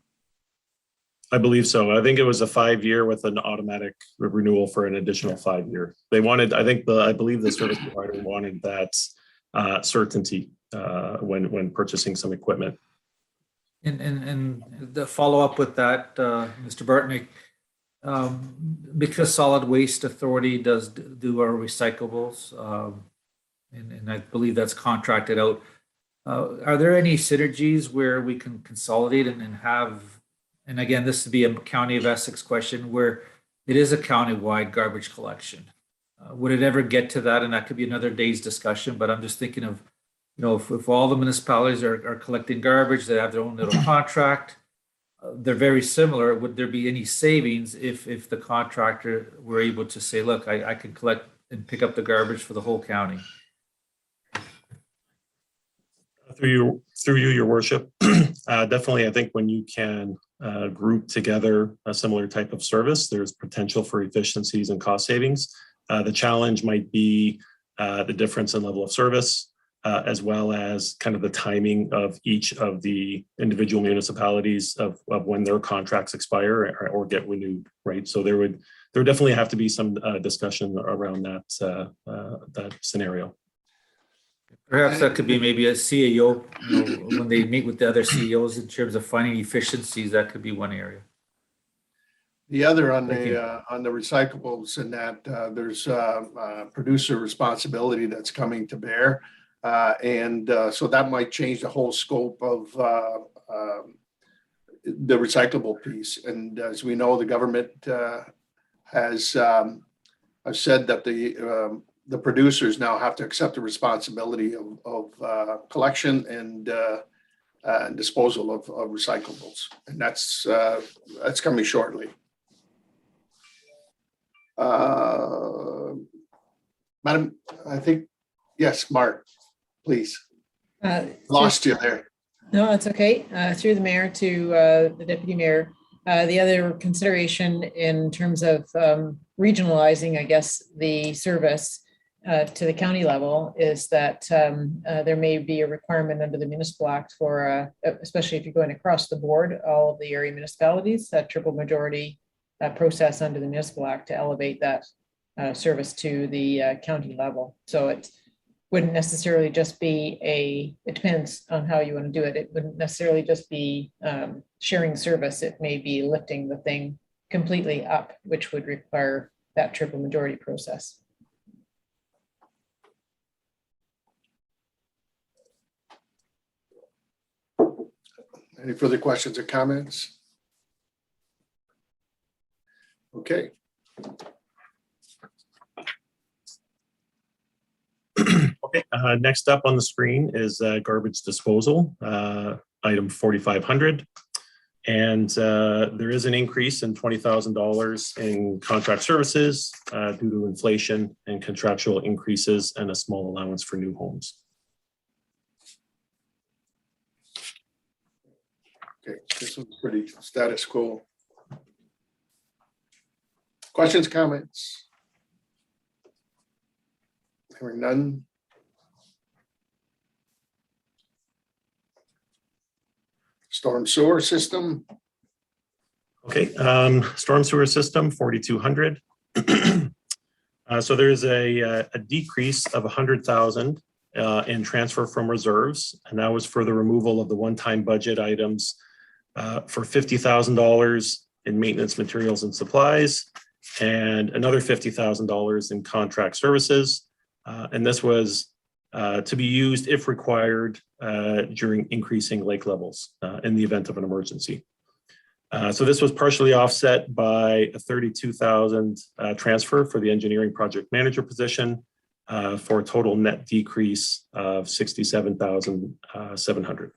N: I believe so. I think it was a 5-year with an automatic renewal for an additional 5-year. They wanted, I believe the service provider wanted that certainty when purchasing some equipment.
I: And the follow up with that, Mr. Bartnick, because Solid Waste Authority does do our recyclables, and I believe that's contracted out. Are there any synergies where we can consolidate and have, and again, this would be a County of Essex question, where it is a county-wide garbage collection? Would it ever get to that? And that could be another day's discussion, but I'm just thinking of, if all the municipalities are collecting garbage, they have their own little contract, they're very similar. Would there be any savings if the contractor were able to say, look, I can collect and pick up the garbage for the whole county?
N: Through you, your worship, definitely, I think when you can group together a similar type of service, there's potential for efficiencies and cost savings. The challenge might be the difference in level of service, as well as kind of the timing of each of the individual municipalities of when their contracts expire or get renewed, right? So there would definitely have to be some discussion around that scenario.
I: Perhaps that could be maybe a CEO, when they meet with the other CEOs in terms of finding efficiencies, that could be one area.
A: The other on the recyclables, and that there's producer responsibility that's coming to bear. So that might change the whole scope of the recyclable piece. And as we know, the government has said that the producers now have to accept the responsibility of collection and disposal of recyclables. And that's coming shortly. Madam, I think, yes, Mark, please. Lost you there.
B: No, it's okay. Through the mayor to the deputy mayor. The other consideration in terms of regionalizing, I guess, the service to the county level is that there may be a requirement under the Municipal Act for, especially if you're going across the board, all of the area municipalities, that triple majority process under the Municipal Act to elevate that service to the county level. So it wouldn't necessarily just be it depends on how you want to do it. It wouldn't necessarily just be sharing service. It may be lifting the thing completely up, which would require that triple majority process.
A: Any further questions or comments? Okay.
N: Okay, next up on the screen is garbage disposal, item 4,500. And there is an increase in $20,000 in contract services due to inflation and contractual increases and a small allowance for new homes.
A: Okay, this one's pretty status quo. Questions, comments? Hearing none. Storm sewer system.
N: Okay, storm sewer system, 4,200. So there's a decrease of 100,000 in transfer from reserves, and that was for the removal of the one-time budget items for $50,000 in maintenance materials and supplies, and another $50,000 in contract services. And this was to be used if required during increasing lake levels in the event of an emergency. So this was partially offset by a 32,000 transfer for the engineering project manager position for a total net decrease of 67,700.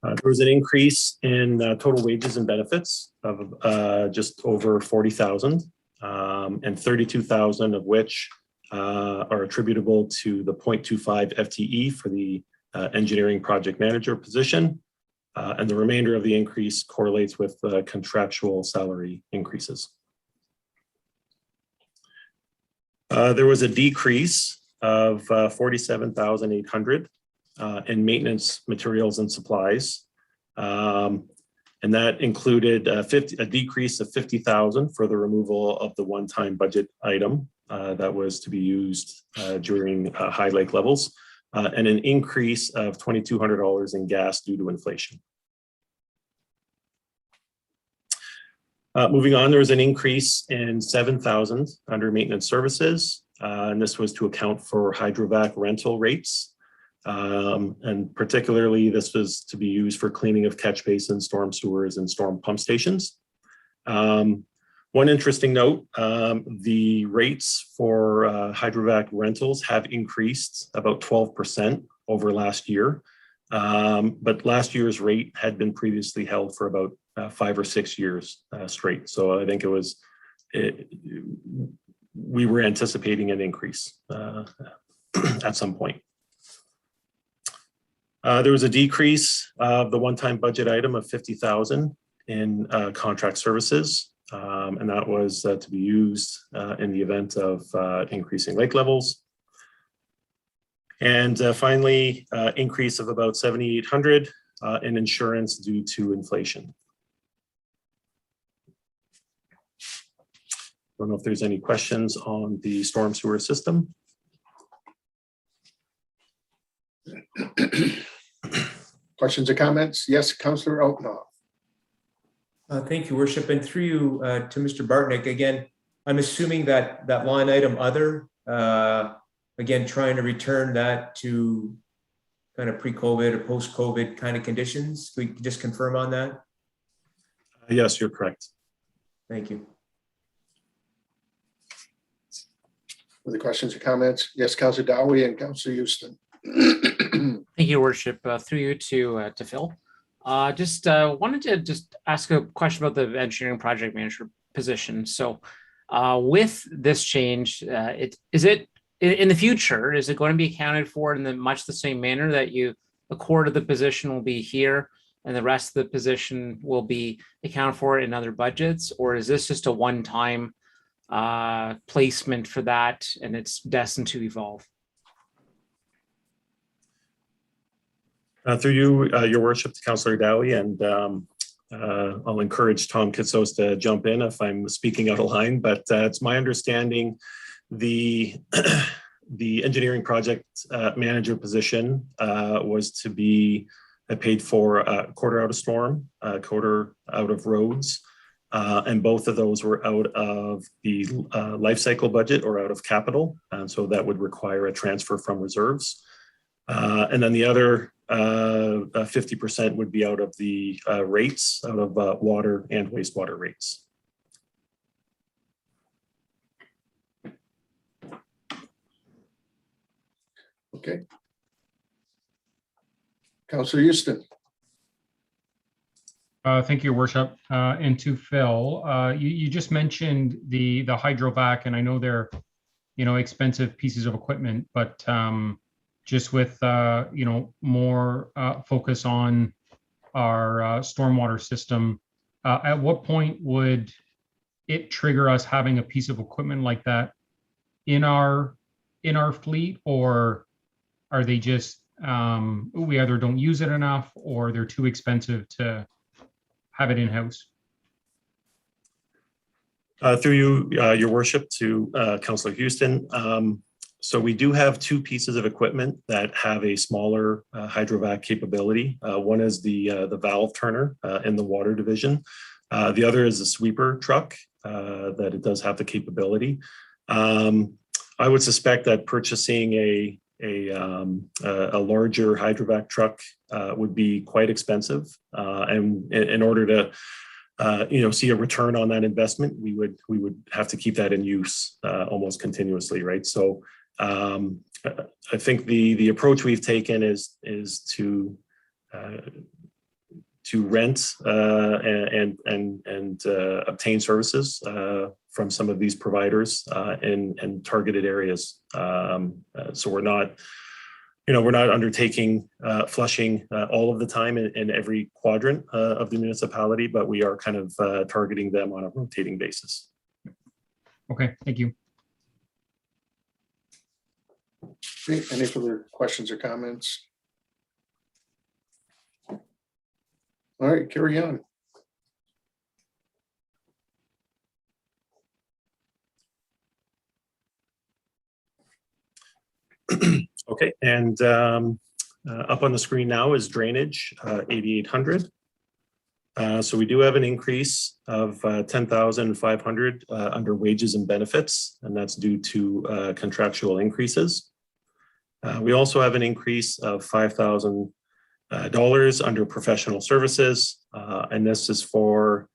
N: There was an increase in total wages and benefits of just over 40,000, and 32,000 of which are attributable to the 0.25 FTE for the engineering project manager position, and the remainder of the increase correlates with contractual salary increases. There was a decrease of 47,800 in maintenance materials and supplies, and that included a decrease of 50,000 for the removal of the one-time budget item that was to be used during high lake levels. And an increase of $2,200 in gas due to inflation. Moving on, there was an increase in 7,000 under maintenance services, and this was to account for Hydrovac rental rates. And particularly, this was to be used for cleaning of catch basins, storm sewers, and storm pump stations. One interesting note, the rates for Hydrovac rentals have increased about 12% over last year, but last year's rate had been previously held for about 5 or 6 years straight. So I think we were anticipating an increase at some point. There was a decrease of the one-time budget item of 50,000 in contract services. And that was to be used in the event of increasing lake levels. And finally, increase of about 7,800 in insurance due to inflation. I don't know if there's any questions on the storm sewer system.
A: Questions or comments? Yes, Councillor Altnoff.
D: Thank you, Worship. And through you to Mr. Bartnick, again, I'm assuming that that line item other, again, trying to return that to kind of pre-COVID or post-COVID kind of conditions. Could we just confirm on that?
N: Yes, you're correct.
D: Thank you.
A: Other questions or comments? Yes, Councillor Dowie and Councillor Houston.
F: Thank you, Worship. Through you to Phil. Just wanted to just ask a question about the engineering project manager position. So with this change, is it in the future, is it going to be accounted for in much the same manner that a quarter of the position will be here and the rest of the position will be accounted for in other budgets? Or is this just a one-time placement for that and it's destined to evolve?
N: Through you, Your Worship, to Councillor Dowie, and I'll encourage Tom Kitsos to jump in if I'm speaking out of line, but it's my understanding the engineering project manager position was to be paid for a quarter out of storm, a quarter out of roads, and both of those were out of the life cycle budget or out of capital, and so that would require a transfer from reserves. And then the other 50% would be out of the rates, out of water and wastewater rates.
A: Okay. Councillor Houston.
G: Thank you, Your Worship. And to Phil, you just mentioned the Hydrovac, and I know they're, expensive pieces of equipment, but just with, more focus on our stormwater system, at what point would it trigger us having a piece of equipment like that in our fleet, or are they just, we either don't use it enough or they're too expensive to have it in-house?
N: Through you, Your Worship, to Councillor Houston. So we do have two pieces of equipment that have a smaller Hydrovac capability. One is the valve turner in the water division. The other is a sweeper truck that it does have the capability. I would suspect that purchasing a a larger Hydrovac truck would be quite expensive. And in order to see a return on that investment, we would have to keep that in use almost continuously, right? So I think the approach we've taken is to rent and obtain services from some of these providers in targeted areas. So we're not undertaking flushing all of the time in every quadrant of the municipality, but we are kind of targeting them on a rotating basis.
G: Okay, thank you.
A: Okay, any further questions or comments? All right, carry on.
N: Okay, and up on the screen now is drainage, 8,800. So we do have an increase of 10,500 under wages and benefits, and that's due to contractual increases. We also have an increase of $5,000 under professional services, and this is for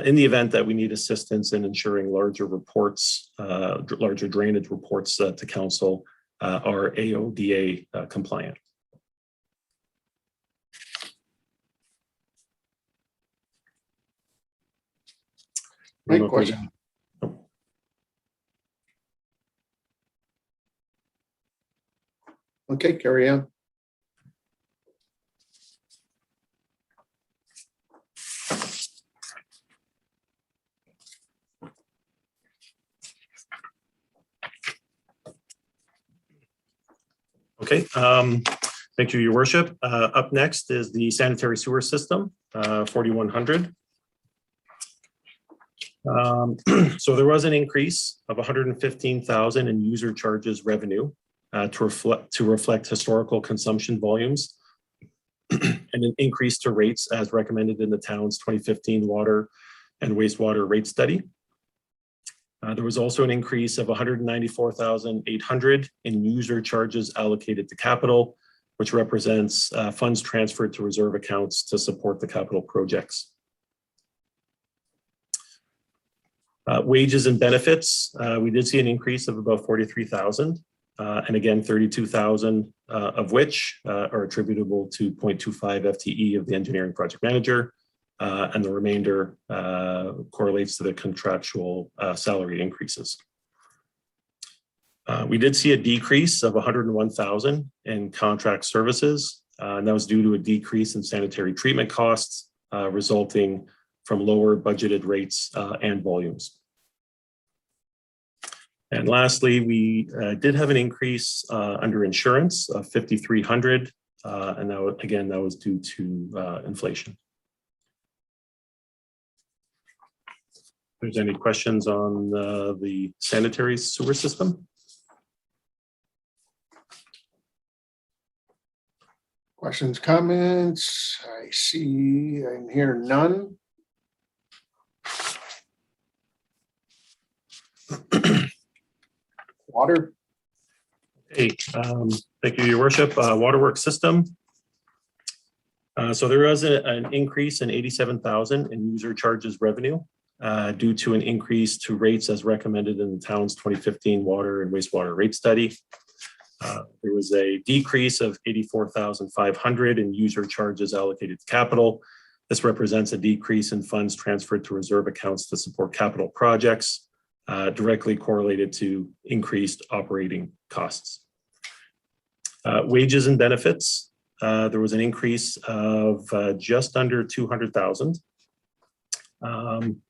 N: in the event that we need assistance in ensuring larger reports, larger drainage reports to council are AODA compliant.
A: Great question. Okay, carry on.
N: Okay, thank you, Your Worship. Up next is the sanitary sewer system, 4,100. So there was an increase of 115,000 in user charges revenue to reflect historical consumption volumes and an increase to rates as recommended in the town's 2015 water and wastewater rate study. There was also an increase of 194,800 in user charges allocated to capital, which represents funds transferred to reserve accounts to support the capital projects. Wages and benefits, we did see an increase of about 43,000, and again, 32,000 of which are attributable to 0.25 FTE of the engineering project manager, and the remainder correlates to the contractual salary increases. We did see a decrease of 101,000 in contract services, and that was due to a decrease in sanitary treatment costs resulting from lower budgeted rates and volumes. And lastly, we did have an increase under insurance of 5,300, and that was due to inflation. If there's any questions on the sanitary sewer system?
A: Questions, comments? I see and hear none. Water.
N: Hey, thank you, Your Worship. Waterworks system. So there was an increase in 87,000 in user charges revenue due to an increase to rates as recommended in the town's 2015 water and wastewater rate study. There was a decrease of 84,500 in user charges allocated to capital. This represents a decrease in funds transferred to reserve accounts to support capital projects, directly correlated to increased operating costs. Wages and benefits, there was an increase of just under 200,000,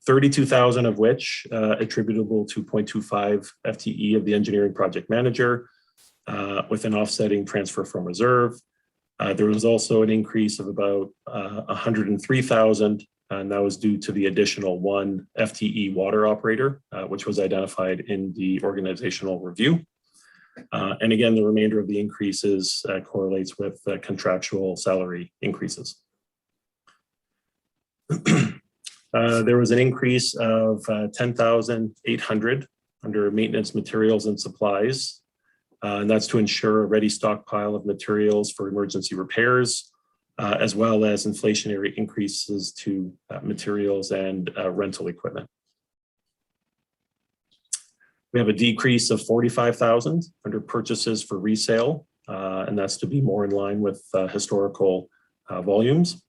N: 32,000 of which attributable to 0.25 FTE of the engineering project manager, with an offsetting transfer from reserve. There was also an increase of about 103,000, and that was due to the additional 1 FTE water operator, which was identified in the organizational review. And again, the remainder of the increases correlates with contractual salary increases. There was an increase of 10,800 under maintenance materials and supplies, And that's to ensure a ready stockpile of materials for emergency repairs, as well as inflationary increases to materials and rental equipment. We have a decrease of 45,000 under purchases for resale, and that's to be more in line with historical volumes.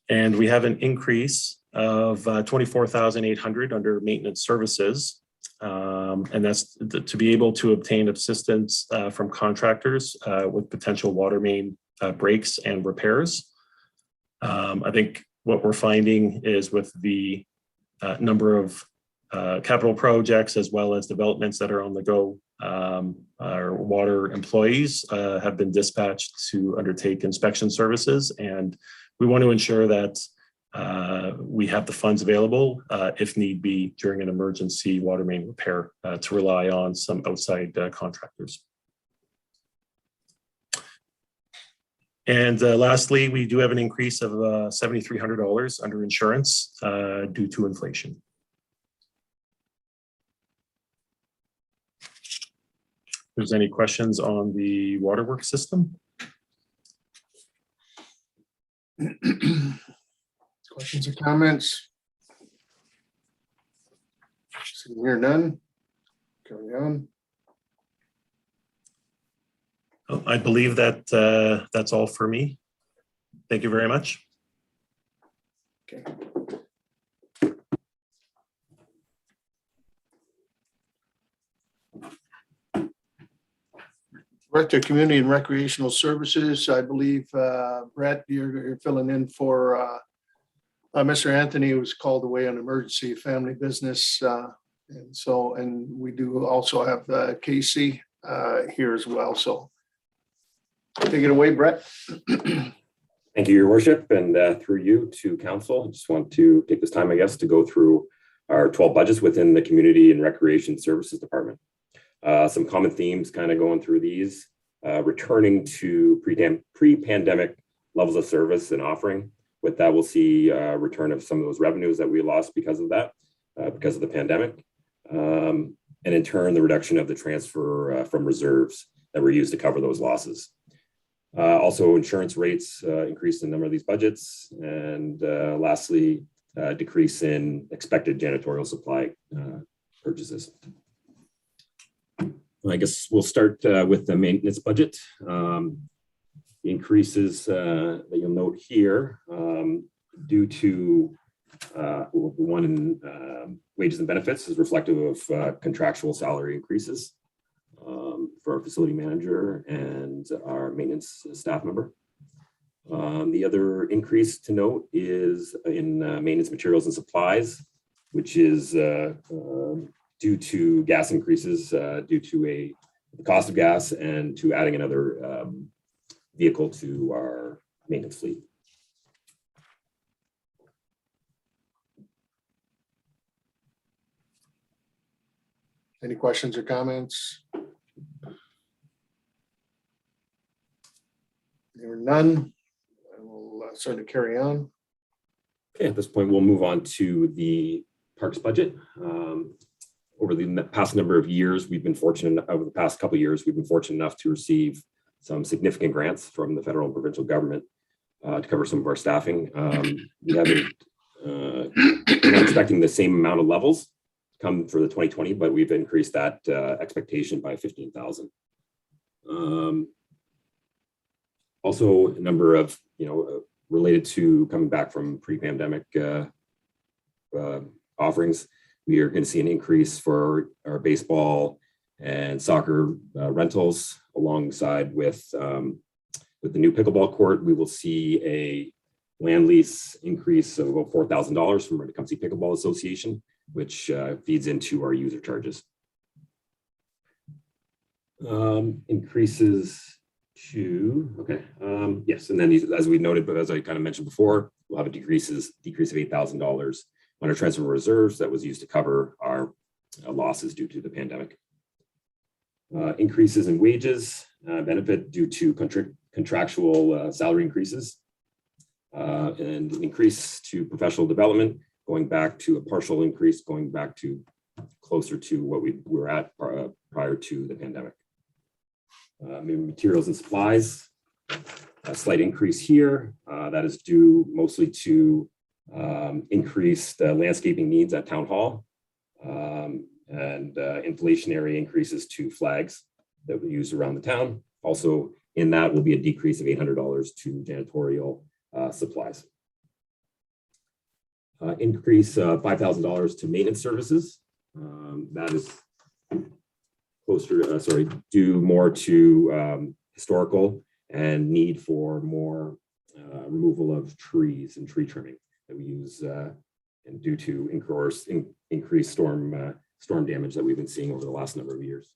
N: And we have an increase of 24,800 under maintenance services. And that's to be able to obtain assistance from contractors with potential water main breaks and repairs. I think what we're finding is with the number of capital projects as well as developments that are on the go, our water employees have been dispatched to undertake inspection services, and we want to ensure that we have the funds available if need be during an emergency water main repair to rely on some outside contractors. And lastly, we do have an increase of $7,300 under insurance due to inflation. If there's any questions on the waterworks system?
A: Questions or comments? Seeing here none. Carry on.
N: I believe that that's all for me. Thank you very much.
A: Okay. Director of Community and Recreational Services, I believe, Brett, you're filling in for Mr. Anthony, who was called away on emergency family business. And we do also have Casey here as well. So take it away, Brett.
O: Thank you, Your Worship, and through you to Council. I just want to take this time, I guess, to go through our 12 budgets within the Community and Recreation Services Department. Some common themes kind of going through these, returning to pre-pandemic levels of service and offering. With that, we'll see a return of some of those revenues that we lost because of that, because of the pandemic. And in turn, the reduction of the transfer from reserves that were used to cover those losses. Also, insurance rates increased in a number of these budgets. And lastly, decrease in expected janitorial supply purchases. I guess we'll start with the maintenance budget. The increases that you'll note here due to one in wages and benefits is reflective of contractual salary increases for our facility manager and our maintenance staff member. The other increase to note is in maintenance materials and supplies, which is due to gas increases due to the cost of gas and to adding another vehicle to our maintenance fleet.
A: Any questions or comments? There are none. I will start to carry on.
O: Okay, at this point, we'll move on to the parks budget. Over the past number of years, over the past couple of years, we've been fortunate enough to receive some significant grants from the federal and provincial government to cover some of our staffing. We haven't, we're not expecting the same amount of levels come for the 2020, but we've increased that expectation by 15,000. Also, a number of, related to coming back from pre-pandemic offerings, we are going to see an increase for our baseball and soccer rentals alongside with the new pickleball court. We will see a land lease increase of about $4,000 from the Tecumseh Pickleball Association, which feeds into our user charges. Increases to, yes, and then as we noted, but as I kind of mentioned before, we'll have a decrease of $8,000 on our transfer reserves that was used to cover our losses due to the pandemic. Increases in wages, benefit due to contractual salary increases, and an increase to professional development, going back to a partial increase, going back to closer to what we were at prior to the pandemic. Maybe materials and supplies, a slight increase here. That is due mostly to increased landscaping needs at Town Hall and inflationary increases to flags that we use around the town. Also in that will be a decrease of $800 to janitorial supplies. Increase $5,000 to maintenance services. That is closer, due more to historical and need for more removal of trees and tree trimming that we use and due to increased storm damage that we've been seeing over the last number of years.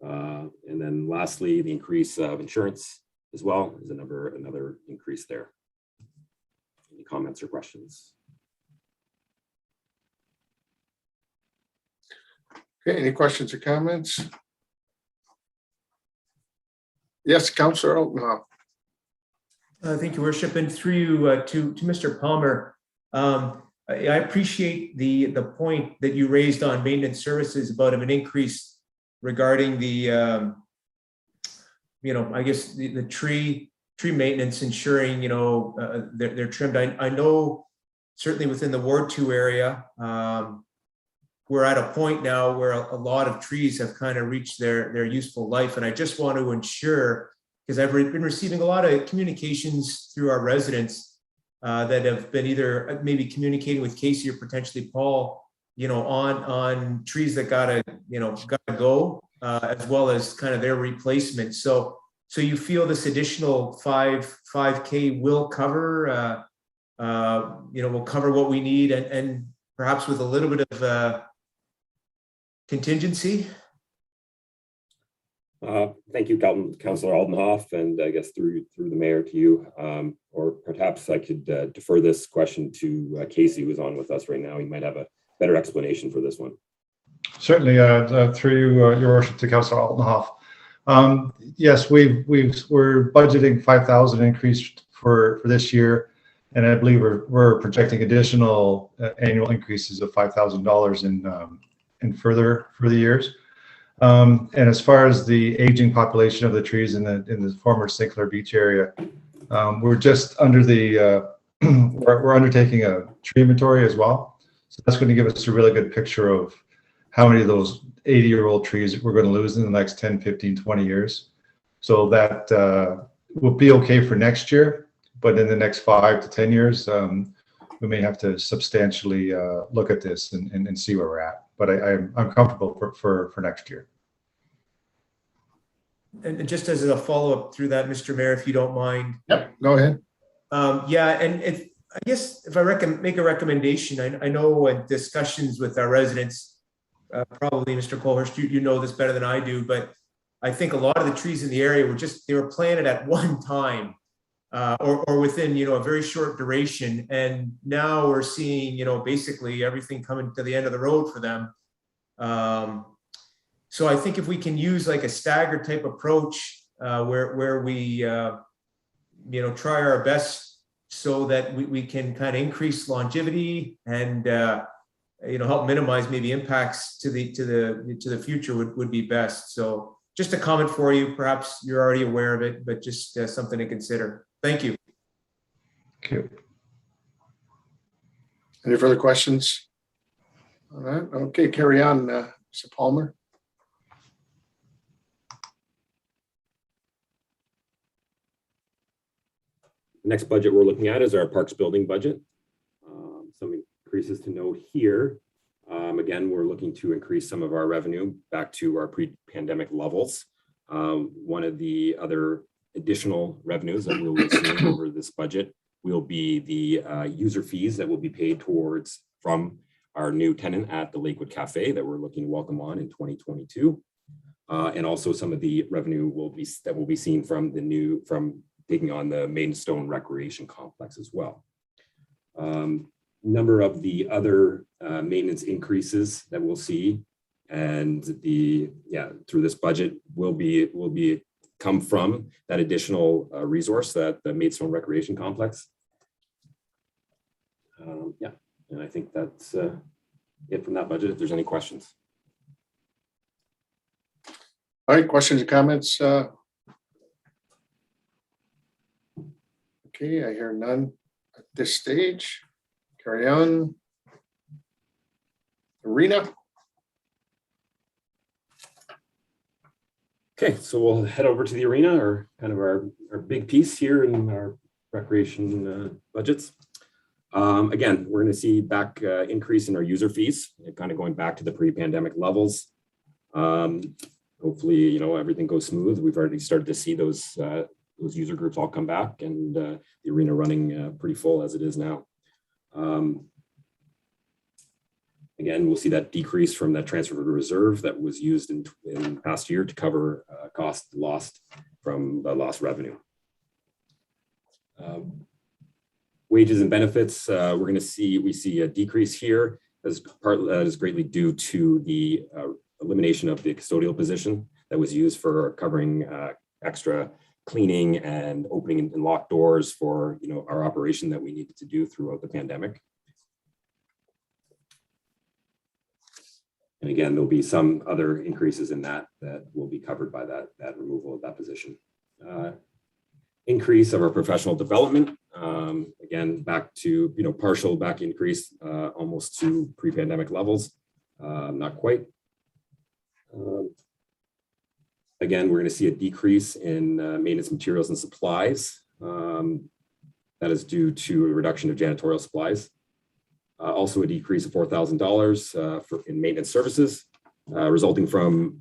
O: And then lastly, the increase of insurance as well is another increase there. Any comments or questions?
A: Okay, any questions or comments? Yes, Councillor Alton.
D: Thank you, Worship. And through you to Mr. Palmer, I appreciate the point that you raised on maintenance services about an increase regarding the, I guess the tree maintenance, ensuring, they're trimmed. I know certainly within the Ward 2 area, we're at a point now where a lot of trees have kind of reached their useful life. And I just want to ensure, because I've been receiving a lot of communications through our residents that have been either maybe communicating with Casey or potentially Paul, on trees that gotta go, as well as kind of their replacement. So you feel this additional 5K will cover, will cover what we need and perhaps with a little bit of contingency?
O: Thank you, Councillor Aldenhoff, and I guess through the mayor to you, or perhaps I could defer this question to Casey, who's on with us right now. He might have a better explanation for this one.
P: Certainly, through you, Your Worship, to Councillor Aldenhoff. Yes, we're budgeting 5,000 increase for this year, and I believe we're projecting additional annual increases of $5,000 in further years. And as far as the aging population of the trees in the former Sinclair Beach area, we're just under the we're undertaking a tree inventory as well. So that's going to give us a really good picture of how many of those 80-year-old trees we're going to lose in the next 10, 15, 20 years. So that will be okay for next year, but in the next 5 to 10 years, we may have to substantially look at this and see where we're at. But I'm comfortable for next year.
D: And just as a follow-up through that, Mr. Mayor, if you don't mind.
A: Yep, go ahead.
D: Yeah, and I guess if I make a recommendation, I know in discussions with our residents, probably Mr. Colhurst, you know this better than I do, but I think a lot of the trees in the area they were planted at one time. Or within, a very short duration. And now we're seeing, basically everything coming to the end of the road for them. So I think if we can use like a staggered type approach where we, try our best so that we can kind of increase longevity and, help minimize maybe impacts to the future would be best. So just a comment for you, perhaps you're already aware of it, but just something to consider. Thank you.
P: Thank you.
A: Any further questions? All right. Okay, carry on, Mr. Palmer.
O: Next budget we're looking at is our parks building budget. Some increases to note here. Again, we're looking to increase some of our revenue back to our pre-pandemic levels. One of the other additional revenues that we'll be seeing over this budget will be the user fees that will be paid from our new tenant at the Lakewood Cafe that we're looking to welcome on in 2022. And also some of the revenue will be seen from taking on the Maidstone Recreation Complex as well. Number of the other maintenance increases that we'll see and through this budget will come from that additional resource, that the Maidstone Recreation Complex. And I think that's it from that budget, if there's any questions.
A: All right, questions or comments? Okay, I hear none at this stage. Carry on. Arena.
O: Okay, so we'll head over to the arena, or kind of our big piece here in our recreation budgets. Again, we're going to see back increase in our user fees, kind of going back to the pre-pandemic levels. Hopefully, you know, everything goes smooth. We've already started to see those user groups all come back, and the arena running pretty full as it is now. Again, we'll see that decrease from that transfer to reserve that was used in past year to cover cost lost from the lost revenue. Wages and benefits, we see a decrease here as that is greatly due to the elimination of the custodial position that was used for covering extra cleaning and opening and locked doors for, you know, our operation that we needed to do throughout the pandemic. And again, there'll be some other increases in that will be covered by that removal of that position. Increase of our professional development, again, back to, you know, partial back increase, almost to pre-pandemic levels, not quite. Again, we're going to see a decrease in maintenance materials and supplies. That is due to a reduction of janitorial supplies. Also a decrease of $4,000 in maintenance services, resulting from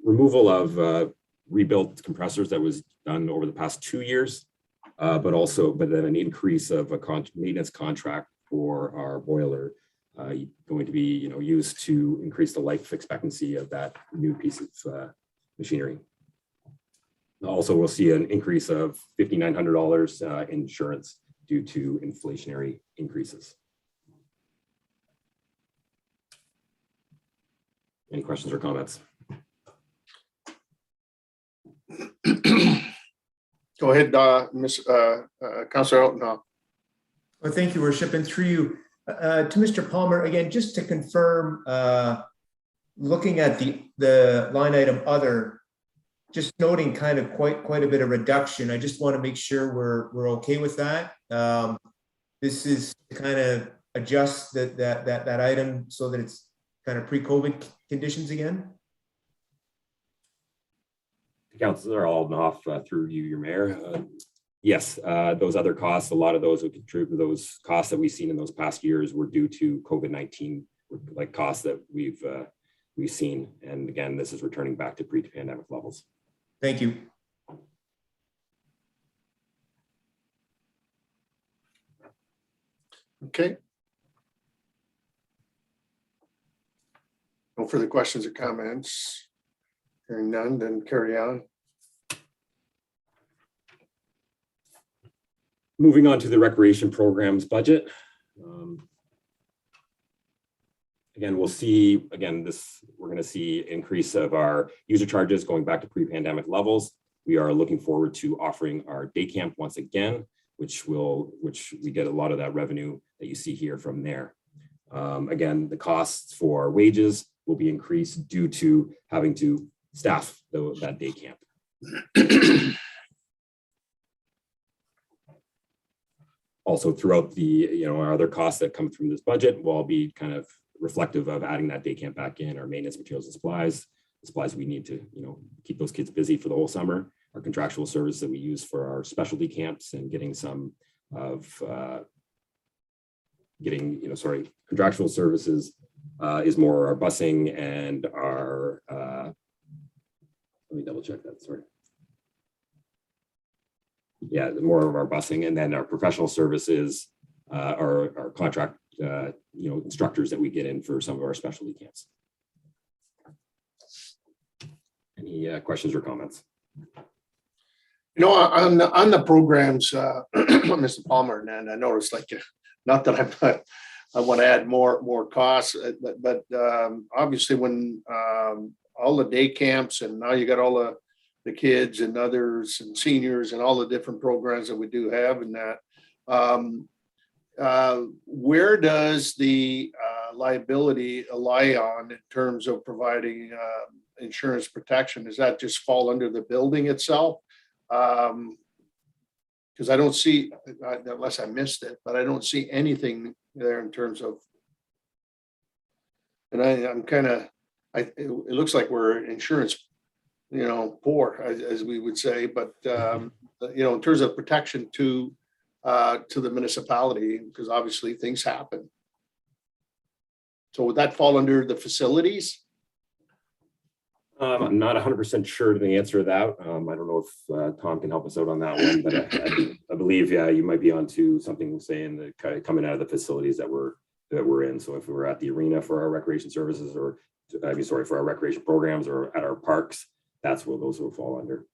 O: removal of rebuilt compressors that was done over the past 2 years, but then an increase of a maintenance contract for our boiler going to be, you know, used to increase the life expectancy of that new piece of machinery. Also, we'll see an increase of $5,900 in insurance due to inflationary increases. Any questions or comments?
A: Go ahead, Councillor Elton.
D: Well, thank you, Worship, and through you to Mr. Palmer again. Just to confirm, looking at the line item other, just noting kind of quite a bit of reduction. I just want to make sure we're okay with that. This is to kind of adjust that item so that it's kind of pre-COVID conditions again.
O: The councilors are all off through you, your mayor. Yes, those other costs, a lot of those would contribute to those costs that we've seen in those past years were due to COVID-19, like costs that we've seen. And again, this is returning back to pre-pandemic levels.
D: Thank you.
A: Okay. No further questions or comments. Hearing none, then carry on.
O: Moving on to the recreation programs budget. Again, we'll see, we're going to see increase of our user charges going back to pre-pandemic levels. We are looking forward to offering our day camp once again, which we get a lot of that revenue that you see here from there. Again, the costs for wages will be increased due to having to staff that day camp. Also, throughout the, our other costs that come from this budget will all be kind of reflective of adding that day camp back in, our maintenance materials and supplies we need to, keep those kids busy for the whole summer, our contractual service that we use for our specialty camps and getting some of, contractual services is more our busing and our, let me double check that, sorry. Yeah, more of our busing, and then our professional services, our contract, instructors that we get in for some of our specialty camps. Any questions or comments?
A: On the programs, Mr. Palmer, and I noticed, not that I want to add more costs, but obviously when all the day camps, and now you got all the kids and others and seniors and all the different programs that we do have, and that Where does the liability lie on in terms of providing insurance protection? Does that just fall under the building itself? Because I don't see, unless I missed it, but I don't see anything there in terms of, and I'm kind of, it looks like we're insurance, poor, as we would say, but in terms of protection to the municipality, because obviously things happen. So would that fall under the facilities?
O: I'm not 100% sure to the answer to that. I don't know if Tom can help us out on that one, but I believe, yeah, you might be onto something saying that kind of coming out of the facilities that we're in. So if we're at the arena for our recreation services, or for our recreation programs, or at our parks, that's where those will fall under.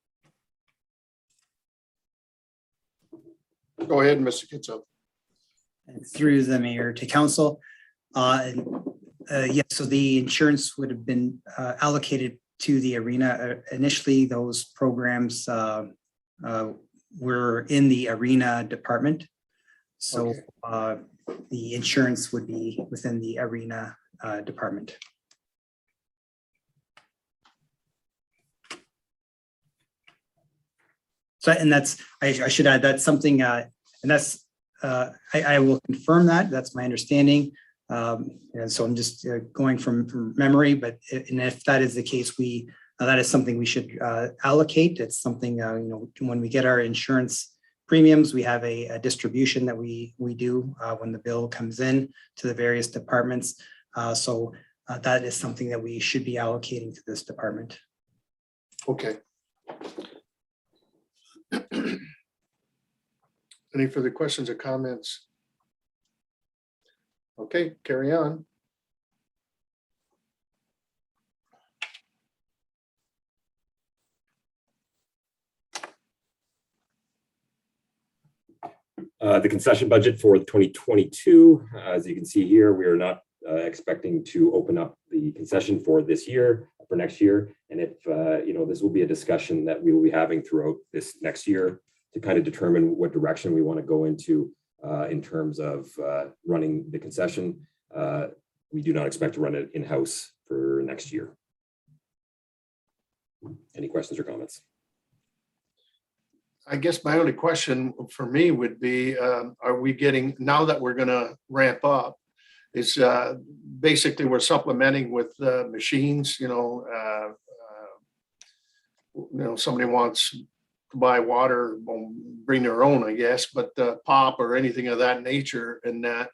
A: Go ahead, Mr. Kitso.
C: Through the mayor to council. Yes, so the insurance would have been allocated to the arena. Initially, those programs were in the arena department. So the insurance would be within the arena department. So, and that's, I should add, that's something, and that's, I will confirm that, that's my understanding. And so I'm just going from memory, but if that is the case, that is something we should allocate. It's something, when we get our insurance premiums, we have a distribution that we do when the bill comes in to the various departments. So that is something that we should be allocating to this department.
A: Okay. Any further questions or comments? Okay, carry on.
O: The concession budget for 2022, as you can see here, we are not expecting to open up the concession for this year, for next year. And if, this will be a discussion that we will be having throughout this next year to kind of determine what direction we want to go into in terms of running the concession. We do not expect to run it in-house for next year. Any questions or comments?
A: I guess my only question for me would be, are we getting, now that we're going to ramp up, is basically we're supplementing with machines, somebody wants to buy water, bring their own, I guess, but pop or anything of that nature, and that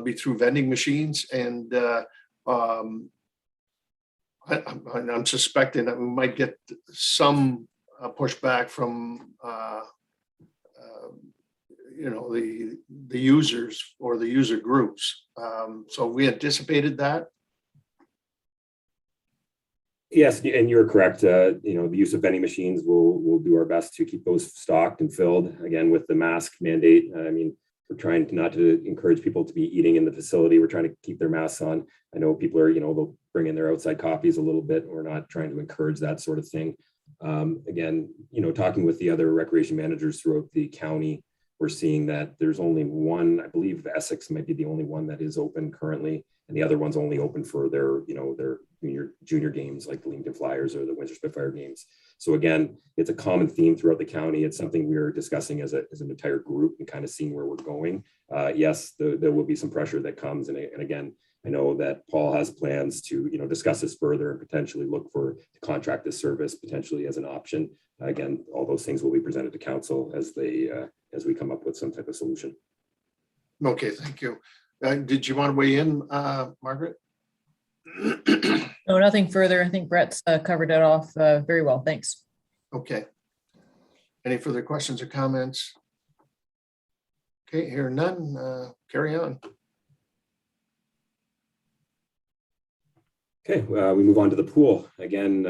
A: be through vending machines. And I'm suspecting that we might get some pushback from the users or the user groups. So we anticipated that.
O: Yes, and you're correct. The use of vending machines, we'll do our best to keep those stocked and filled. Again, with the mask mandate, we're trying not to encourage people to be eating in the facility. We're trying to keep their masks on. I know people are, they'll bring in their outside coffees a little bit. We're not trying to encourage that sort of thing. Again, talking with the other recreation managers throughout the county, we're seeing that there's only one, I believe Essex might be the only one that is open currently, and the other one's only open for their, their junior games like the Leamington Flyers or the Windsor Spitfire games. So again, it's a common theme throughout the county. It's something we're discussing as an entire group and kind of seeing where we're going. Yes, there will be some pressure that comes, and again, I know that Paul has plans to, discuss this further and potentially look to contract this service potentially as an option. Again, all those things will be presented to council as we come up with some type of solution.
A: Okay, thank you. Did you want to weigh in, Margaret?
B: No, nothing further. I think Brett's covered it off very well. Thanks.
A: Okay. Any further questions or comments? Okay, here none. Carry on.
O: Okay, we move on to the pool. Again,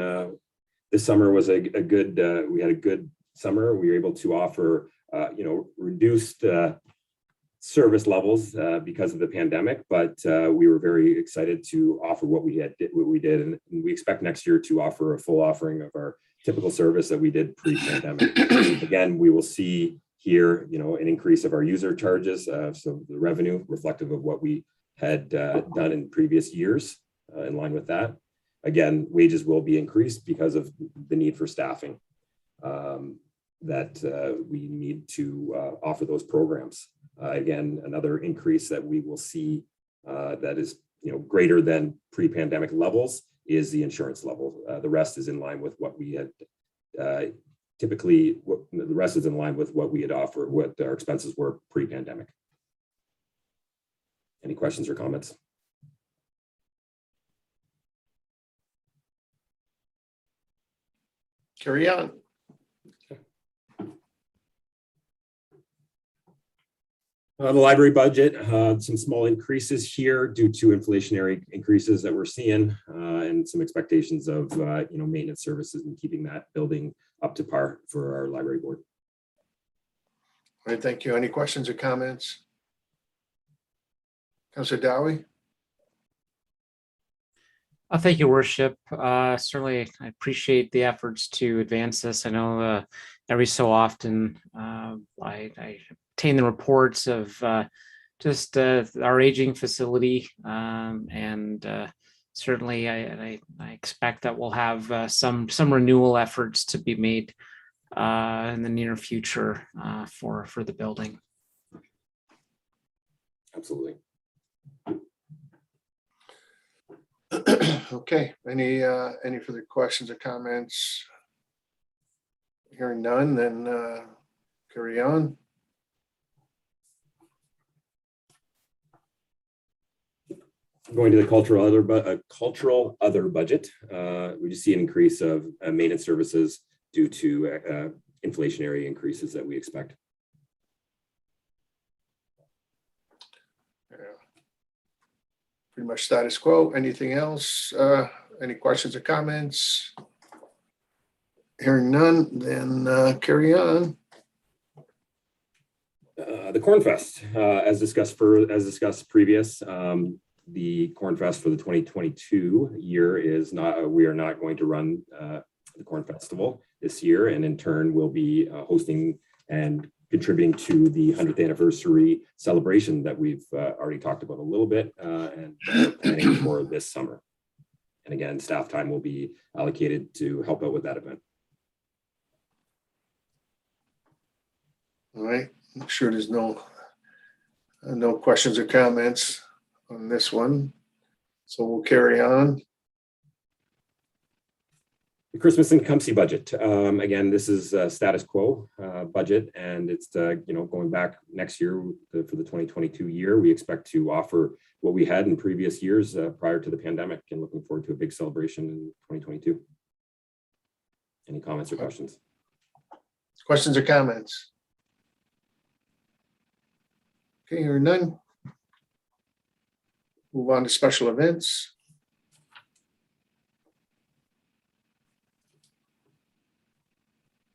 O: this summer was a good, we had a good summer. We were able to offer, reduced service levels because of the pandemic, but we were very excited to offer what we did. And we expect next year to offer a full offering of our typical service that we did pre-pandemic. Again, we will see here, an increase of our user charges. So the revenue reflective of what we had done in previous years in line with that. Again, wages will be increased because of the need for staffing that we need to offer those programs. Again, another increase that we will see that is greater than pre-pandemic levels is the insurance level. The rest is in line with what we had the rest is in line with what we had offered, what our expenses were pre-pandemic. Any questions or comments?
A: Carry on.
O: The library budget, some small increases here due to inflationary increases that we're seeing and some expectations of maintenance services and keeping that building up to par for our library board.
A: All right, thank you. Any questions or comments? Councillor Dowie?
F: Thank you, Worship. Certainly, I appreciate the efforts to advance this. I know every so often I obtain the reports of just our aging facility, and certainly I expect that we'll have some renewal efforts to be made in the near future for the building.
O: Absolutely.
A: Okay, any further questions or comments? Hearing none, then carry on.
O: Going to the cultural other budget, we just see an increase of maintenance services due to inflationary increases that we expect.
A: Pretty much status quo. Anything else? Any questions or comments? Hearing none, then carry on.
O: The Corn Fest, as discussed previous, the Corn Fest for the 2022 year is not. We are not going to run the Corn Festival this year, and in turn, we'll be hosting and contributing to the 100th anniversary celebration that we've already talked about a little bit and planning for this summer. And again, staff time will be allocated to help out with that event.
A: All right, I'm sure there's no questions or comments on this one, so we'll carry on.
O: The Christmas and Tecumseh budget. Again, this is a status quo budget, and it's going back next year for the 2022 year. We expect to offer what we had in previous years prior to the pandemic, and looking forward to a big celebration in 2022. Any comments or questions?
A: Questions or comments? Okay, hearing none. Move on to special events.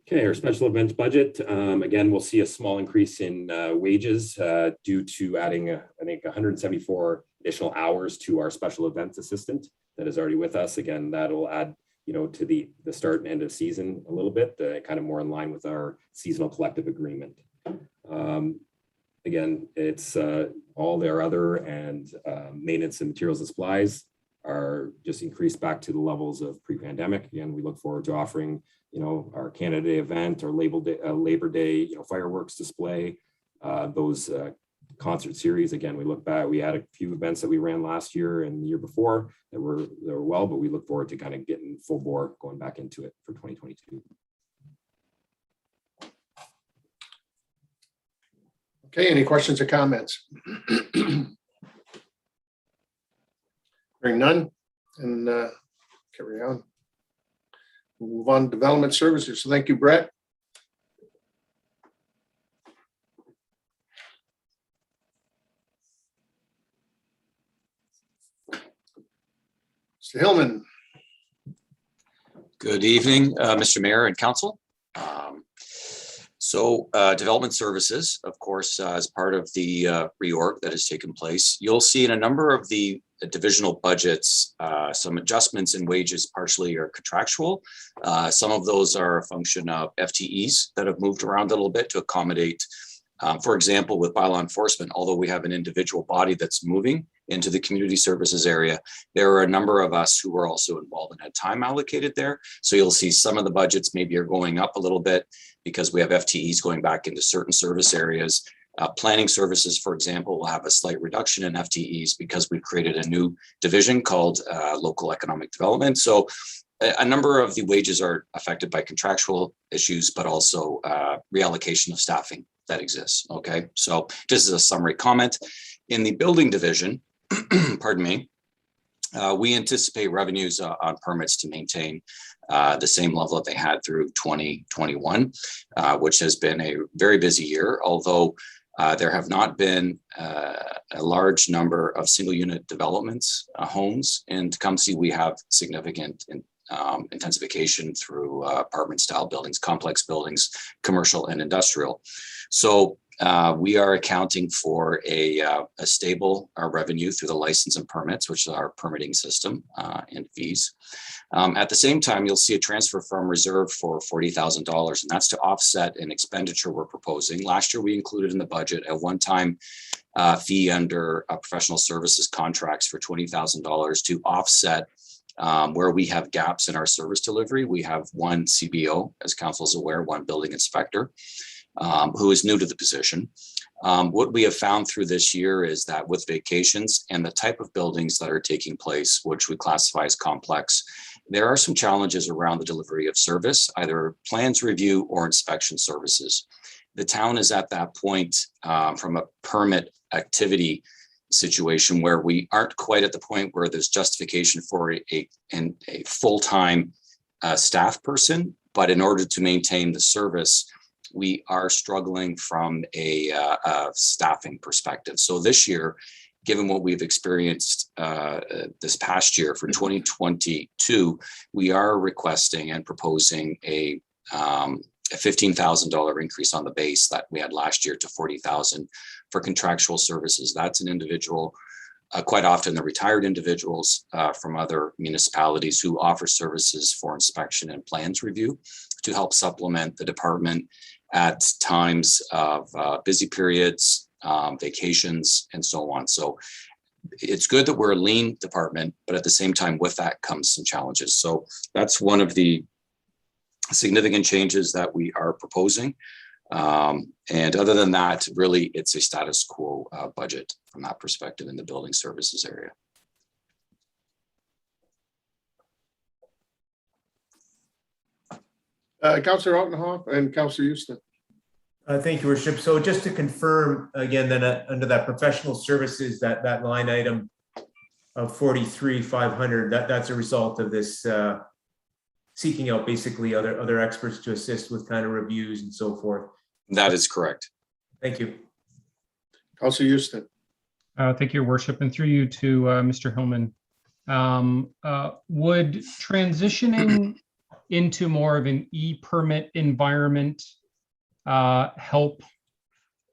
O: Okay, our special events budget. Again, we'll see a small increase in wages due to adding, I think, 174 additional hours to our special events assistant that is already with us. Again, that'll add, to the start and end of season a little bit, kind of more in line with our seasonal collective agreement. Again, it's all their other and maintenance and materials and supplies are just increased back to the levels of pre-pandemic. Again, we look forward to offering our Canada Day event or Labor Day, fireworks display, those concert series. Again, we look back, we had a few events that we ran last year and the year before that were well, but we look forward to kind of getting full bore going back into it for 2022.
A: Okay, any questions or comments? Hearing none, and carry on. We'll move on to development services. So thank you, Brett. Mr. Hillman.
Q: Good evening, Mr. Mayor and Council. Development services, of course, as part of the reorg that has taken place, you'll see in a number of the divisional budgets, some adjustments in wages partially are contractual. Some of those are a function of FTEs that have moved around a little bit to accommodate, for example, with bylaw enforcement, although we have an individual body that's moving into the community services area, there are a number of us who were also involved and had time allocated there. So you'll see some of the budgets maybe are going up a little bit because we have FTEs going back into certain service areas. Planning services, for example, will have a slight reduction in FTEs because we've created a new division called local economic development. So a number of the wages are affected by contractual issues, but also reallocation of staffing that exists. Okay, so just as a summary comment, in the building division, pardon me, we anticipate revenues on permits to maintain the same level that they had through 2021, which has been a very busy year, although there have not been a large number of single unit developments, homes in Tecumseh. We have significant intensification through apartment style buildings, complex buildings, commercial and industrial. So we are accounting for a stable revenue through the license and permits, which is our permitting system and fees. At the same time, you'll see a transfer from reserve for $40,000, and that's to offset an expenditure we're proposing. Last year, we included in the budget a one-time fee under professional services contracts for $20,000 to offset where we have gaps in our service delivery. We have one CBO, as council is aware, one building inspector, who is new to the position. What we have found through this year is that with vacations and the type of buildings that are taking place, which we classify as complex, there are some challenges around the delivery of service, either plans review or inspection services. The town is at that point from a permit activity situation where we aren't quite at the point where there's justification for a full-time staff person, but in order to maintain the service, we are struggling from a staffing perspective. So this year, given what we've experienced this past year for 2022, we are requesting and proposing a $15,000 increase on the base that we had last year to $40,000 for contractual services. That's an individual, quite often the retired individuals from other municipalities who offer services for inspection and plans review to help supplement the department at times of busy periods, vacations, and so on. So it's good that we're a lean department, but at the same time with that comes some challenges. So that's one of the significant changes that we are proposing. And other than that, really, it's a status quo budget from that perspective in the building services area.
A: Councillor Altenhoff and Councillor Houston.
D: Thank you, Worship. So just to confirm again, then under that professional services, that line item of 43,500, that's a result of this seeking out basically other experts to assist with kind of reviews and so forth.
Q: That is correct.
D: Thank you.
A: Councillor Houston.
G: Thank you, Your Worship, and through you to Mr. Hillman. Would transitioning into more of an e-permit environment help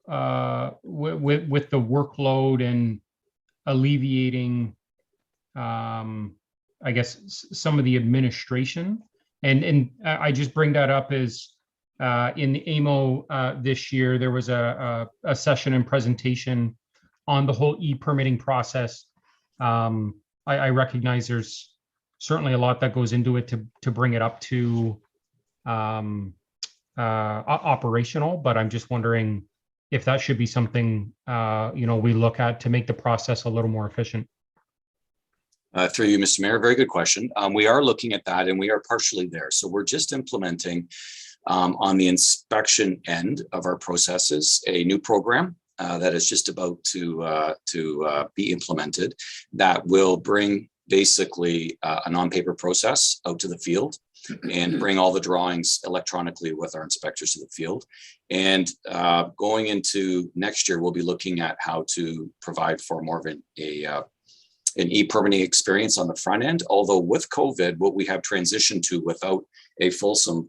G: with the workload and alleviating, I guess, some of the administration? And I just bring that up as in the AMO this year, there was a session and presentation on the whole e-permitting process. I recognize there's certainly a lot that goes into it to bring it up to operational, but I'm just wondering if that should be something we look at to make the process a little more efficient.
Q: Through you, Mr. Mayor, very good question. We are looking at that and we are partially there. So we're just implementing on the inspection end of our processes a new program that is just about to be implemented that will bring basically a non-paper process out to the field and bring all the drawings electronically with our inspectors to the field. And going into next year, we'll be looking at how to provide for more of an e-permitting experience on the front end. Although with COVID, what we have transitioned to without a fulsome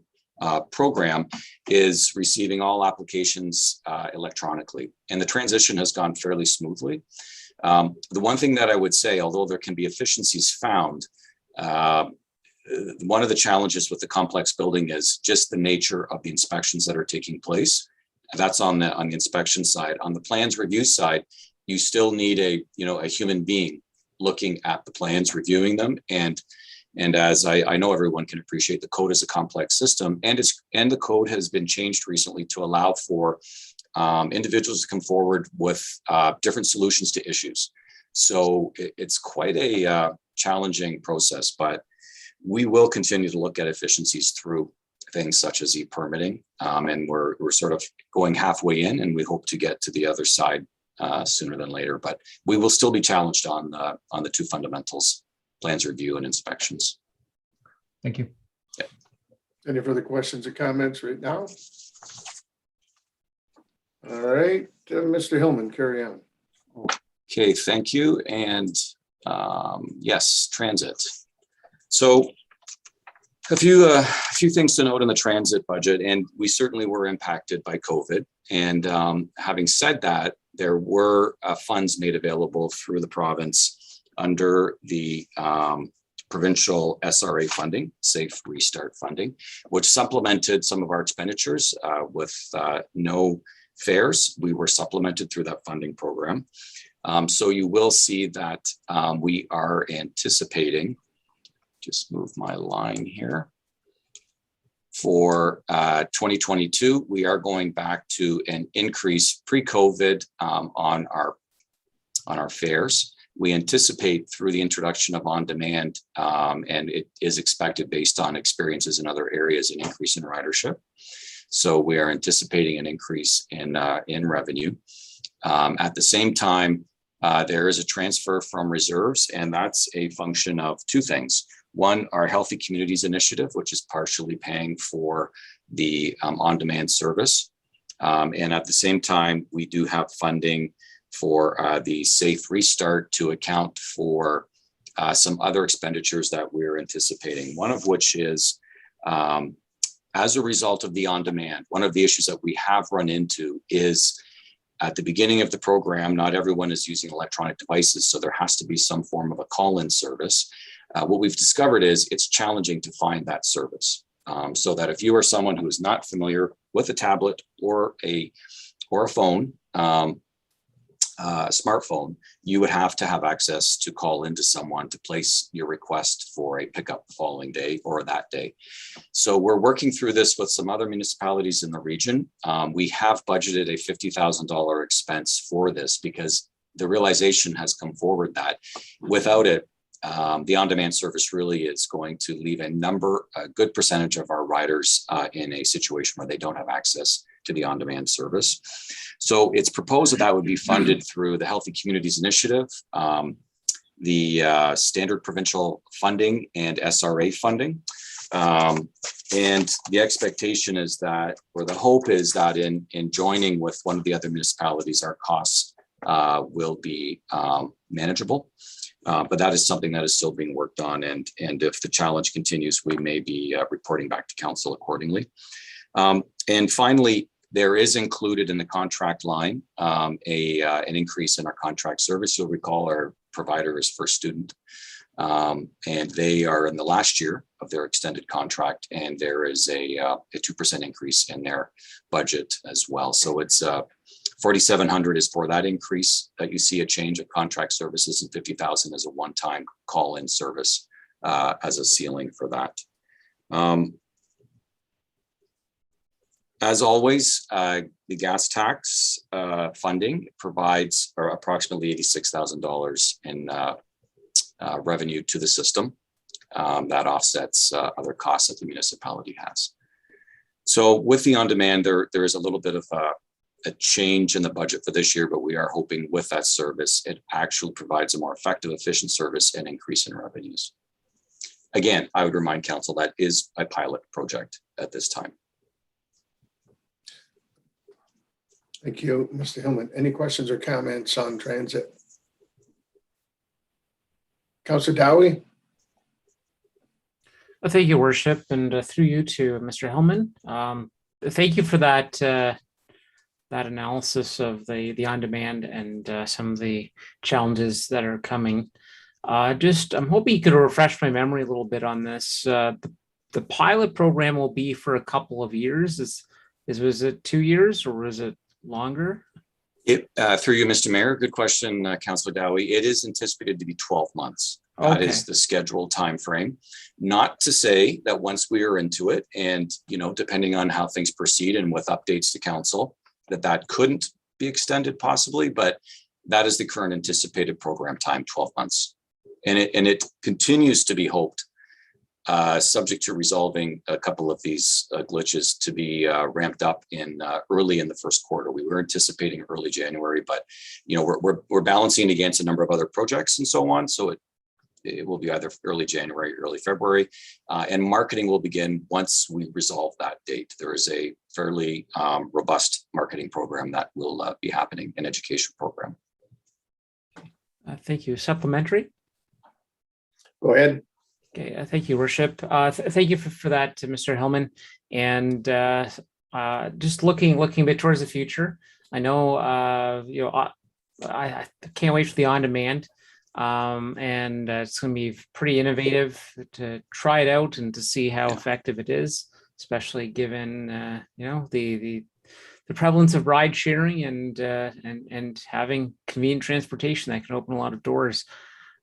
Q: program is receiving all applications electronically. And the transition has gone fairly smoothly. The one thing that I would say, although there can be efficiencies found, one of the challenges with the complex building is just the nature of the inspections that are taking place. That's on the inspection side. On the plans review side, you still need a human being looking at the plans, reviewing them, and as I know everyone can appreciate, the code is a complex system, and the code has been changed recently to allow for individuals to come forward with different solutions to issues. So it's quite a challenging process, but we will continue to look at efficiencies through things such as e-permitting, and we're sort of going halfway in, and we hope to get to the other side sooner than later. But we will still be challenged on the two fundamentals: plans review and inspections.
G: Thank you.
Q: Yeah.
A: Any further questions or comments right now? All right, Mr. Hillman, carry on.
Q: Okay, thank you. And yes, transit. So a few things to note in the transit budget, and we certainly were impacted by COVID. And having said that, there were funds made available through the province under the provincial SRA funding, Safe Restart funding, which supplemented some of our expenditures with no fares. We were supplemented through that funding program. So you will see that we are anticipating, just move my line here. For 2022, we are going back to an increase pre-COVID on our fares. We anticipate through the introduction of on-demand, and it is expected based on experiences in other areas, an increase in ridership. So we are anticipating an increase in revenue. At the same time, there is a transfer from reserves, and that's a function of two things. One, our Healthy Communities Initiative, which is partially paying for the on-demand service. And at the same time, we do have funding for the Safe Restart to account for some other expenditures that we're anticipating. One of which is, as a result of the on-demand, one of the issues that we have run into is at the beginning of the program, not everyone is using electronic devices, so there has to be some form of a call-in service. What we've discovered is it's challenging to find that service. So that if you are someone who is not familiar with a tablet or a phone, smartphone, you would have to have access to call into someone to place your request for a pickup the following day or that day. So we're working through this with some other municipalities in the region. We have budgeted a $50,000 expense for this because the realization has come forward that without it, the on-demand service really is going to leave a good percentage of our riders in a situation where they don't have access to the on-demand service. So it's proposed that would be funded through the Healthy Communities Initiative, the standard provincial funding and SRA funding. And the expectation is that, or the hope is that in joining with one of the other municipalities, our costs will be manageable. But that is something that is still being worked on. And if the challenge continues, we may be reporting back to council accordingly. And finally, there is included in the contract line an increase in our contract service. You'll recall our provider is First Student, and they are in the last year of their extended contract, and there is a 2% increase in their budget as well. So it's 4,700 is for that increase that you see a change of contract services, and 50,000 is a one-time call-in service as a ceiling for that. As always, the gas tax funding provides approximately $86,000 in revenue to the system. That offsets other costs that the municipality has. So with the on-demand, there is a little bit of a change in the budget for this year, but we are hoping with that service, it actually provides a more effective, efficient service and increase in revenues. Again, I would remind council that is a pilot project at this time.
A: Thank you, Mr. Hillman. Any questions or comments on transit? Councillor Dowie?
F: Thank you, Worship, and through you to Mr. Hillman. Thank you for that that analysis of the on-demand and some of the challenges that are coming. I'm hoping you could refresh my memory a little bit on this. The pilot program will be for a couple of years. Was it 2 years or was it longer?
Q: Through you, Mr. Mayor, good question, Councillor Dowie. It is anticipated to be 12 months. That is the scheduled time frame. Not to say that once we are into it, and depending on how things proceed and with updates to council, that couldn't be extended possibly, but that is the current anticipated program time, 12 months. And it continues to be hoped, subject to resolving a couple of these glitches, to be ramped up early in the first quarter. We were anticipating early January, but we're balancing against a number of other projects and so on. So it will be either early January, early February, and marketing will begin once we resolve that date. There is a fairly robust marketing program that will be happening, an education program.
F: Thank you. Supplementary?
A: Go ahead.
F: Okay, thank you, Worship. Thank you for that, Mr. Hellman. And just looking a bit towards the future, I know I can't wait for the on-demand, and it's going to be pretty innovative to try it out and to see how effective it is, especially given the prevalence of ride sharing and having convenient transportation that can open a lot of doors.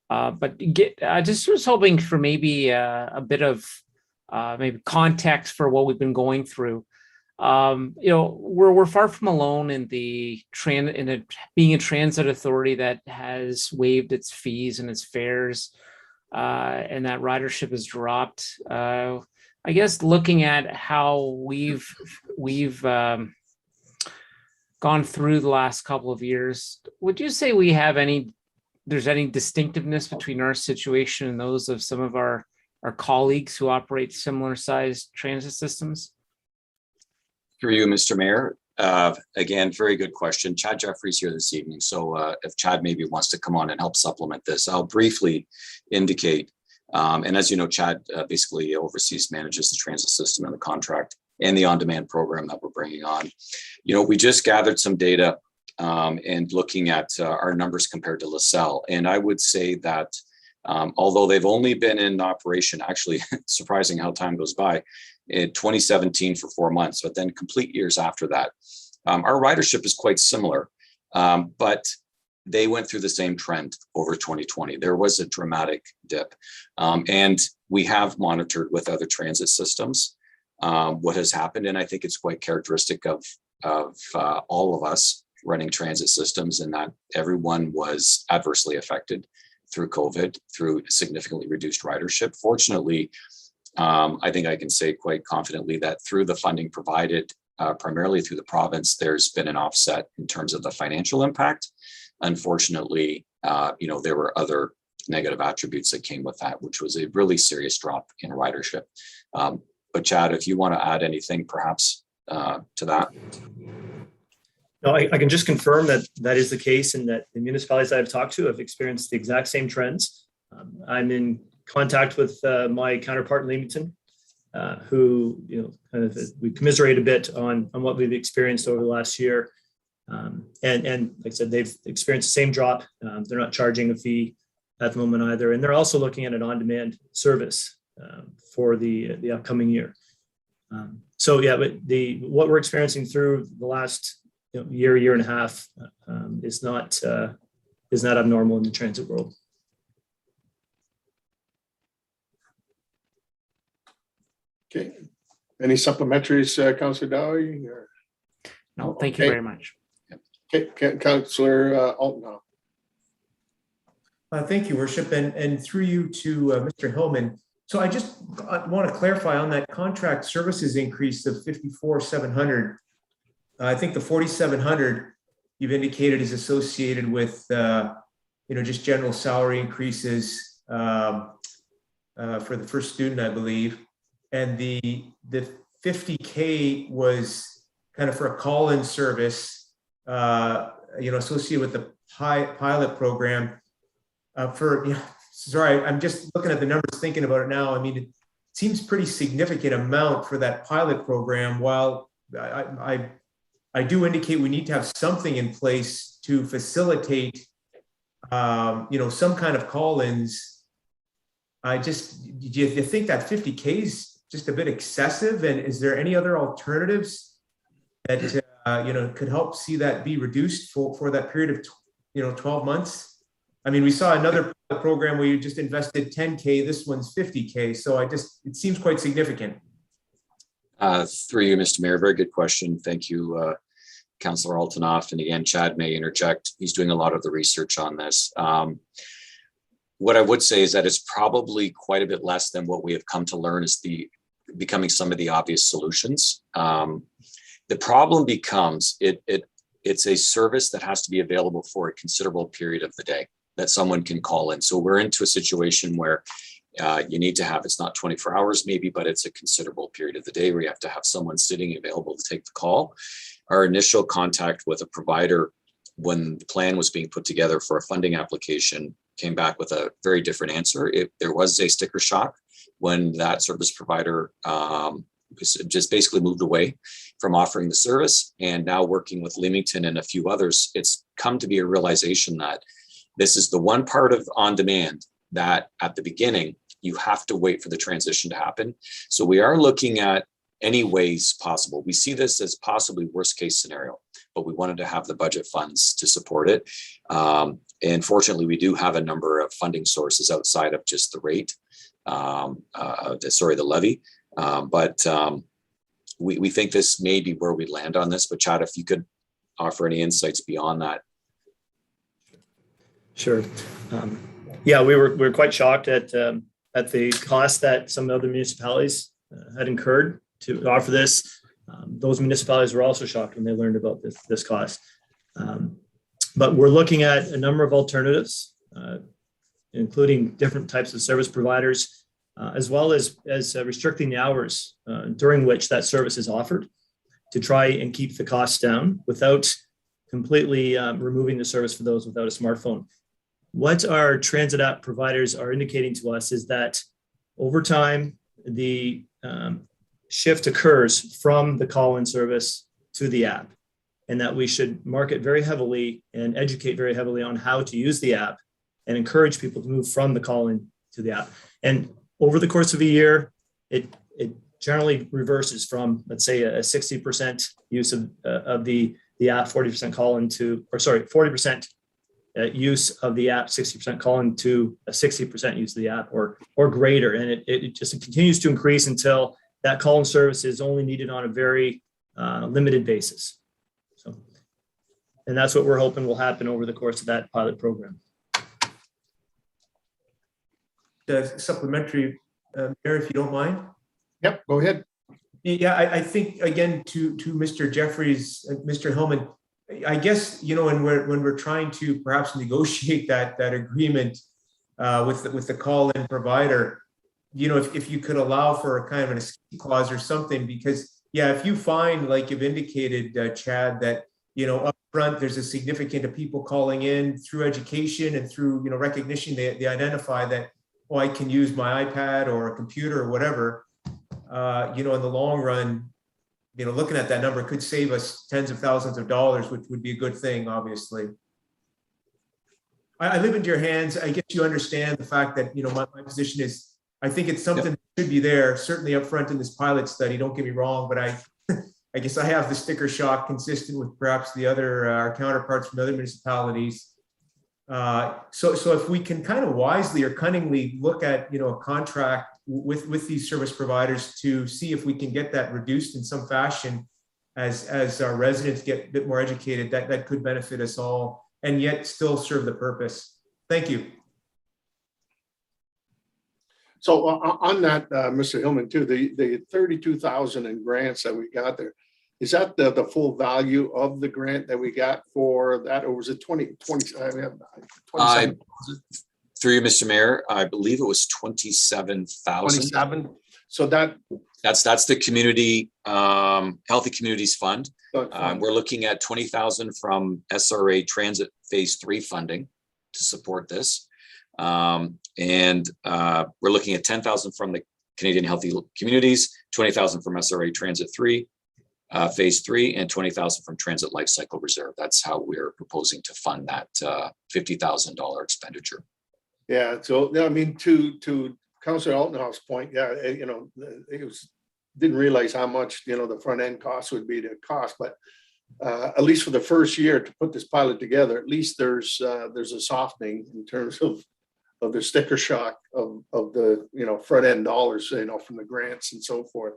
F: But I just was hoping for maybe a bit of maybe context for what we've been going through. We're far from alone in being a transit authority that has waived its fees and its fares, and that ridership has dropped. I guess looking at how we've gone through the last couple of years, would you say there's any distinctiveness between our situation and those of some of our colleagues who operate similar sized transit systems?
Q: Through you, Mr. Mayor. Again, very good question. Chad Jeffries here this evening. So if Chad maybe wants to come on and help supplement this, I'll briefly indicate. And as you know, Chad basically manages the transit system and the contract and the on-demand program that we're bringing on. We just gathered some data and looking at our numbers compared to LaSalle. And I would say that although they've only been in operation, actually surprising how time goes by, in 2017 for 4 months, but then complete years after that. Our ridership is quite similar, but they went through the same trend over 2020. There was a dramatic dip. And we have monitored with other transit systems what has happened. And I think it's quite characteristic of all of us running transit systems, and that everyone was adversely affected through COVID, through significantly reduced ridership. Fortunately, I think I can say quite confidently that through the funding provided primarily through the province, there's been an offset in terms of the financial impact. Unfortunately, there were other negative attributes that came with that, which was a really serious drop in ridership. But Chad, if you want to add anything perhaps to that.
R: No, I can just confirm that is the case, and that the municipalities I've talked to have experienced the exact same trends. I'm in contact with my counterpart in Leamington, who we commiserate a bit on what we've experienced over the last year. And like I said, they've experienced the same drop. They're not charging a fee at the moment either, and they're also looking at an on-demand service for the upcoming year. So yeah, but what we're experiencing through the last year and a half is not abnormal in the transit world.
A: Okay. Any supplementaries, Councillor Dowie?
F: No, thank you very much.
A: Okay, Councillor Alton.
D: Thank you, Worship, and through you to Mr. Hillman. So I just want to clarify on that contract services increase of 54,700. I think the 4,700 you've indicated is associated with just general salary increases for the first student, I believe, and the 50K was kind of for a call-in service, associated with the pilot program. Sorry, I'm just looking at the numbers, thinking about it now. I mean, it seems pretty significant amount for that pilot program. While I I do indicate we need to have something in place to facilitate, some kind of call-ins. Do you think that 50K is just a bit excessive? And is there any other alternatives that, could help see that be reduced for that period of, 12 months? I mean, we saw another program where you just invested 10K, this one's 50K. So it seems quite significant.
Q: Through you, Mr. Mayor, very good question. Thank you, Councillor Altonoff. And again, Chad may interject. He's doing a lot of the research on this. What I would say is that it's probably quite a bit less than what we have come to learn is becoming some of the obvious solutions. The problem becomes it's a service that has to be available for a considerable period of the day that someone can call in. So we're into a situation where you need to have, it's not 24 hours maybe, but it's a considerable period of the day where you have to have someone sitting available to take the call. Our initial contact with a provider when the plan was being put together for a funding application came back with a very different answer. There was a sticker shock when that service provider just basically moved away from offering the service. And now working with Leamington and a few others, it's come to be a realization that this is the one part of on demand that at the beginning, you have to wait for the transition to happen. So we are looking at any ways possible. We see this as possibly worst case scenario, but we wanted to have the budget funds to support it. And fortunately, we do have a number of funding sources outside of just the rate, the levy. But we think this may be where we land on this. But Chad, if you could offer any insights beyond that.
R: Sure. Yeah, we were quite shocked at the cost that some other municipalities had incurred to offer this. Those municipalities were also shocked when they learned about this cost. But we're looking at a number of alternatives, including different types of service providers, as well as restricting the hours during which that service is offered to try and keep the costs down without completely removing the service for those without a smartphone. What our transit app providers are indicating to us is that over time, the shift occurs from the call-in service to the app, and that we should market very heavily and educate very heavily on how to use the app and encourage people to move from the call-in to the app. And over the course of a year, it generally reverses from, let's say, a 60% use of the app, 40% call-in to, 40% use of the app, 60% call-in to a 60% use of the app or greater. And it just continues to increase until that call-in service is only needed on a very limited basis. So, and that's what we're hoping will happen over the course of that pilot program.
D: The supplementary, Mayor, if you don't mind.
A: Yep, go ahead.
D: Yeah, I think again to Mr. Jeffries, Mr. Hillman, I guess, when we're trying to perhaps negotiate that agreement with the call-in provider, if you could allow for a kind of an escape clause or something, because if you find, like you've indicated, Chad, that up front there's a significant of people calling in through education and through recognition, they identify that, I can use my iPad or a computer or whatever. In the long run, looking at that number could save us tens of thousands of dollars, which would be a good thing, obviously. I leave into your hands. I guess you understand the fact that, my position is, I think it's something that should be there, certainly up front in this pilot study, don't get me wrong, but I guess I have the sticker shock consistent with perhaps the other, our counterparts from other municipalities. So if we can kind of wisely or cunningly look at, a contract with these service providers to see if we can get that reduced in some fashion as our residents get a bit more educated, that could benefit us all and yet still serve the purpose. Thank you.
A: So on that, Mr. Hillman, too, the 32,000 in grants that we got there, is that the full value of the grant that we got for that, or was it 27?
Q: Through you, Mr. Mayor, I believe it was 27,000.
A: 27. So
Q: that's the community Healthy Communities Fund. We're looking at 20,000 from SRA Transit Phase 3 funding to support this. And we're looking at 10,000 from the Canadian Healthy Communities, 20,000 from SRA Transit 3, phase 3, and 20,000 from transit life cycle reserve. That's how we're proposing to fund that $50,000 expenditure.
A: Yeah, so, I mean, to Councillor Altenhoff's point, yeah, didn't realize how much, the front end cost would be to cost, but at least for the first year to put this pilot together, at least there's a softening in terms of the sticker shock of the, front end dollars, from the grants and so forth.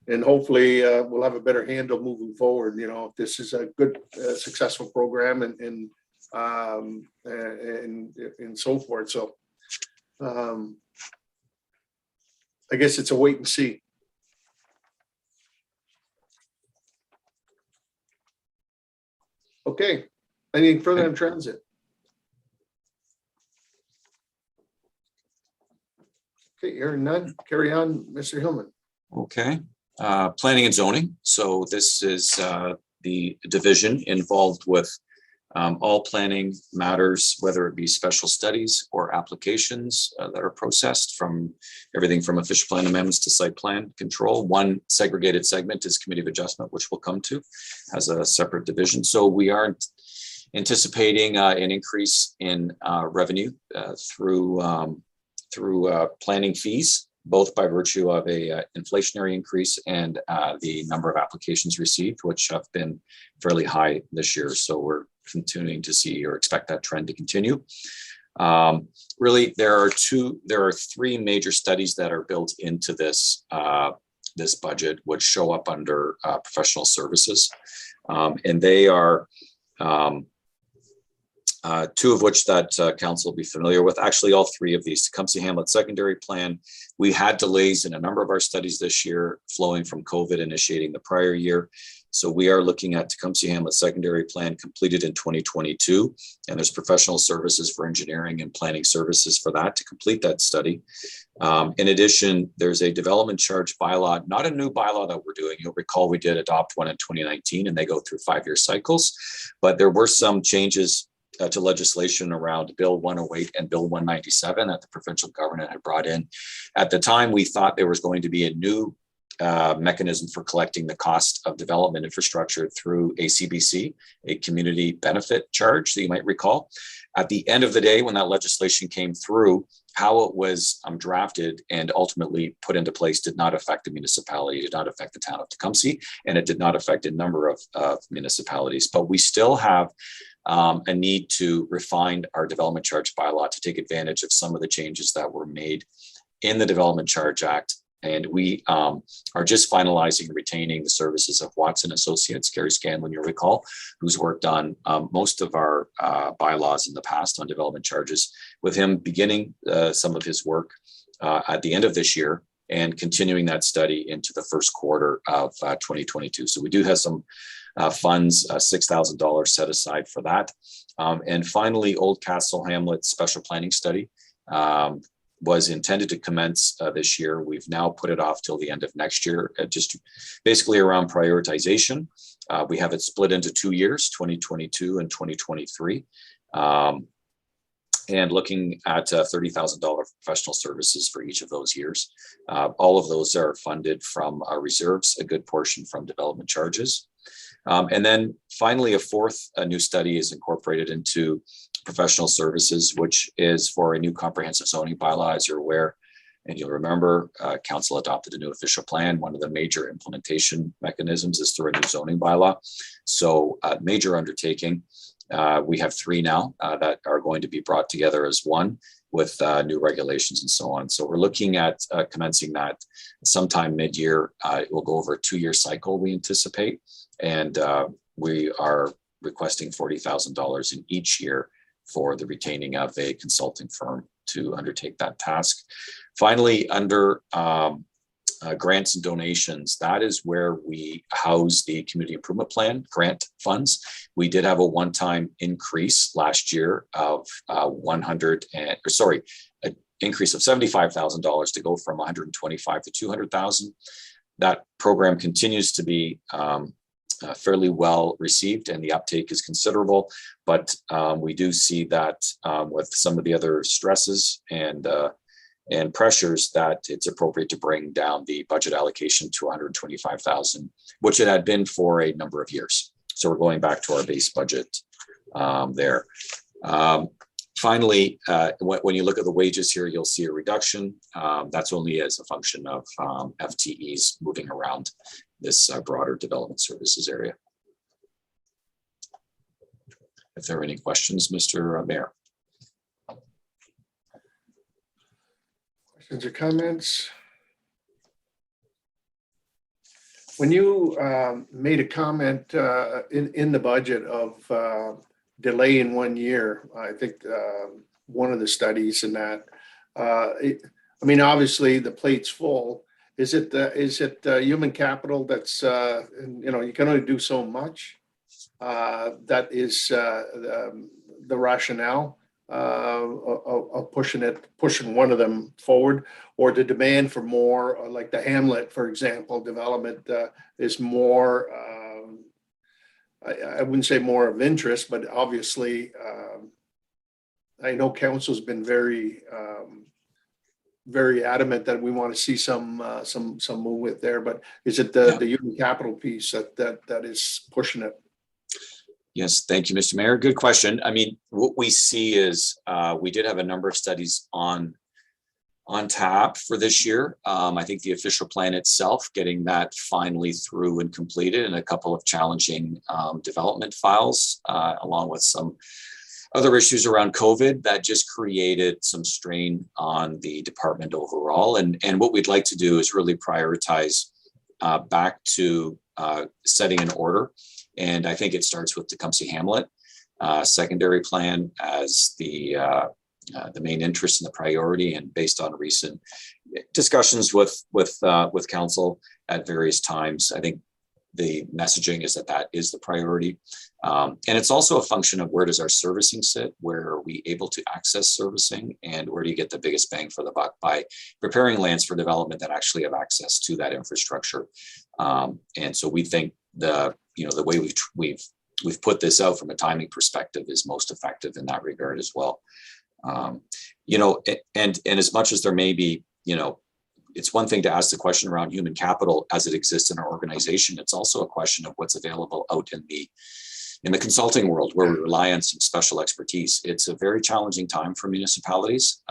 A: And hopefully we'll have a better handle moving forward, if this is a good, successful program and so forth. So I guess it's a wait and see. Okay, anything further on transit? Okay, hearing none, carry on, Mr. Hillman.
Q: Okay, planning and zoning. So this is the division involved with all planning matters, whether it be special studies or applications that are processed, from everything from official plan amendments to site plan control. One segregated segment is committee of adjustment, which we'll come to as a separate division. So we are anticipating an increase in revenue through planning fees, both by virtue of a inflationary increase and the number of applications received, which have been fairly high this year. So we're continuing to see or expect that trend to continue. Really, there are three major studies that are built into this this budget, which show up under professional services, and they are two of which that council will be familiar with. Actually, all three of these. Tecumseh Hamlet Secondary Plan. We had delays in a number of our studies this year, flowing from COVID initiating the prior year. So we are looking at Tecumseh Hamlet Secondary Plan completed in 2022, and there's professional services for engineering and planning services for that to complete that study. In addition, there's a development charge bylaw, not a new bylaw that we're doing. You'll recall we did adopt one in 2019, and they go through 5-year cycles, but there were some changes to legislation around Bill 108 and Bill 197 that the provincial government had brought in. At the time, we thought there was going to be a new mechanism for collecting the cost of development infrastructure through a CBC, a community benefit charge that you might recall. At the end of the day, when that legislation came through, how it was drafted and ultimately put into place did not affect the municipality, did not affect the town of Tecumseh, and it did not affect a number of municipalities. But we still have a need to refine our development charge bylaw to take advantage of some of the changes that were made in the Development Charge Act. And we are just finalizing retaining the services of Watson Associates, Gary Scanlon, you'll recall, who's worked on most of our bylaws in the past on development charges, with him beginning some of his work at the end of this year and continuing that study into the first quarter of 2022. So we do have some funds, $6,000 set aside for that. And finally, Old Castle Hamlet Special Planning Study was intended to commence this year. We've now put it off till the end of next year, just basically around prioritization. We have it split into 2 years, 2022 and 2023. And looking at $30,000 professional services for each of those years. All of those are funded from our reserves, a good portion from development charges. And then finally, a fourth new study is incorporated into professional services, which is for a new comprehensive zoning bylaw, as you're aware. And you'll remember, council adopted a new official plan. One of the major implementation mechanisms is through a new zoning bylaw. So major undertaking. We have 3 now that are going to be brought together as one with new regulations and so on. So we're looking at commencing that sometime mid-year. It will go over a 2-year cycle, we anticipate. And we are requesting $40,000 in each year for the retaining of a consulting firm to undertake that task. Finally, under grants and donations, that is where we house the community improvement plan grant funds. We did have a one-time increase last year of an increase of $75,000 to go from 125 to 200,000. That program continues to be fairly well received, and the uptake is considerable, but we do see that with some of the other stresses and and pressures that it's appropriate to bring down the budget allocation to 125,000, which it had been for a number of years. So we're going back to our base budget there. Finally, when you look at the wages here, you'll see a reduction. That's only as a function of FTEs moving around this broader development services area. If there are any questions, Mr. Mayor.
A: Questions or comments? When you made a comment in the budget of delay in 1 year, I think one of the studies in that, I mean, obviously the plate's full. Is it human capital that's, you know, you can only do so much? That is the rationale of pushing one of them forward, or the demand for more, like the Hamlet, for example, development is more, I wouldn't say more of interest, but obviously I know council's been very adamant that we want to see some movement there, but is it the human capital piece that is pushing it?
Q: Yes, thank you, Mr. Mayor. Good question. I mean, what we see is we did have a number of studies on tap for this year. I think the official plan itself, getting that finally through and completed, and a couple of challenging development files, along with some other issues around COVID that just created some strain on the department overall. And what we'd like to do is really prioritize back to setting an order. And I think it starts with Tecumseh Hamlet secondary plan as the main interest and the priority, and based on recent discussions with council at various times, I think the messaging is that is the priority. And it's also a function of where does our servicing sit? Where are we able to access servicing? And where do you get the biggest bang for the buck by preparing lands for development that actually have access to that infrastructure? And so we think the way we've put this out from a timing perspective is most effective in that regard as well. And as much as there may be, it's one thing to ask the question around human capital as it exists in our organization. It's also a question of what's available out in the consulting world, where we rely on some special expertise. It's a very challenging time for municipalities.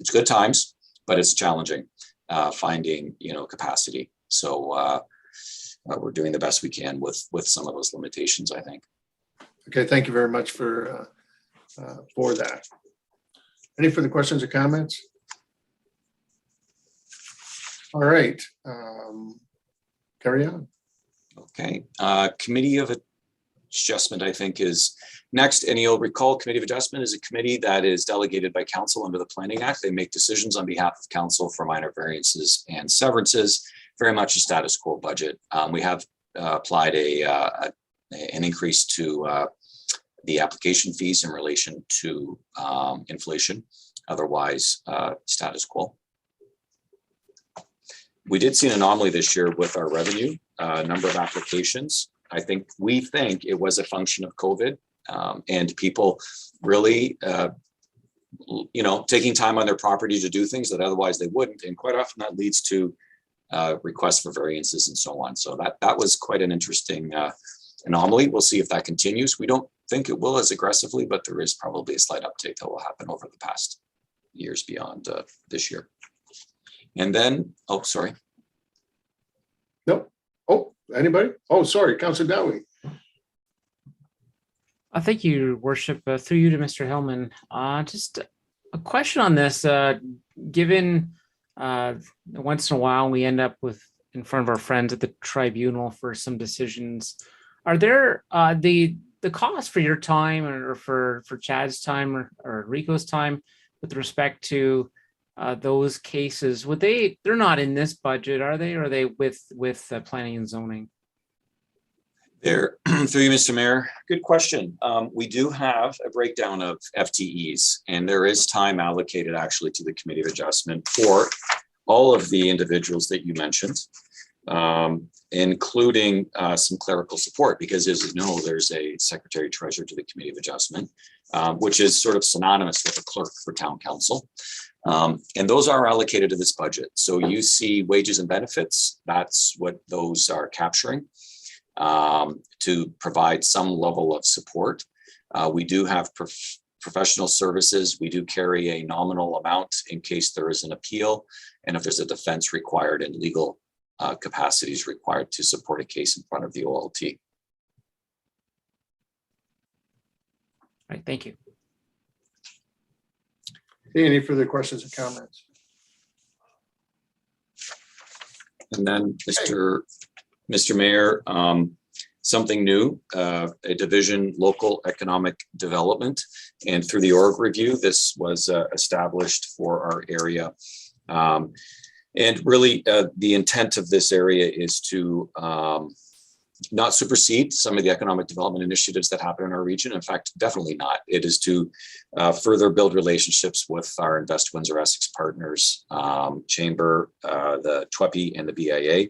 Q: It's good times, but it's challenging finding, capacity. So we're doing the best we can with some of those limitations, I think.
A: Okay, thank you very much for that. Any further questions or comments? All right, carry on.
Q: Okay, Committee of Adjustment, I think, is next. And you'll recall Committee of Adjustment is a committee that is delegated by council under the Planning Act. They make decisions on behalf of council for minor variances and severances, very much a status quo budget. We have applied an increase to the application fees in relation to inflation, otherwise status quo. We did see an anomaly this year with our revenue, number of applications. We think it was a function of COVID and people really, taking time on their property to do things that otherwise they wouldn't. And quite often that leads to requests for variances and so on. So that was quite an interesting anomaly. We'll see if that continues. We don't think it will as aggressively, but there is probably a slight uptake that will happen over the past years beyond this year. And then, oh, sorry.
A: No. Oh, anybody? Oh, sorry, Councilor Dowie.
F: Thank you, Your Worship. Through you to Mr. Hillman. Just a question on this. Given once in a while we end up in front of our friends at the tribunal for some decisions, are there the cost for your time or for Chad's time or Rico's time with respect to those cases? They're not in this budget, are they? Or are they with planning and zoning?
Q: There, through you, Mr. Mayor. Good question. We do have a breakdown of FTEs, and there is time allocated actually to the Committee of Adjustment for all of the individuals that you mentioned, including some clerical support, because as you know, there's a Secretary Treasurer to the Committee of Adjustment, which is sort of synonymous with a clerk for Town Council. And those are allocated to this budget. So you see wages and benefits, that's what those are capturing to provide some level of support. We do have professional services. We do carry a nominal amount in case there is an appeal and if there's a defense required and legal capacities required to support a case in front of the OLT.
F: All right, thank you.
A: Any further questions or comments?
Q: And then Mr. Mayor, something new, a division, local economic development. And through the org review, this was established for our area. And really the intent of this area is to not supersede some of the economic development initiatives that happen in our region. In fact, definitely not. It is to further build relationships with our Invest Windsor Essex partners, Chamber, the TWEPI and the BIA.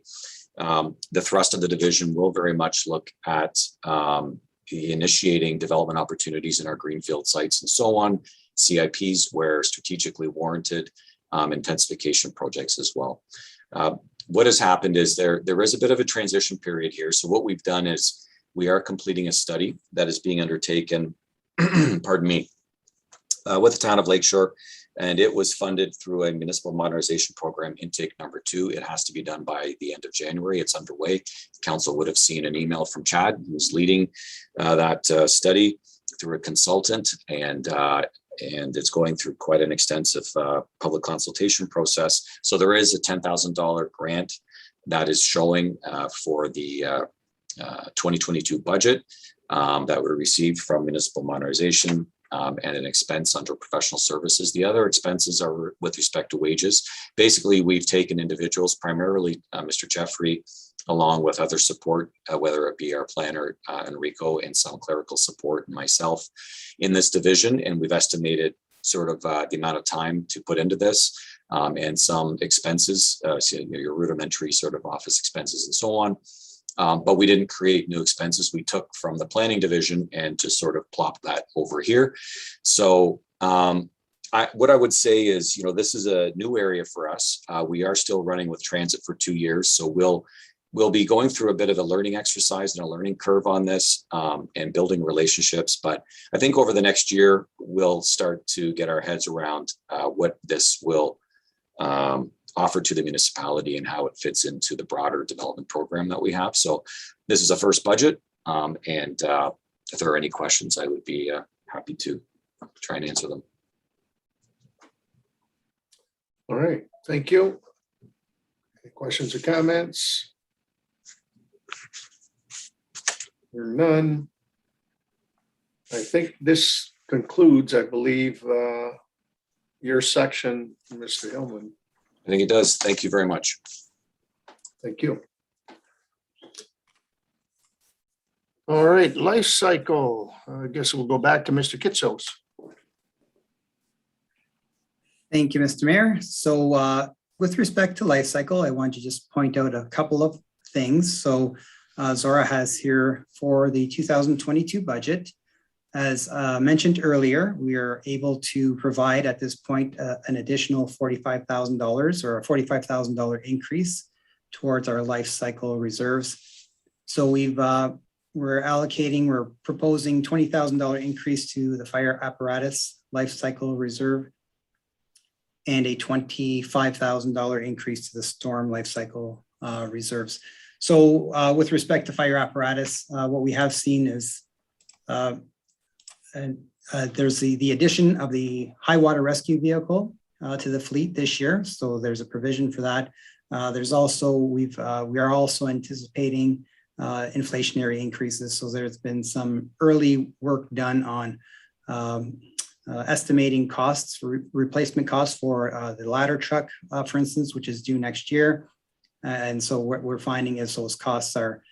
Q: The thrust of the division will very much look at initiating development opportunities in our greenfield sites and so on, CIPs where strategically warranted, intensification projects as well. What has happened is there is a bit of a transition period here. So what we've done is we are completing a study that is being undertaken, pardon me, with the town of Lakeshore, and it was funded through a municipal modernization program intake number 2. It has to be done by the end of January. It's underway. Council would have seen an email from Chad, who's leading that study through a consultant, and it's going through quite an extensive public consultation process. So there is a $10,000 grant that is showing for the 2022 budget that we received from municipal modernization and an expense under professional services. The other expenses are with respect to wages. Basically, we've taken individuals, primarily Mr. Jeffrey, along with other support, whether it be our planner, Enrico, and some clerical support, and myself in this division. And we've estimated sort of the amount of time to put into this and some expenses, so, your rudimentary sort of office expenses and so on. But we didn't create new expenses. We took from the planning division and just sort of plopped that over here. So what I would say is, this is a new area for us. We are still running with transit for 2 years. So we'll be going through a bit of a learning exercise and a learning curve on this and building relationships. But I think over the next year, we'll start to get our heads around what this will offer to the municipality and how it fits into the broader development program that we have. So this is a first budget. And if there are any questions, I would be happy to try and answer them.
A: All right, thank you. Any questions or comments? There are none. I think this concludes, I believe, your section, Mr. Hillman.
Q: I think it does. Thank you very much.
A: Thank you. All right, life cycle. I guess we'll go back to Mr. Kitsos.
C: Thank you, Mr. Mayor. So with respect to life cycle, I want to just point out a couple of things. So Zora has here for the 2022 budget. As mentioned earlier, we are able to provide at this point an additional $45,000 or a $45,000 increase towards our life cycle reserves. So we're proposing $20,000 increase to the fire apparatus life cycle reserve and a $25,000 increase to the storm life cycle reserves. So with respect to fire apparatus, what we have seen is there's the addition of the high water rescue vehicle to the fleet this year. So there's a provision for that. There's also, we are also anticipating inflationary increases. So there's been some early work done on estimating costs, replacement costs for the ladder truck, for instance, which is due next year. And so what we're finding is those costs are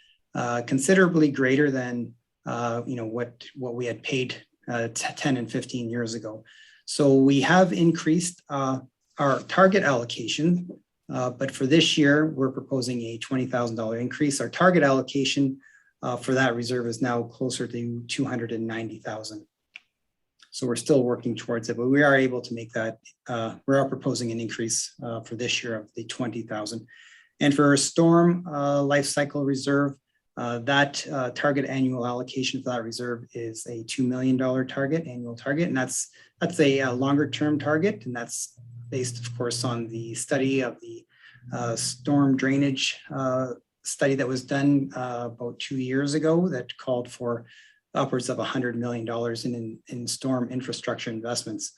C: considerably greater than what we had paid 10 and 15 years ago. So we have increased our target allocation, but for this year, we're proposing a $20,000 increase. Our target allocation for that reserve is now closer to $290,000. So we're still working towards it, but we are able to make that. We are proposing an increase for this year of the 20,000. And for storm life cycle reserve, that target annual allocation for that reserve is a $2 million annual target. And that's a longer term target. And that's based, of course, on the study of the storm drainage study that was done about 2 years ago that called for upwards of $100 million in storm infrastructure investments.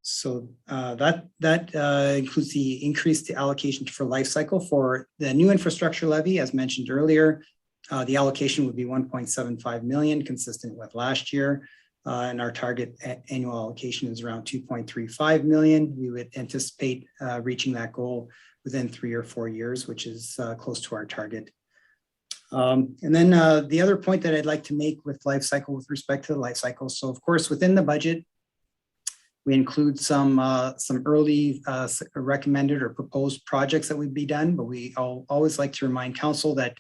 C: So that includes the increased allocation for life cycle. For the new infrastructure levy, as mentioned earlier, the allocation would be 1.75 million, consistent with last year. And our target annual allocation is around 2.35 million. We would anticipate reaching that goal within 3 or 4 years, which is close to our target. And then the other point that I'd like to make with life cycle with respect to the life cycle. So of course, within the budget, we include some early recommended or proposed projects that would be done, but we always like to remind council that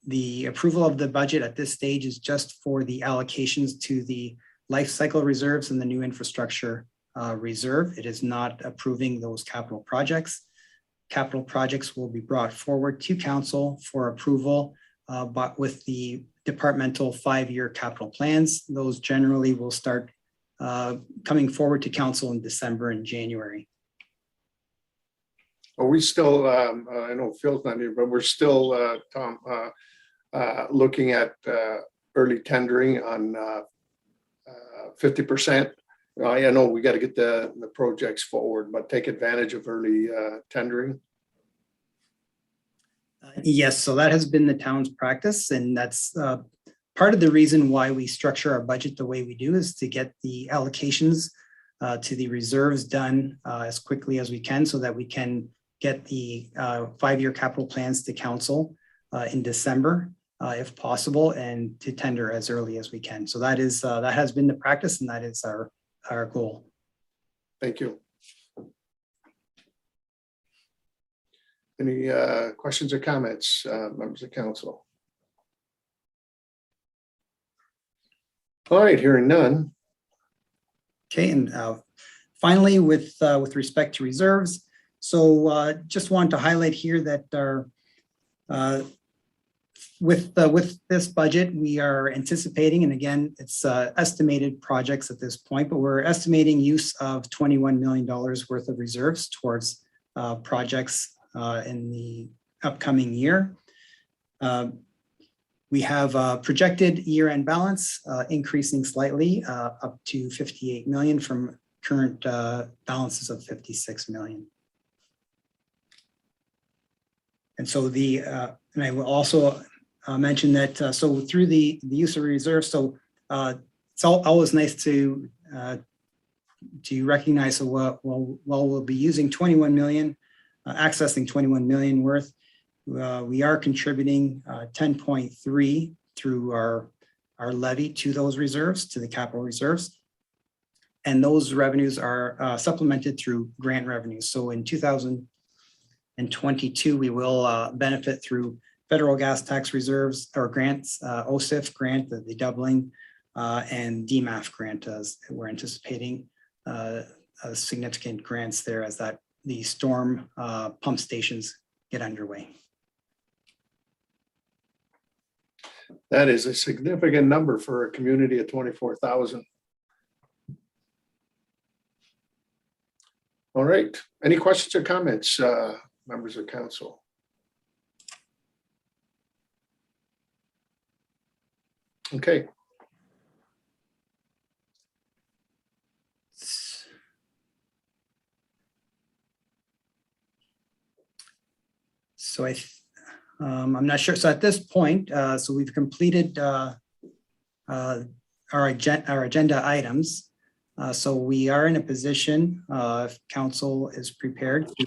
C: the approval of the budget at this stage is just for the allocations to the life cycle reserves and the new infrastructure reserve. It is not approving those capital projects. Capital projects will be brought forward to council for approval, but with the departmental 5-year capital plans, those generally will start coming forward to council in December and January.
A: Are we still, I know Phil's not here, but we're still, Tom, looking at early tendering on 50%. I know we got to get the projects forward, but take advantage of early tendering.
C: Yes, so that has been the town's practice, and that's part of the reason why we structure our budget the way we do, is to get the allocations to the reserves done as quickly as we can, so that we can get the 5-year capital plans to council in December, if possible, and to tender as early as we can. So that is that has been the practice, and that is our goal.
A: Thank you. Any questions or comments, members of council? All right, hearing none.
C: Okay, and finally, with respect to reserves, so just want to highlight here that our with this budget, we are anticipating, and again, it's estimated projects at this point, but we're estimating use of $21 million worth of reserves towards projects in the upcoming year. We have a projected year-end balance increasing slightly up to 58 million from current balances of 56 million. And so and I will also mention that so through the use of reserves, so it's always nice to recognize, so while we'll be using 21 million, accessing 21 million worth, we are contributing 10.3 through our levy to those reserves, to the capital reserves. And those revenues are supplemented through grant revenues. So in 2022, we will benefit through federal gas tax reserves or grants, OSIF grant, the doubling, and DMAF grant, as we're anticipating significant grants there as the storm pump stations get underway.
A: That is a significant number for a community of 24,000. All right, any questions or comments, members of council? Okay.
C: So I'm not sure. So at this point, so we've completed our agenda items. So we are in a position, if council is prepared, to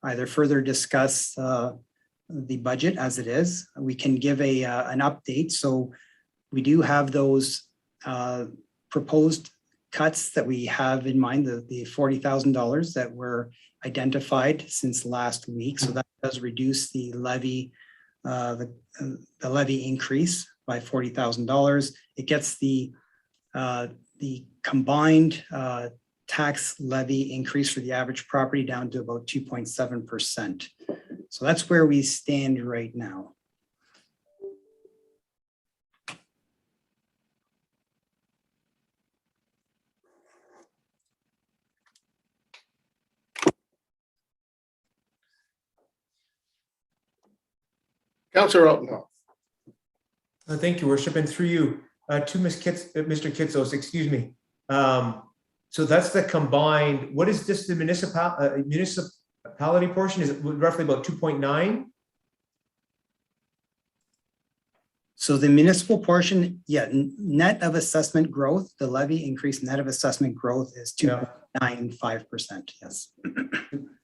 C: either further discuss the budget as it is. We can give an update. So we do have those proposed cuts that we have in mind, the $40,000 that were identified since last week. So that does reduce the levy, the levy increase by $40,000. It gets the the combined tax levy increase for the average property down to about 2.7%. So that's where we stand right now.
A: Councillor Alton.
D: Thank you, Worship, and through you to Mr. Kitsos, excuse me. So that's the combined, what is this, the municipality portion? Is it roughly about 2.9?
C: So the municipal portion, yeah, net of assessment growth, the levy increase net of assessment growth is 2.95%, yes.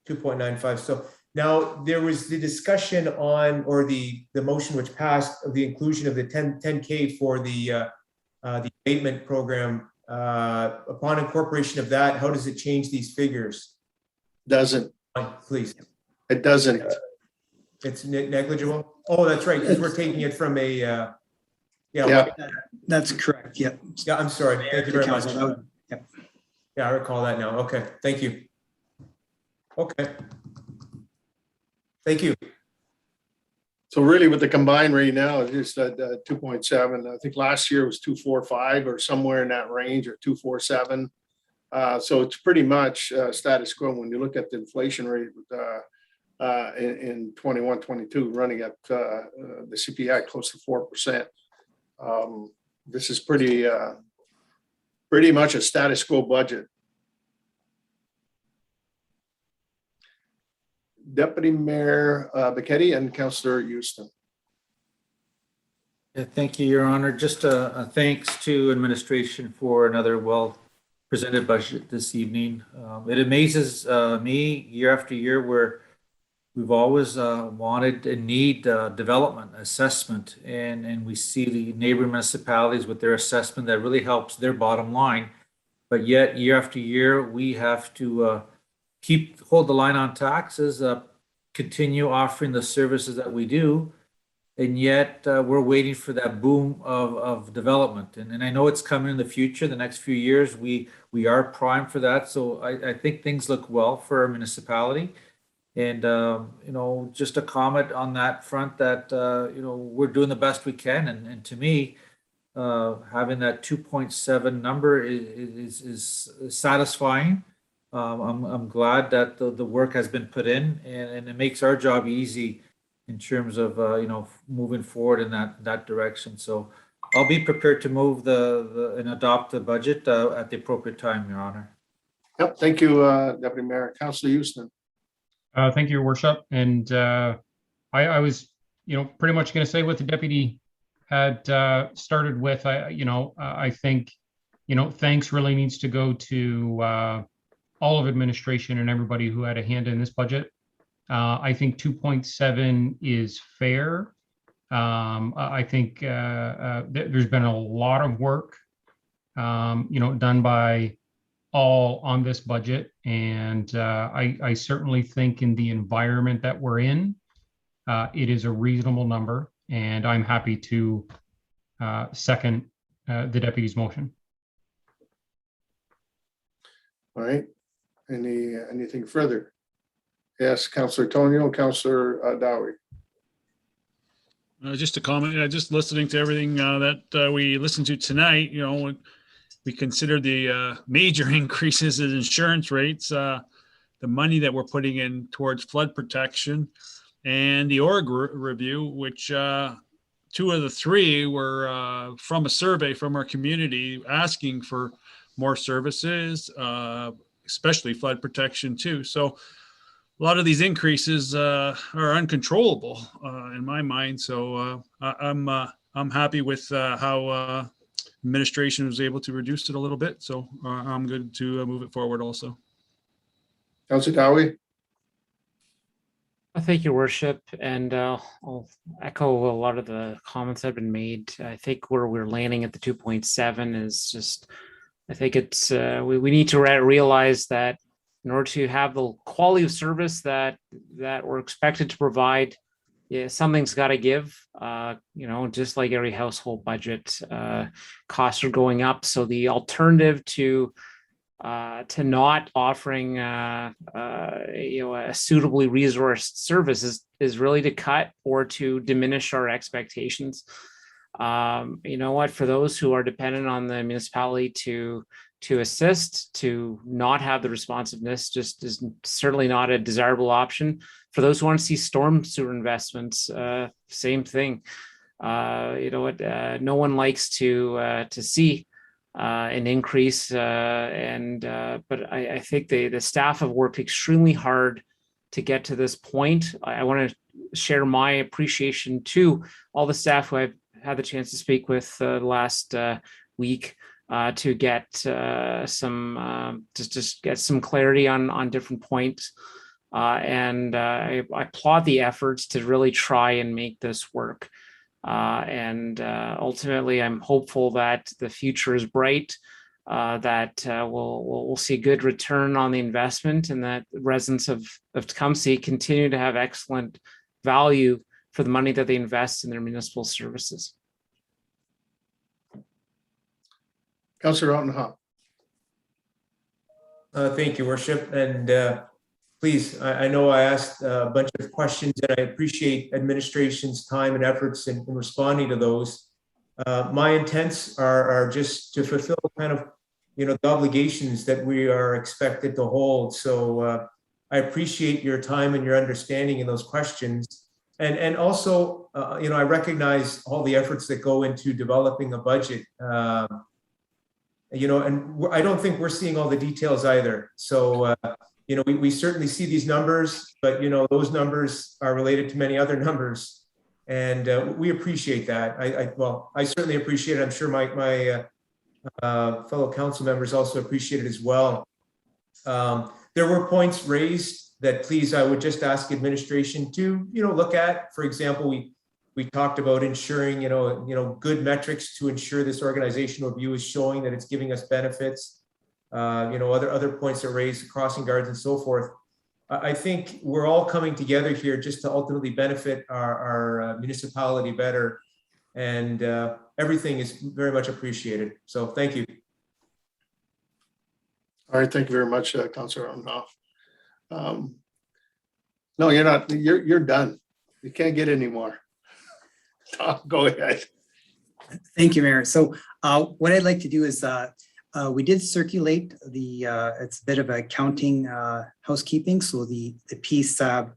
D: 2.95. So now there was the discussion on, or the motion which passed of the inclusion of the 10K for the abatement program. Upon incorporation of that, how does it change these figures?
A: Doesn't.
D: Please.
A: It doesn't.
D: It's negligible? Oh, that's right, because we're taking it from a,
C: That's correct, yep.
D: Yeah, I'm sorry, thank you very much.
C: Yep.
D: Yeah, I recall that now, okay, thank you. Okay. Thank you.
A: So really with the combined rate now, it's just at 2.7. I think last year was 2.45 or somewhere in that range, or 2.47. So it's pretty much status quo when you look at the inflation rate in 21, 22, running at the CPI close to 4%. This is pretty much a status quo budget. Deputy Mayor Becchetti and Councillor Houston.
I: Yeah, thank you, Your Honor. Just a thanks to administration for another well-presented budget this evening. It amazes me year after year where we've always wanted and need development assessment, and we see the neighboring municipalities with their assessment that really helps their bottom line. But yet, year after year, we have to hold the line on taxes, continue offering the services that we do, and yet we're waiting for that boom of development. And I know it's coming in the future, the next few years. We are primed for that. So I think things look well for our municipality. And, just a comment on that front that, we're doing the best we can. And to me, having that 2.7 number is satisfying. I'm glad that the work has been put in, and it makes our job easy in terms of, moving forward in that direction. So I'll be prepared to move and adopt the budget at the appropriate time, Your Honor.
A: Yep, thank you, Deputy Mayor. Councillor Houston.
G: Thank you, Your Worship. And I was, pretty much going to say what the deputy had started with. I think, thanks really needs to go to all of administration and everybody who had a hand in this budget. I think 2.7 is fair. I think there's been a lot of work, done by all on this budget. And I certainly think in the environment that we're in, it is a reasonable number. And I'm happy to second the deputy's motion.
A: All right. Anything further? Yes, Councillor Tonio, Councillor Dowie.
L: Just a comment, just listening to everything that we listened to tonight, when we consider the major increases in insurance rates, the money that we're putting in towards flood protection, and the org review, which 2 of the 3 were from a survey from our community asking for more services, especially flood protection too. So a lot of these increases are uncontrollable in my mind. So I'm happy with how administration was able to reduce it a little bit. So I'm good to move it forward also.
A: Councillor Dowie.
F: Thank you, Worship. And I'll echo a lot of the comments that have been made. I think where we're landing at the 2.7 is just, I think it's we need to realize that in order to have the quality of service that we're expected to provide, yeah, something's got to give. Just like every household budget, costs are going up. So the alternative to not offering a suitably resourced service is really to cut or to diminish our expectations. For those who are dependent on the municipality to assist, to not have the responsiveness just is certainly not a desirable option. For those who want to see storm sewer investments, same thing. No one likes to see an increase, but I think the staff have worked extremely hard to get to this point. I want to share my appreciation to all the staff who I've had the chance to speak with the last week to get get some clarity on different points. And I applaud the efforts to really try and make this work. Ultimately, I'm hopeful that the future is bright, that we'll see good return on the investment, and that residents of Tecumseh continue to have excellent value for the money that they invest in their municipal services.
A: Councillor Rottenhoff.
D: Thank you, Worship. And please, I know I asked a bunch of questions, and I appreciate administration's time and efforts in responding to those. My intents are just to fulfill kind of, the obligations that we are expected to hold. So I appreciate your time and your understanding in those questions. And also, I recognize all the efforts that go into developing a budget. And I don't think we're seeing all the details either. So, we certainly see these numbers, but, those numbers are related to many other numbers. And we appreciate that. I certainly appreciate it. I'm sure my fellow council members also appreciate it as well. There were points raised that, please, I would just ask administration to, look at. For example, we talked about ensuring, good metrics to ensure this organizational view is showing that it's giving us benefits. Other points that raised, crossing guards and so forth. I think we're all coming together here just to ultimately benefit our municipality better, and everything is very much appreciated. So thank you.
A: All right, thank you very much, Councillor Rottenhoff. No, you're not. You're done. You can't get any more. Tom, go ahead.
C: Thank you, Mayor. So what I'd like to do is we did circulate it's a bit of accounting housekeeping. So the PSAB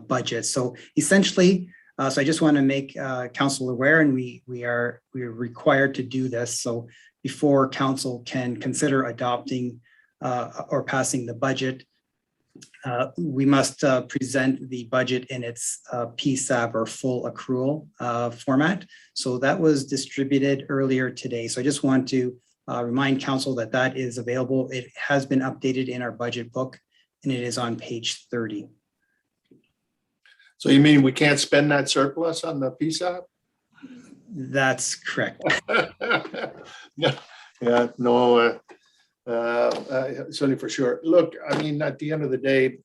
C: budget. So essentially, so I just want to make council aware, and we're required to do this. So before council can consider adopting or passing the budget, we must present the budget in its PSAB or full accrual format. So that was distributed earlier today. So I just want to remind council that that is available. It has been updated in our budget book, and it is on page 30.
A: So you mean we can't spend that surplus on the PSAP?
C: That's correct.
A: Yeah, no, certainly for sure. Look, I mean, at the end of the day,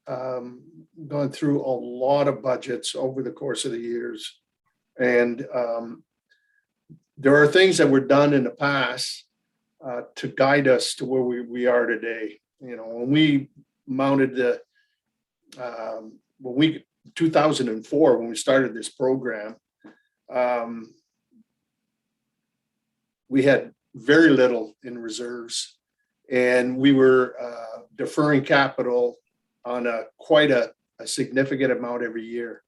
A: going through a lot of budgets over the course of the years, and there are things that were done in the past to guide us to where we are today. When we mounted the 2004, when we started this program, we had very little in reserves, and we were deferring capital on quite a significant amount every year.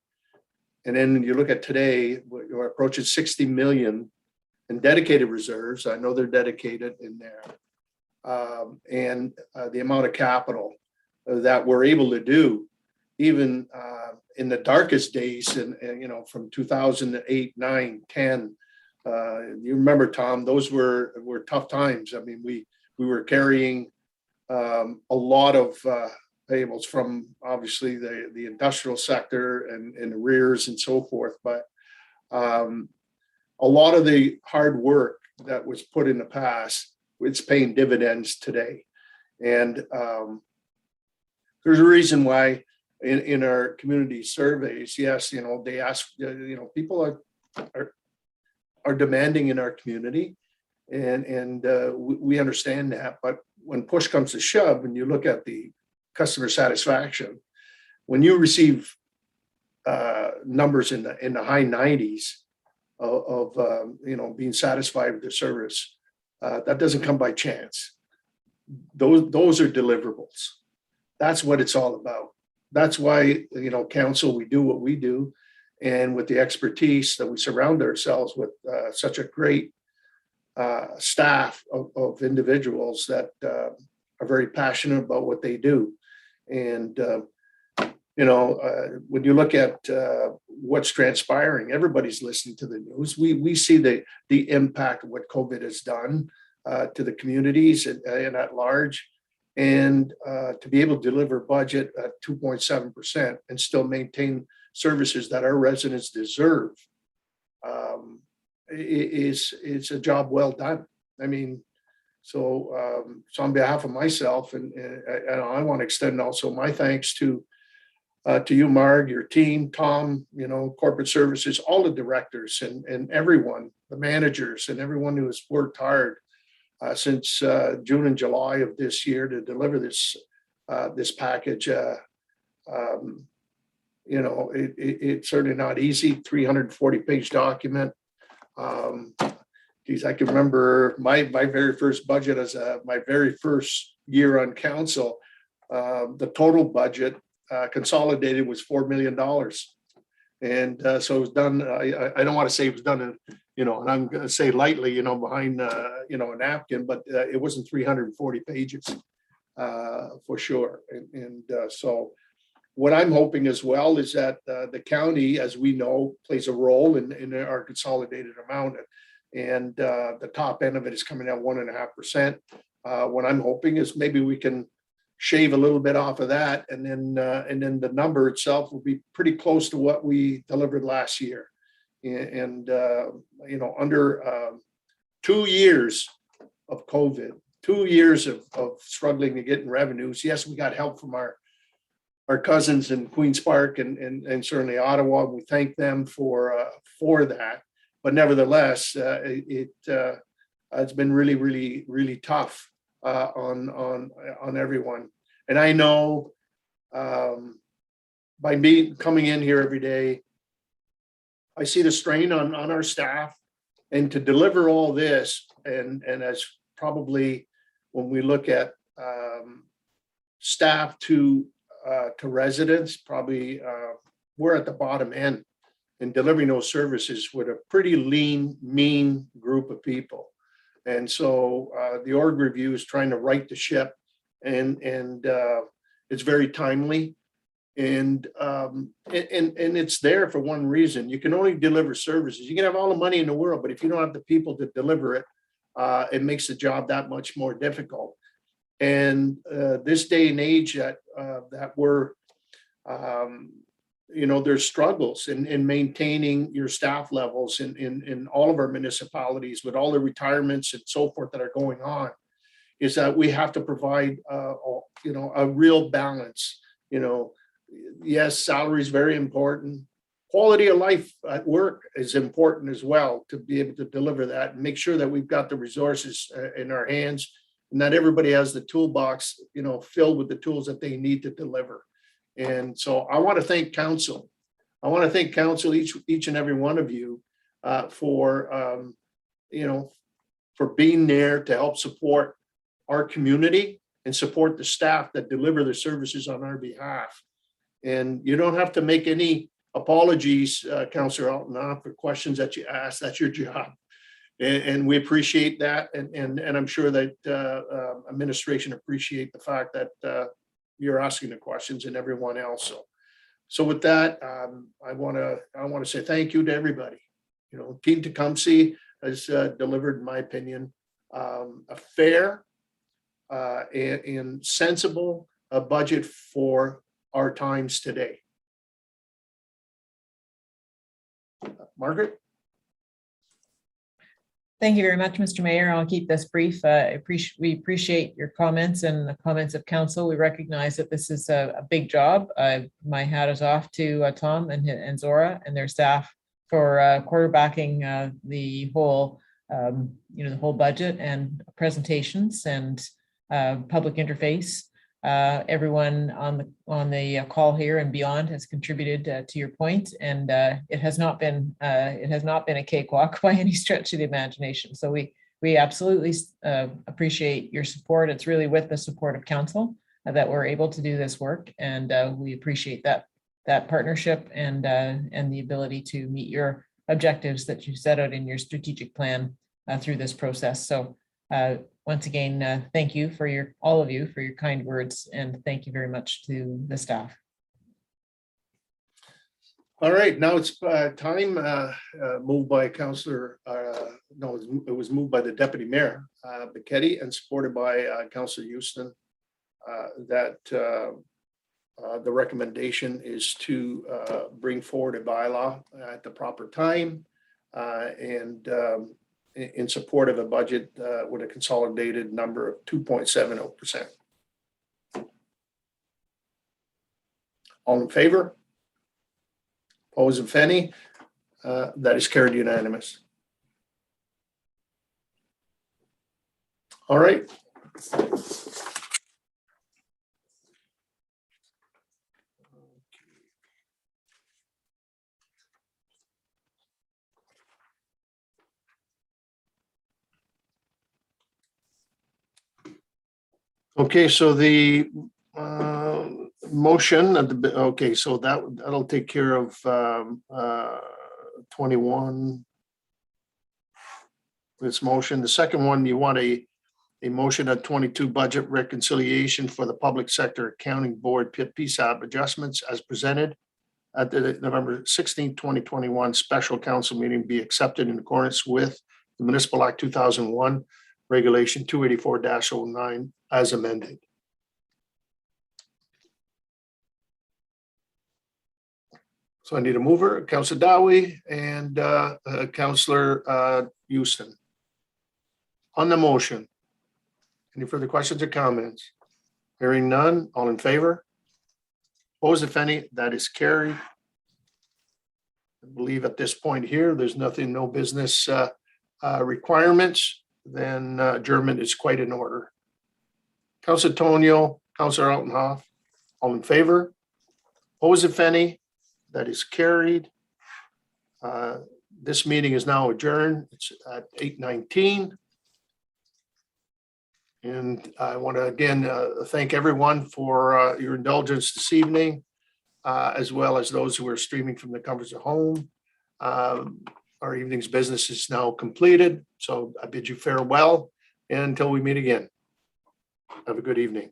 A: And then you look at today, we're approaching 60 million in dedicated reserves. I know they're dedicated in there. And the amount of capital that we're able to do, even in the darkest days, and from 2008, 9, 10, you remember, Tom, those were tough times. I mean, we were carrying a lot of payables from obviously the industrial sector and arrears and so forth. But a lot of the hard work that was put in the past, it's paying dividends today. And there's a reason why in our community surveys, yes, they ask, people are demanding in our community, and we understand that. But when push comes to shove, and you look at the customer satisfaction, when you receive numbers in the high 90s of being satisfied with the service, that doesn't come by chance. Those are deliverables. That's what it's all about. That's why, council, we do what we do, and with the expertise that we surround ourselves with, such a great staff of individuals that are very passionate about what they do. And when you look at what's transpiring, everybody's listening to the news. We see the impact of what COVID has done to the communities and at large, and to be able to deliver budget at 2.7% and still maintain services that our residents deserve is a job well done. I mean, so on behalf of myself, and I want to extend also my thanks to you, Marg, your team, Tom, corporate services, all the directors and everyone, the managers and everyone who has worked hard since June and July of this year to deliver this package. It's certainly not easy. 340-page document. I can remember my very first budget as my very first year on council. The total budget consolidated was $4 million. And so it was done. I don't want to say it was done in, and I'm going to say lightly, behind, a napkin, but it wasn't 340 pages for sure. And so what I'm hoping as well is that the county, as we know, plays a role in our consolidated amount. And the top end of it is coming at 1.5%. What I'm hoping is maybe we can shave a little bit off of that, and then the number itself will be pretty close to what we delivered last year. And under 2 years of COVID, 2 years of struggling to get in revenues. Yes, we got help from our cousins in Queen's Park and certainly Ottawa. We thank them for that. But nevertheless, it's been really, really, really tough on everyone. And I know by me coming in here every day, I see the strain on our staff, and to deliver all this, and as probably when we look at staff to residents, probably we're at the bottom end in delivering those services with a pretty lean, mean group of people. And so the org review is trying to right the ship, and it's very timely, and it's there for one reason. You can only deliver services. You can have all the money in the world, but if you don't have the people to deliver it, it makes the job that much more difficult. And this day and age that we're, there's struggles in maintaining your staff levels in all of our municipalities with all the retirements and so forth that are going on, is that we have to provide, a real balance. Yes, salary is very important. Quality of life at work is important as well, to be able to deliver that and make sure that we've got the resources in our hands, and that everybody has the toolbox, filled with the tools that they need to deliver. And so I want to thank council. I want to thank council, each and every one of you, for being there to help support our community and support the staff that deliver the services on our behalf. And you don't have to make any apologies, Councillor Alton, for questions that you ask. That's your job. And we appreciate that. And I'm sure that administration appreciate the fact that you're asking the questions, and everyone else. So with that, I want to say thank you to everybody. Team Tecumseh has delivered, in my opinion, a fair and sensible budget for our times today. Margaret?
B: Thank you very much, Mr. Mayor. I'll keep this brief. We appreciate your comments and the comments of council. We recognize that this is a big job. My hat is off to Tom and Zora and their staff for quarterbacking the whole, the whole budget and presentations and public interface. Everyone on the call here and beyond has contributed to your point, and it has not been a cakewalk by any stretch of the imagination. So we absolutely appreciate your support. It's really with the support of council that we're able to do this work, and we appreciate that partnership and the ability to meet your objectives that you set out in your strategic plan through this process. So once again, thank you for all of you for your kind words, and thank you very much to the staff.
A: All right, now it's time moved by Councillor, it was moved by the Deputy Mayor, Becchetti, and supported by Councillor Houston, that the recommendation is to bring forward a bylaw at the proper time and in support of a budget with a consolidated number of 2.70%. All in favor? Opposed, if any? That is carried unanimous. All right. Okay, so the motion, okay, so that'll take care of 21. This motion. The second one, you want a motion at 22 budget reconciliation for the Public Sector Accounting Board PSAB adjustments as presented at the November 16, 2021 special council meeting be accepted in accordance with the Municipal Act 2001, Regulation 284-09 as amended. So I need a mover, Councillor Dowie and Councillor Houston. On the motion, any further questions or comments? Hearing none, all in favor? Opposed, if any? That is carried. I believe at this point here, there's nothing, no business requirements. Then adjournment is quite in order. Councillor Tonio, Councillor Altenhoff, all in favor? Opposed, if any? That is carried. This meeting is now adjourned. It's at 8:19. And I want to again thank everyone for your indulgence this evening, as well as those who are streaming from the comforts of home. Our evening's business is now completed, so I bid you farewell until we meet again. Have a good evening.